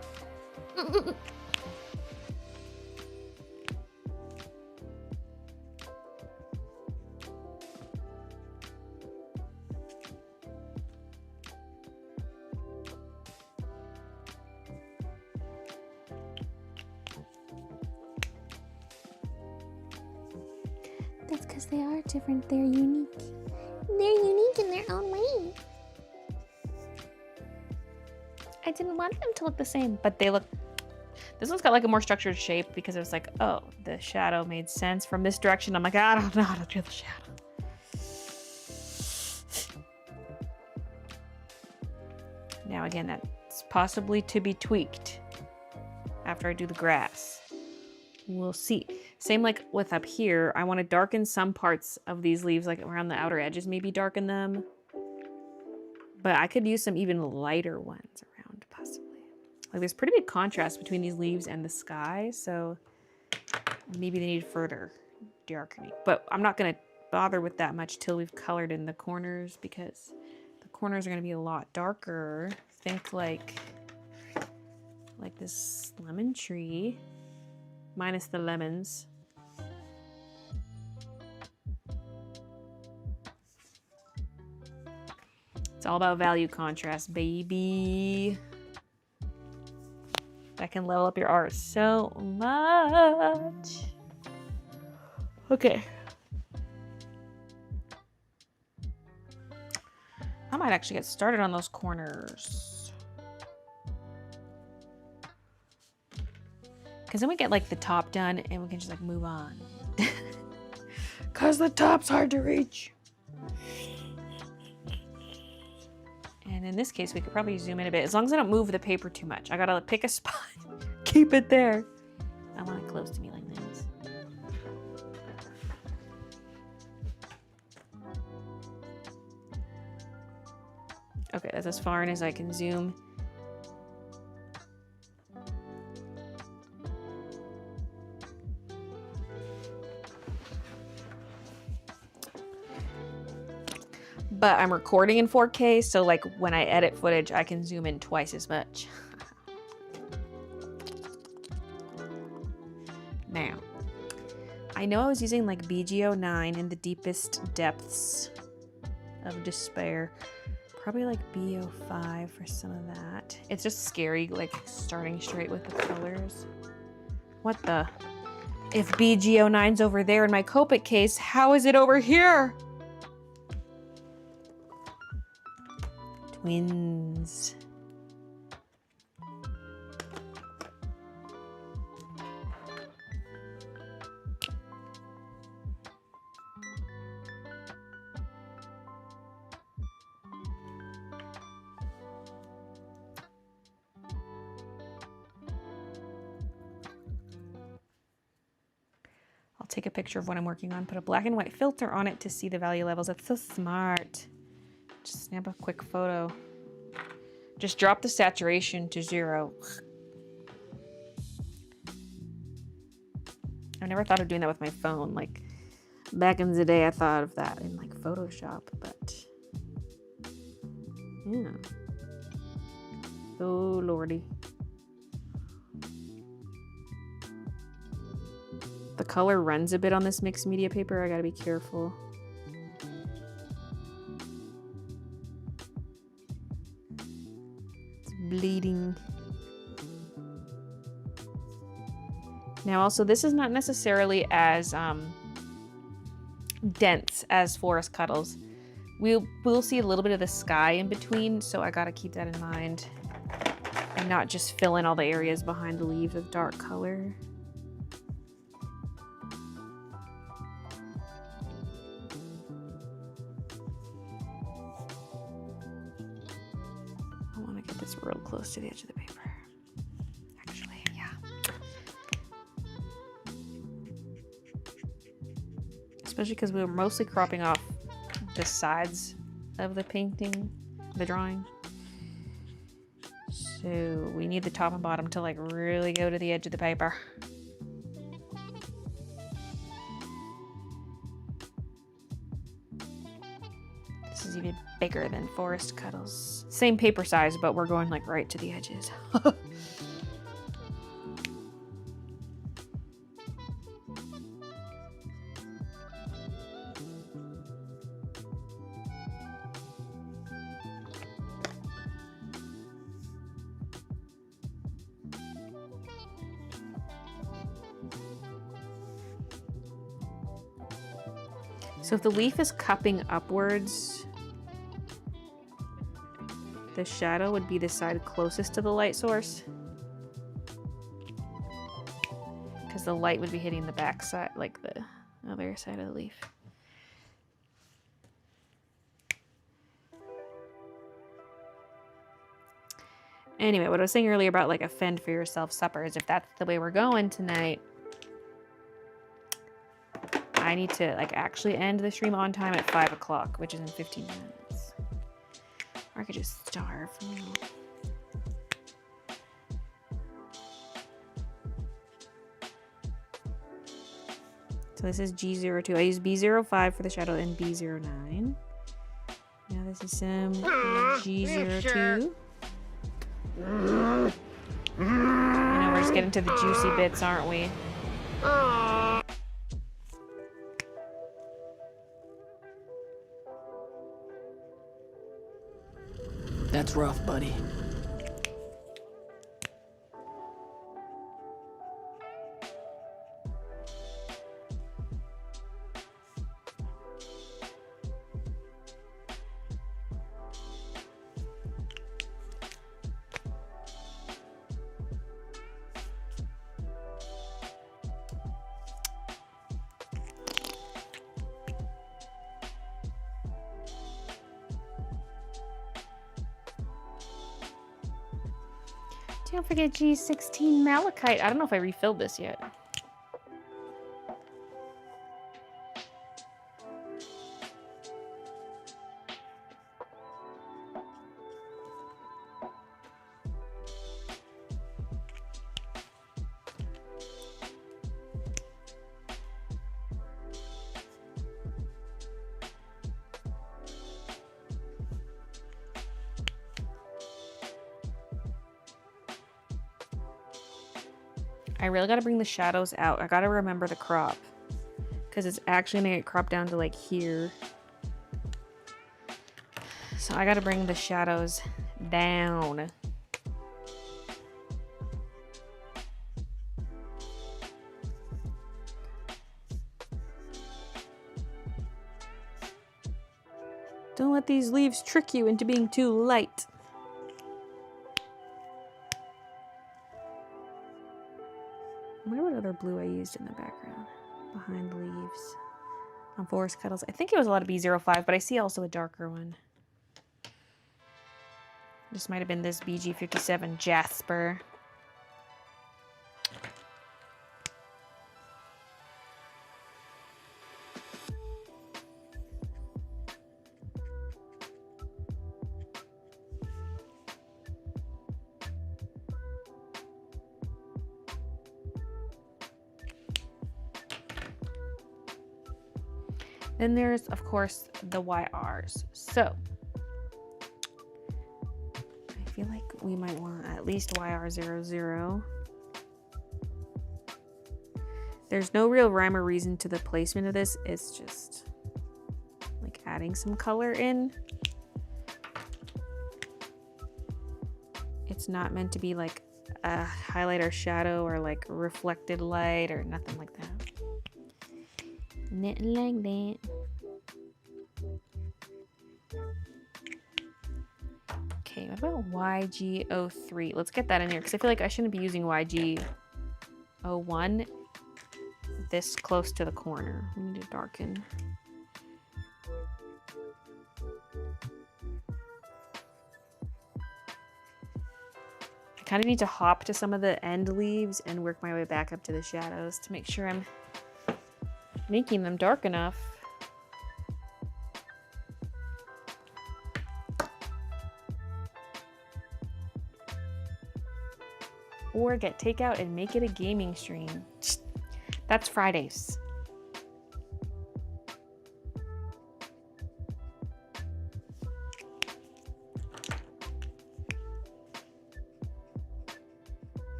That's because they are different. They're unique. They're unique in their own way. I didn't want them to look the same, but they look... This one's got like a more structured shape because it was like, oh, the shadow made sense from this direction. I'm like, I don't know how to do the shadow. Now again, that's possibly to be tweaked after I do the grass. We'll see. Same like with up here, I want to darken some parts of these leaves, like around the outer edges, maybe darken them. But I could use some even lighter ones around, possibly. Like there's pretty big contrast between these leaves and the sky, so maybe they need further darkening. But I'm not gonna bother with that much till we've colored in the corners, because the corners are gonna be a lot darker. Think like this lemon tree, minus the lemons. It's all about value contrast, baby. That can level up your art so much. Okay. I might actually get started on those corners. Because then we get like the top done and we can just like move on. Because the top's hard to reach. And in this case, we could probably zoom in a bit. As long as I don't move the paper too much. I gotta pick a spot, keep it there. I want it close to me like this. Okay, that's as far in as I can zoom. But I'm recording in 4K, so like when I edit footage, I can zoom in twice as much. Now, I know I was using like BG09 in the deepest depths of despair. Probably like B05 for some of that. It's just scary, like starting straight with the colors. What the? If BG09's over there in my Copic case, how is it over here? Twins. I'll take a picture of what I'm working on, put a black and white filter on it to see the value levels. That's so smart. Just snap a quick photo. Just drop the saturation to 0. I've never thought of doing that with my phone. Like back in the day, I thought of that in like Photoshop, but yeah. Oh lordy. The color runs a bit on this mixed media paper. I gotta be careful. It's bleeding. Now also, this is not necessarily as dense lights as forest cuddles. We'll see a little bit of the sky in between, so I gotta keep that in mind and not just fill in all the areas behind the leaves with dark color. I want to get this real close to the edge of the paper. Actually, yeah. Especially because we were mostly cropping off the sides of the painting, the drawing. So we need the top and bottom to like really go to the edge of the paper. This is even bigger than Forest Cuddles. Same paper size, but we're going like right to the edges. So if the leaf is cupping upwards, the shadow would be the side closest to the light source. Because the light would be hitting the back side, like the other side of the leaf. Anyway, what I was saying earlier about like a fend for yourself supper is if that's the way we're going tonight, I need to like actually end the stream on time at 5 o'clock, which is in 15 minutes. Or I could just starve. So this is G02. I use B05 for the shadow and B09. Now this is some G02. You know, we're just getting to the juicy bits, aren't we? That's rough, buddy. Don't forget G16 malachite. I don't know if I refilled this yet. I really got to bring the shadows out. I got to remember the crop because it's actually going to get cropped down to like here. So I got to bring the shadows down. Don't let these leaves trick you into being too light. I wonder what other blue I used in the background behind the leaves on Forest Cuddles. I think it was a lot of B05, but I see also a darker one. This might have been this BG57 Jasper. Then there's, of course, the YRs. So, I feel like we might want at least YR00. There's no real rhyme or reason to the placement of this. It's just like adding some color in. It's not meant to be like a highlight or shadow or like reflected light or nothing like that. Nothing like that. Okay, what about YG03? Let's get that in here because I feel like I shouldn't be using YG01 this close to the corner. We need to darken. I kind of need to hop to some of the end leaves and work my way back up to the shadows to make sure I'm making them dark enough. Or get takeout and make it a gaming stream. That's Fridays.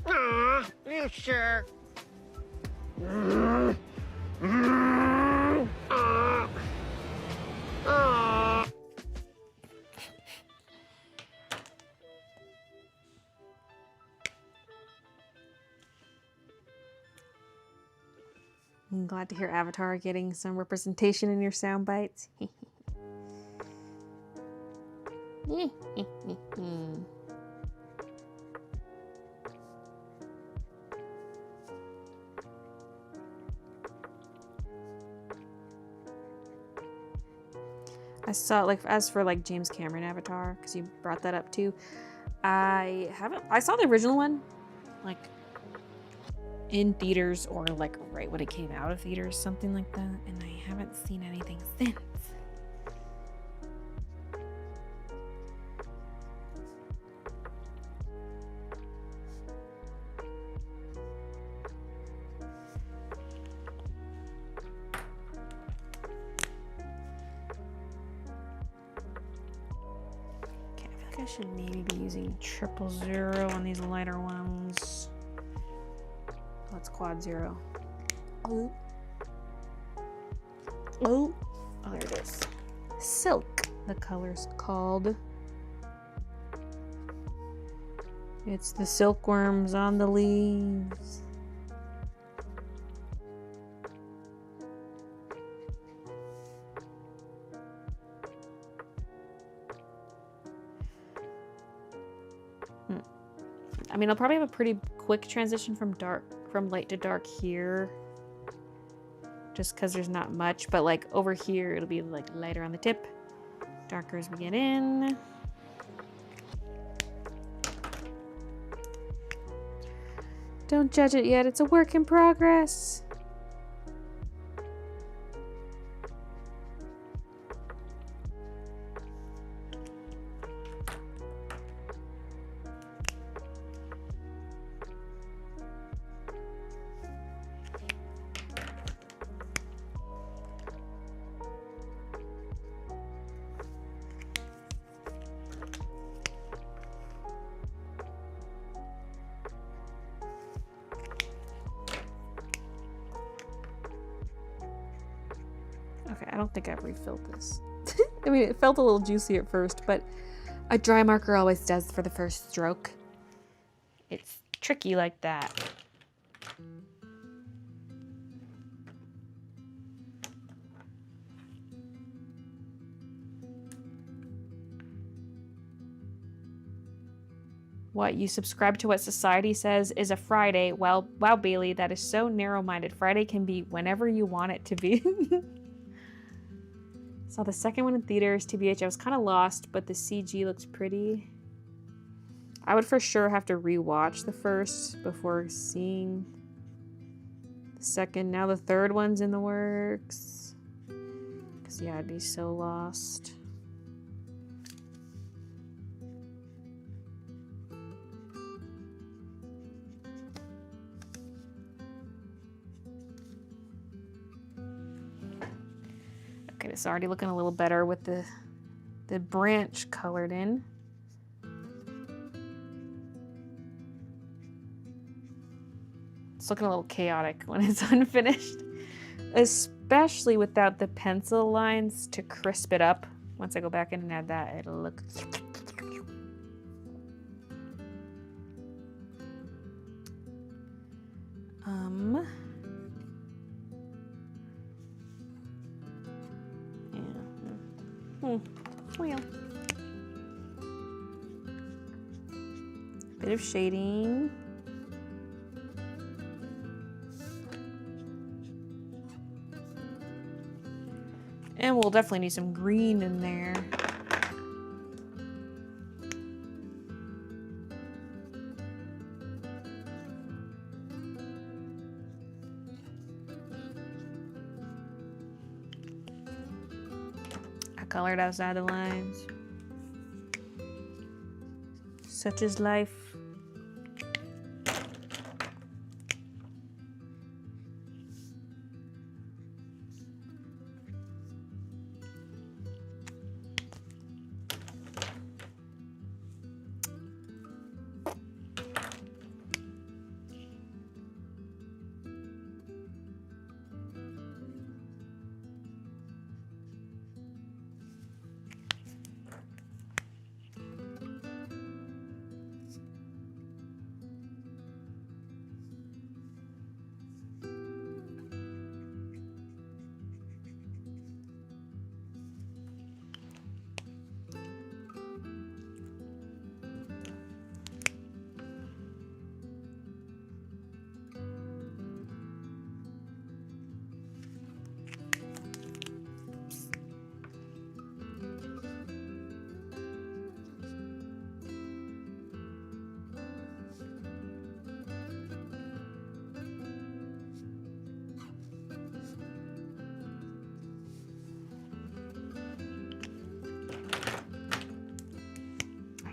Aw, you sure? I'm glad to hear Avatar getting some representation in your sound bites. I saw, like, as for like James Cameron Avatar, because you brought that up too. I saw the original one, like in theaters or like right when it came out of theaters, something like that, and I haven't seen anything since. I should maybe be using 000 on these lighter ones. Let's quad 0. Oh, there it is. Silk, the color's called. It's the silkworms on the leaves. I mean, I'll probably have a pretty quick transition from light to dark here, just because there's not much, but like over here, it'll be like lighter on the tip, darker as we get in. Don't judge it yet, it's a work in progress. Okay, I don't think I've refilled this. I mean, it felt a little juicy at first, but a dry marker always does for the first stroke. It's tricky like that. What, you subscribe to what society says is a Friday? Well, wow, Baylee, that is so narrow-minded. Friday can be whenever you want it to be. Saw the second one in theaters, TBH. I was kind of lost, but the CG looks pretty. I would for sure have to rewatch the first before seeing the second. Now the third one's in the works. Because, yeah, I'd be so lost. Okay, it's already looking a little better with the branch colored in. It's looking a little chaotic when it's unfinished. especially without the pencil lines to crisp it up. Once I go back in and add that, it'll look... Yeah. Well. Bit of shading. And we'll definitely need some green in there. I colored outside the lines. Such is life.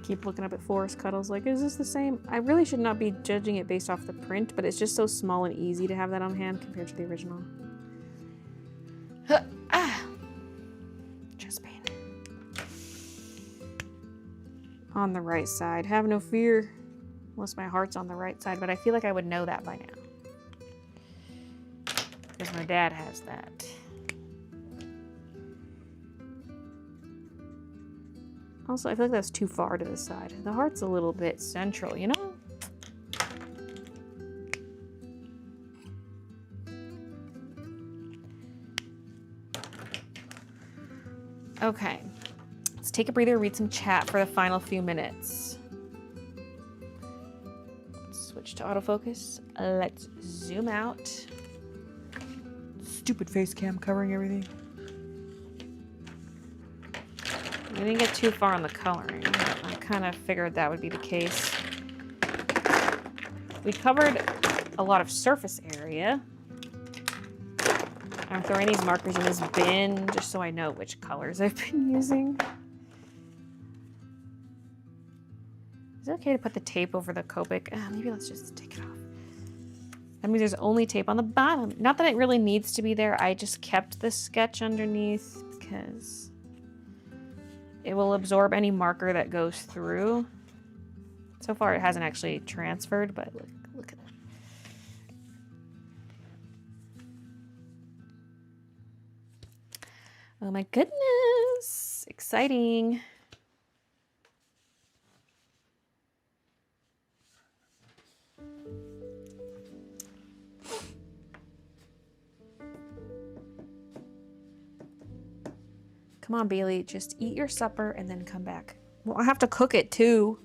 Keep looking up at Forest Cuddles like, is this the same? I really should not be judging it based off the print, but it's just so small and easy to have that on hand compared to the original. Chest pain. On the right side. Have no fear. Unless my heart's on the right side, but I feel like I would know that by now. Because my dad has that. Also, I feel like that's too far to the side. The heart's a little bit central, you know? Okay. Let's take a breather, read some chat for the final few minutes. Switch to autofocus. Let's zoom out. Stupid face cam covering everything. We didn't get too far on the coloring. I kind of figured that would be the case. We covered a lot of surface area. I'm throwing these markers in this bin just so I know which colors I've been using. Is it okay to put the tape over the Copic? Maybe let's just take it off. That means there's only tape on the bottom. Not that it really needs to be there. I just kept the sketch underneath because it will absorb any marker that goes through. So far, it hasn't actually transferred, but look at that. Oh my goodness, exciting. Come on, Baylee, just eat your supper and then come back. Well, I have to cook it too.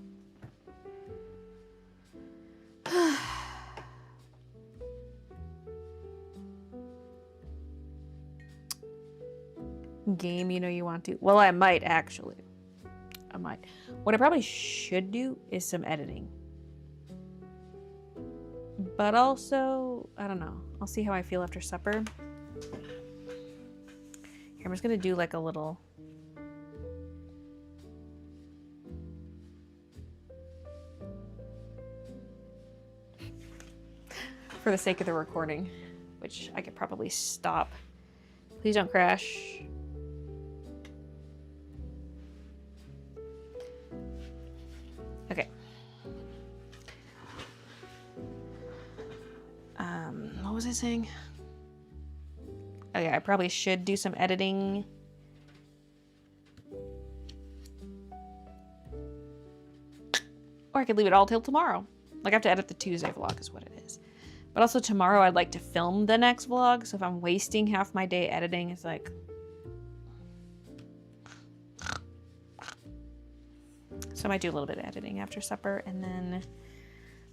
Game, you know you want to. Well, I might actually. I might. What I probably should do is some editing. But also, I don't know. I'll see how I feel after supper. Here, I'm just gonna do like a little. For the sake of the recording, which I could probably stop. Please don't crash. Okay. What was I saying? Okay, I probably should do some editing. Or I could leave it all till tomorrow. Like, I have to edit the Tuesday vlog is what it is. But also tomorrow I'd like to film the next vlog, so if I'm wasting half my day editing, it's like... So I might do a little bit of editing after supper, and then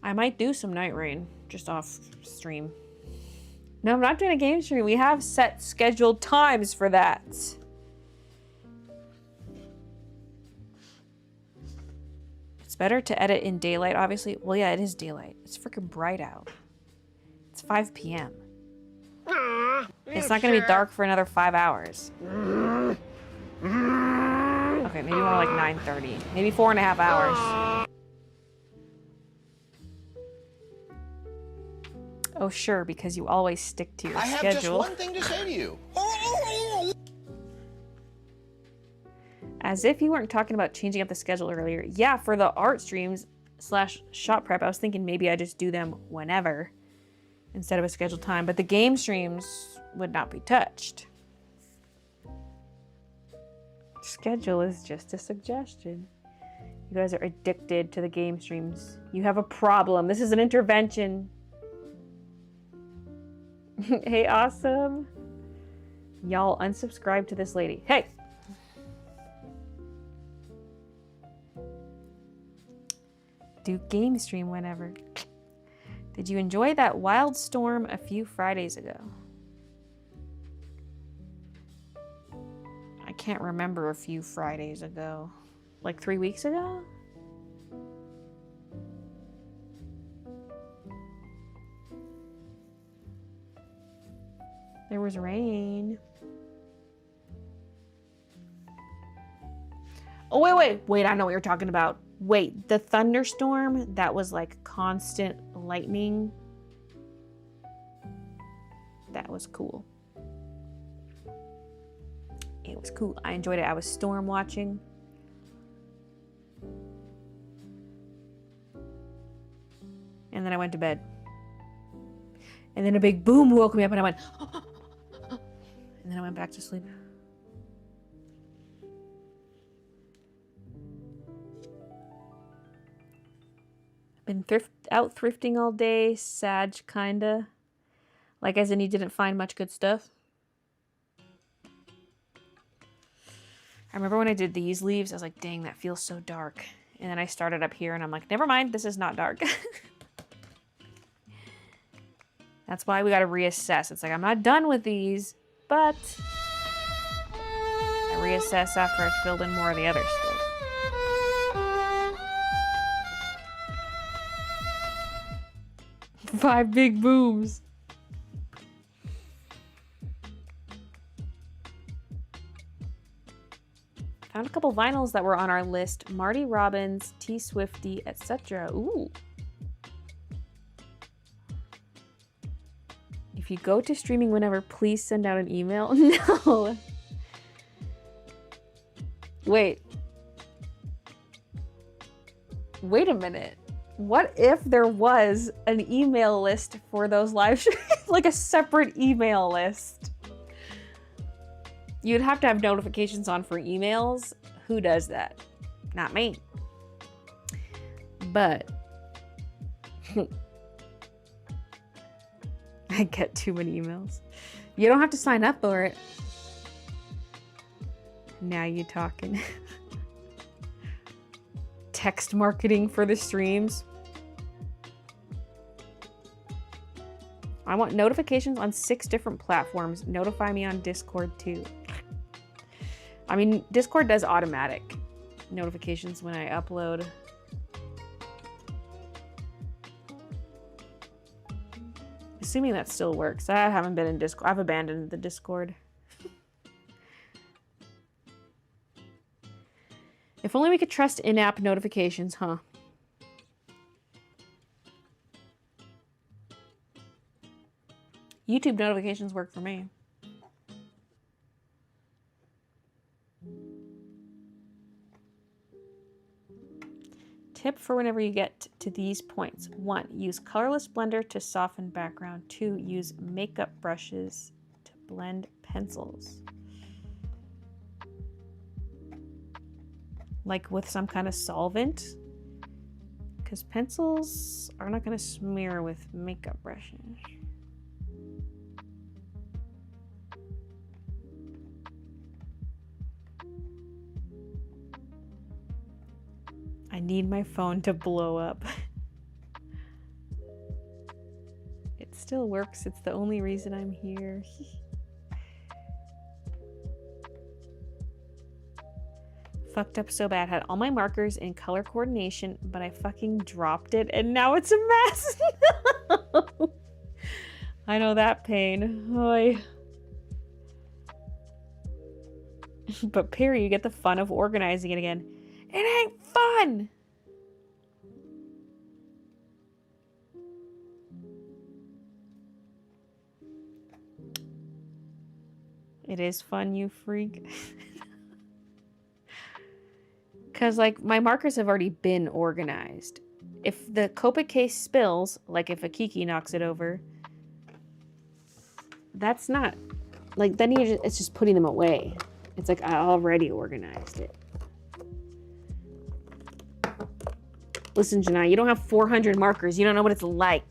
I might do some Night Rain, just off stream. No, I'm not doing a game stream. We have set scheduled times for that. It's better to edit in daylight, obviously. Well, yeah, it is daylight. It's freaking bright out. It's 5 p.m. It's not going to be dark for another 5 hours. Okay, maybe more like 9:30. Maybe 4.5 hours. Oh, sure, because you always stick to your schedule. I have just one thing to say to you. As if you weren't talking about changing up the schedule earlier. Yeah, for the art streams / shop prep, I was thinking maybe I just do them whenever instead of a scheduled time, but the game streams would not be touched. Schedule is just a suggestion. You guys are addicted to the game streams. You have a problem. This is an intervention. Hey, awesome. Y'all unsubscribe to this lady. Hey! Do game stream whenever. Did you enjoy that wild storm a few Fridays ago? I can't remember a few Fridays ago. Like 3 weeks ago? There was rain. Oh, wait, I know what you're talking about. Wait, the thunderstorm that was like constant lightning. That was cool. It was cool. I enjoyed it. I was storm watching. And then I went to bed. And then a big boom woke me up and I went, and then I went back to sleep. Been out thrifting all day, sad kinda. Like as in you didn't find much good stuff. I remember when I did these leaves, I was like, dang, that feels so dark. And then I started up here and I'm like, never mind, this is not dark. That's why we gotta reassess. It's like, I'm not done with these, but I reassess after I've filled in more of the other stuff. Five big booms. Found a couple vinyls that were on our list. Marty Robbins, T Swifty, etc. Ooh. If you go to streaming whenever, please send out an email. No. Wait. Wait a minute. What if there was an email list for those live streams? Like a separate email list? You'd have to have notifications on for emails. Who does that? Not me. But I get too many emails. You don't have to sign up for it. Now you talking. Text marketing for the streams. I want notifications on 6 different platforms. Notify me on Discord too. I mean, Discord does automatic notifications when I upload. Assuming that still works. I haven't been in Discord. I've abandoned the Discord. If only we could trust in-app notifications, huh? YouTube notifications work for me. Tip for whenever you get to these points. 1. Use colorless blender to soften background. 2. Use makeup brushes to blend pencils. Like with some kind of solvent. Because pencils are not going to smear with makeup brushes. I need my phone to blow up. It still works. It's the only reason I'm here. Fucked up so bad. Had all my markers in color coordination, but I fucking dropped it and now it's a mess. I know that pain. Oy. But Perry, you get the fun of organizing it again. It ain't fun! It is fun, you freak. Because, like, my markers have already been organized. If the Copic case spills, like if a Kiki knocks it over, that's not... Like, then it's just putting them away. It's like I already organized it. Listen, Janai, you don't have 400 markers. You don't know what it's like.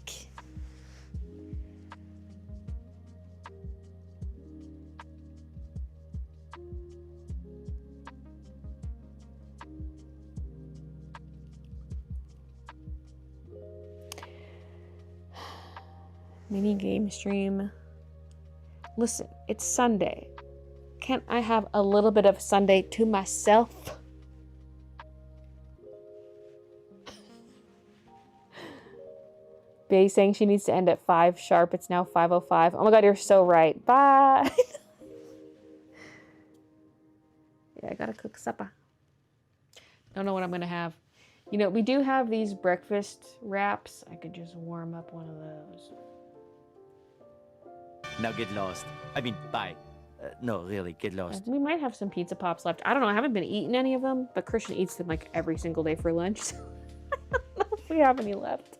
Mini game stream. Listen, it's Sunday. Can't I have a little bit of Sunday to myself? Bay saying she needs to end at 5 sharp. It's now 5:05. Oh my god, you're so right. Bye. Yeah, I gotta cook supper. Don't know what I'm gonna have. You know, we do have these breakfast wraps. I could just warm up one of those. Now get lost. I mean, bye. No, really, get lost. We might have some pizza pops left. I don't know. I haven't been eating any of them, but Christian eats them like every single day for lunch. So I don't know if we have any left.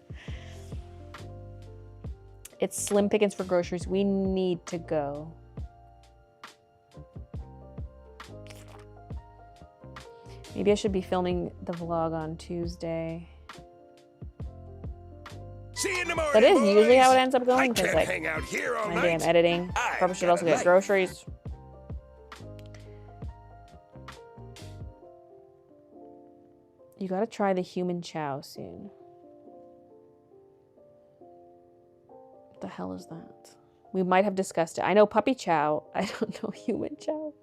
It's slim pickings for groceries. We need to go. Maybe I should be filming the vlog on Tuesday. See you in the morning, That is boys. usually how it ends up going. I can't Like, hang out here all Monday night. I'm editing. Probably should also get groceries. You gotta try the human chow soon. What the hell is that? We might have discussed it. I know puppy chow. I don't know human chow.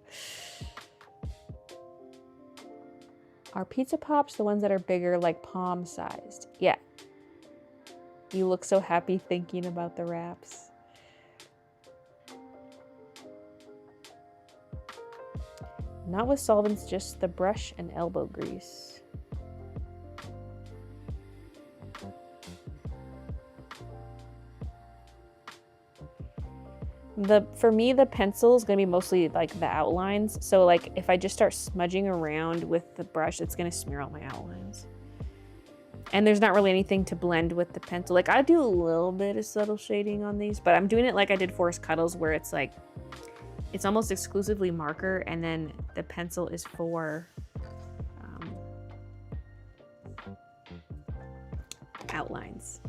Are pizza pops the ones that are bigger, like palm sized? Yeah. You look so happy thinking about the wraps. Not with solvents, just the brush and elbow grease. For me, the pencil is going to be mostly like the outlines. So like if I just start smudging around with the brush, it's going to smear all my outlines. And there's not really anything to blend with the pencil. Like I do a little bit of subtle shading on these, but I'm doing it like I did Forest Cuddles, where it's like, it's almost exclusively marker, and then the pencil is for outlines.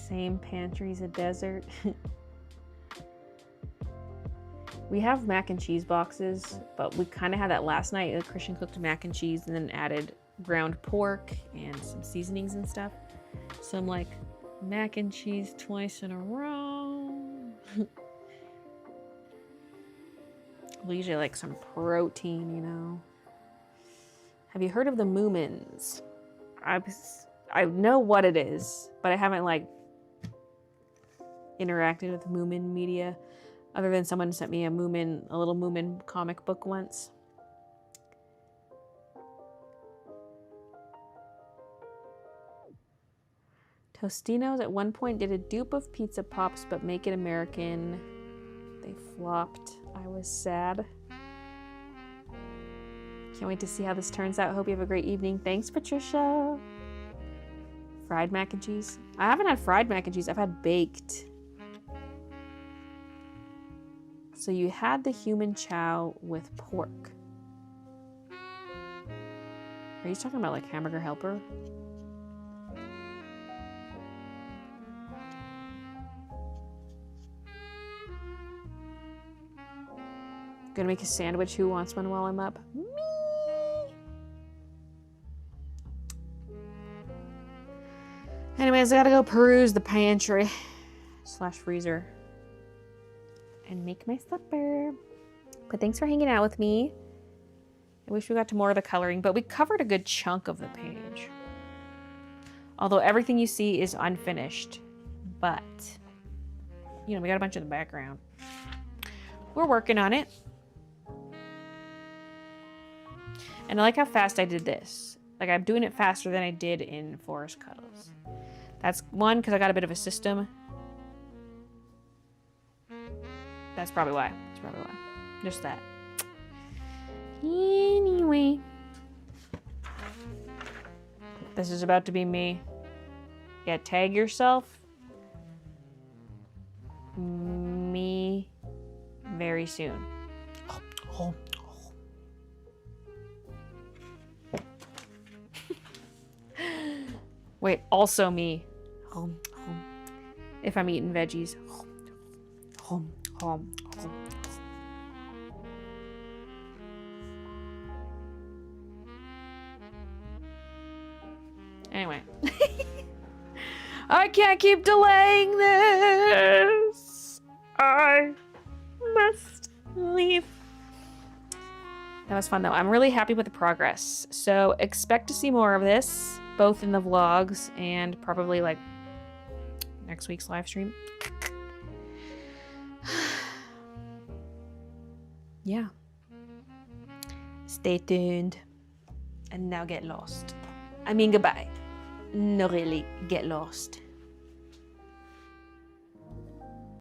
Same pantry's a desert. We have mac and cheese boxes, but we kind of had that last night. Christian cooked mac and cheese and then added ground pork and some seasonings and stuff. So I'm like, mac and cheese twice in a row. We usually like some protein, you know. Have you heard of the Moomins? I know what it is, but I haven't like interacted with Moomin media, other than someone sent me a little Moomin comic book once. Tostinos at one point did a dupe of Pizza Pops, but Make It American. They flopped. I was sad. Can't wait to see how this turns out. Hope you have a great evening. Thanks, Patricia. Fried mac and cheese. I haven't had fried mac and cheese. I've had baked. So you had the human chow with pork. Are you talking about like Hamburger Helper? Gonna make a sandwich. Who wants one while I'm up? Me! Anyways, I gotta go peruse the pantry / freezer and make my supper. But thanks for hanging out with me. I wish we got to more of the coloring, but we covered a good chunk of the page. Although everything you see is unfinished. But, you know, we got a bunch of the background. We're working on it. And I like how fast I did this. Like, I'm doing it faster than I did in Forest Cuddles. That's one, because I got a bit of a system. That's probably why. That's probably why. Just that. Anyway. This is about to be me. Yeah, tag yourself. Me very soon. Wait, also me. If I'm eating veggies. Anyway. I can't keep delaying this. I must leave. That was fun though. I'm really happy with the progress. So expect to see more of this, both in the vlogs and probably like next week's live stream. Yeah. Stay tuned. And now get lost. I mean goodbye. No, really, get lost.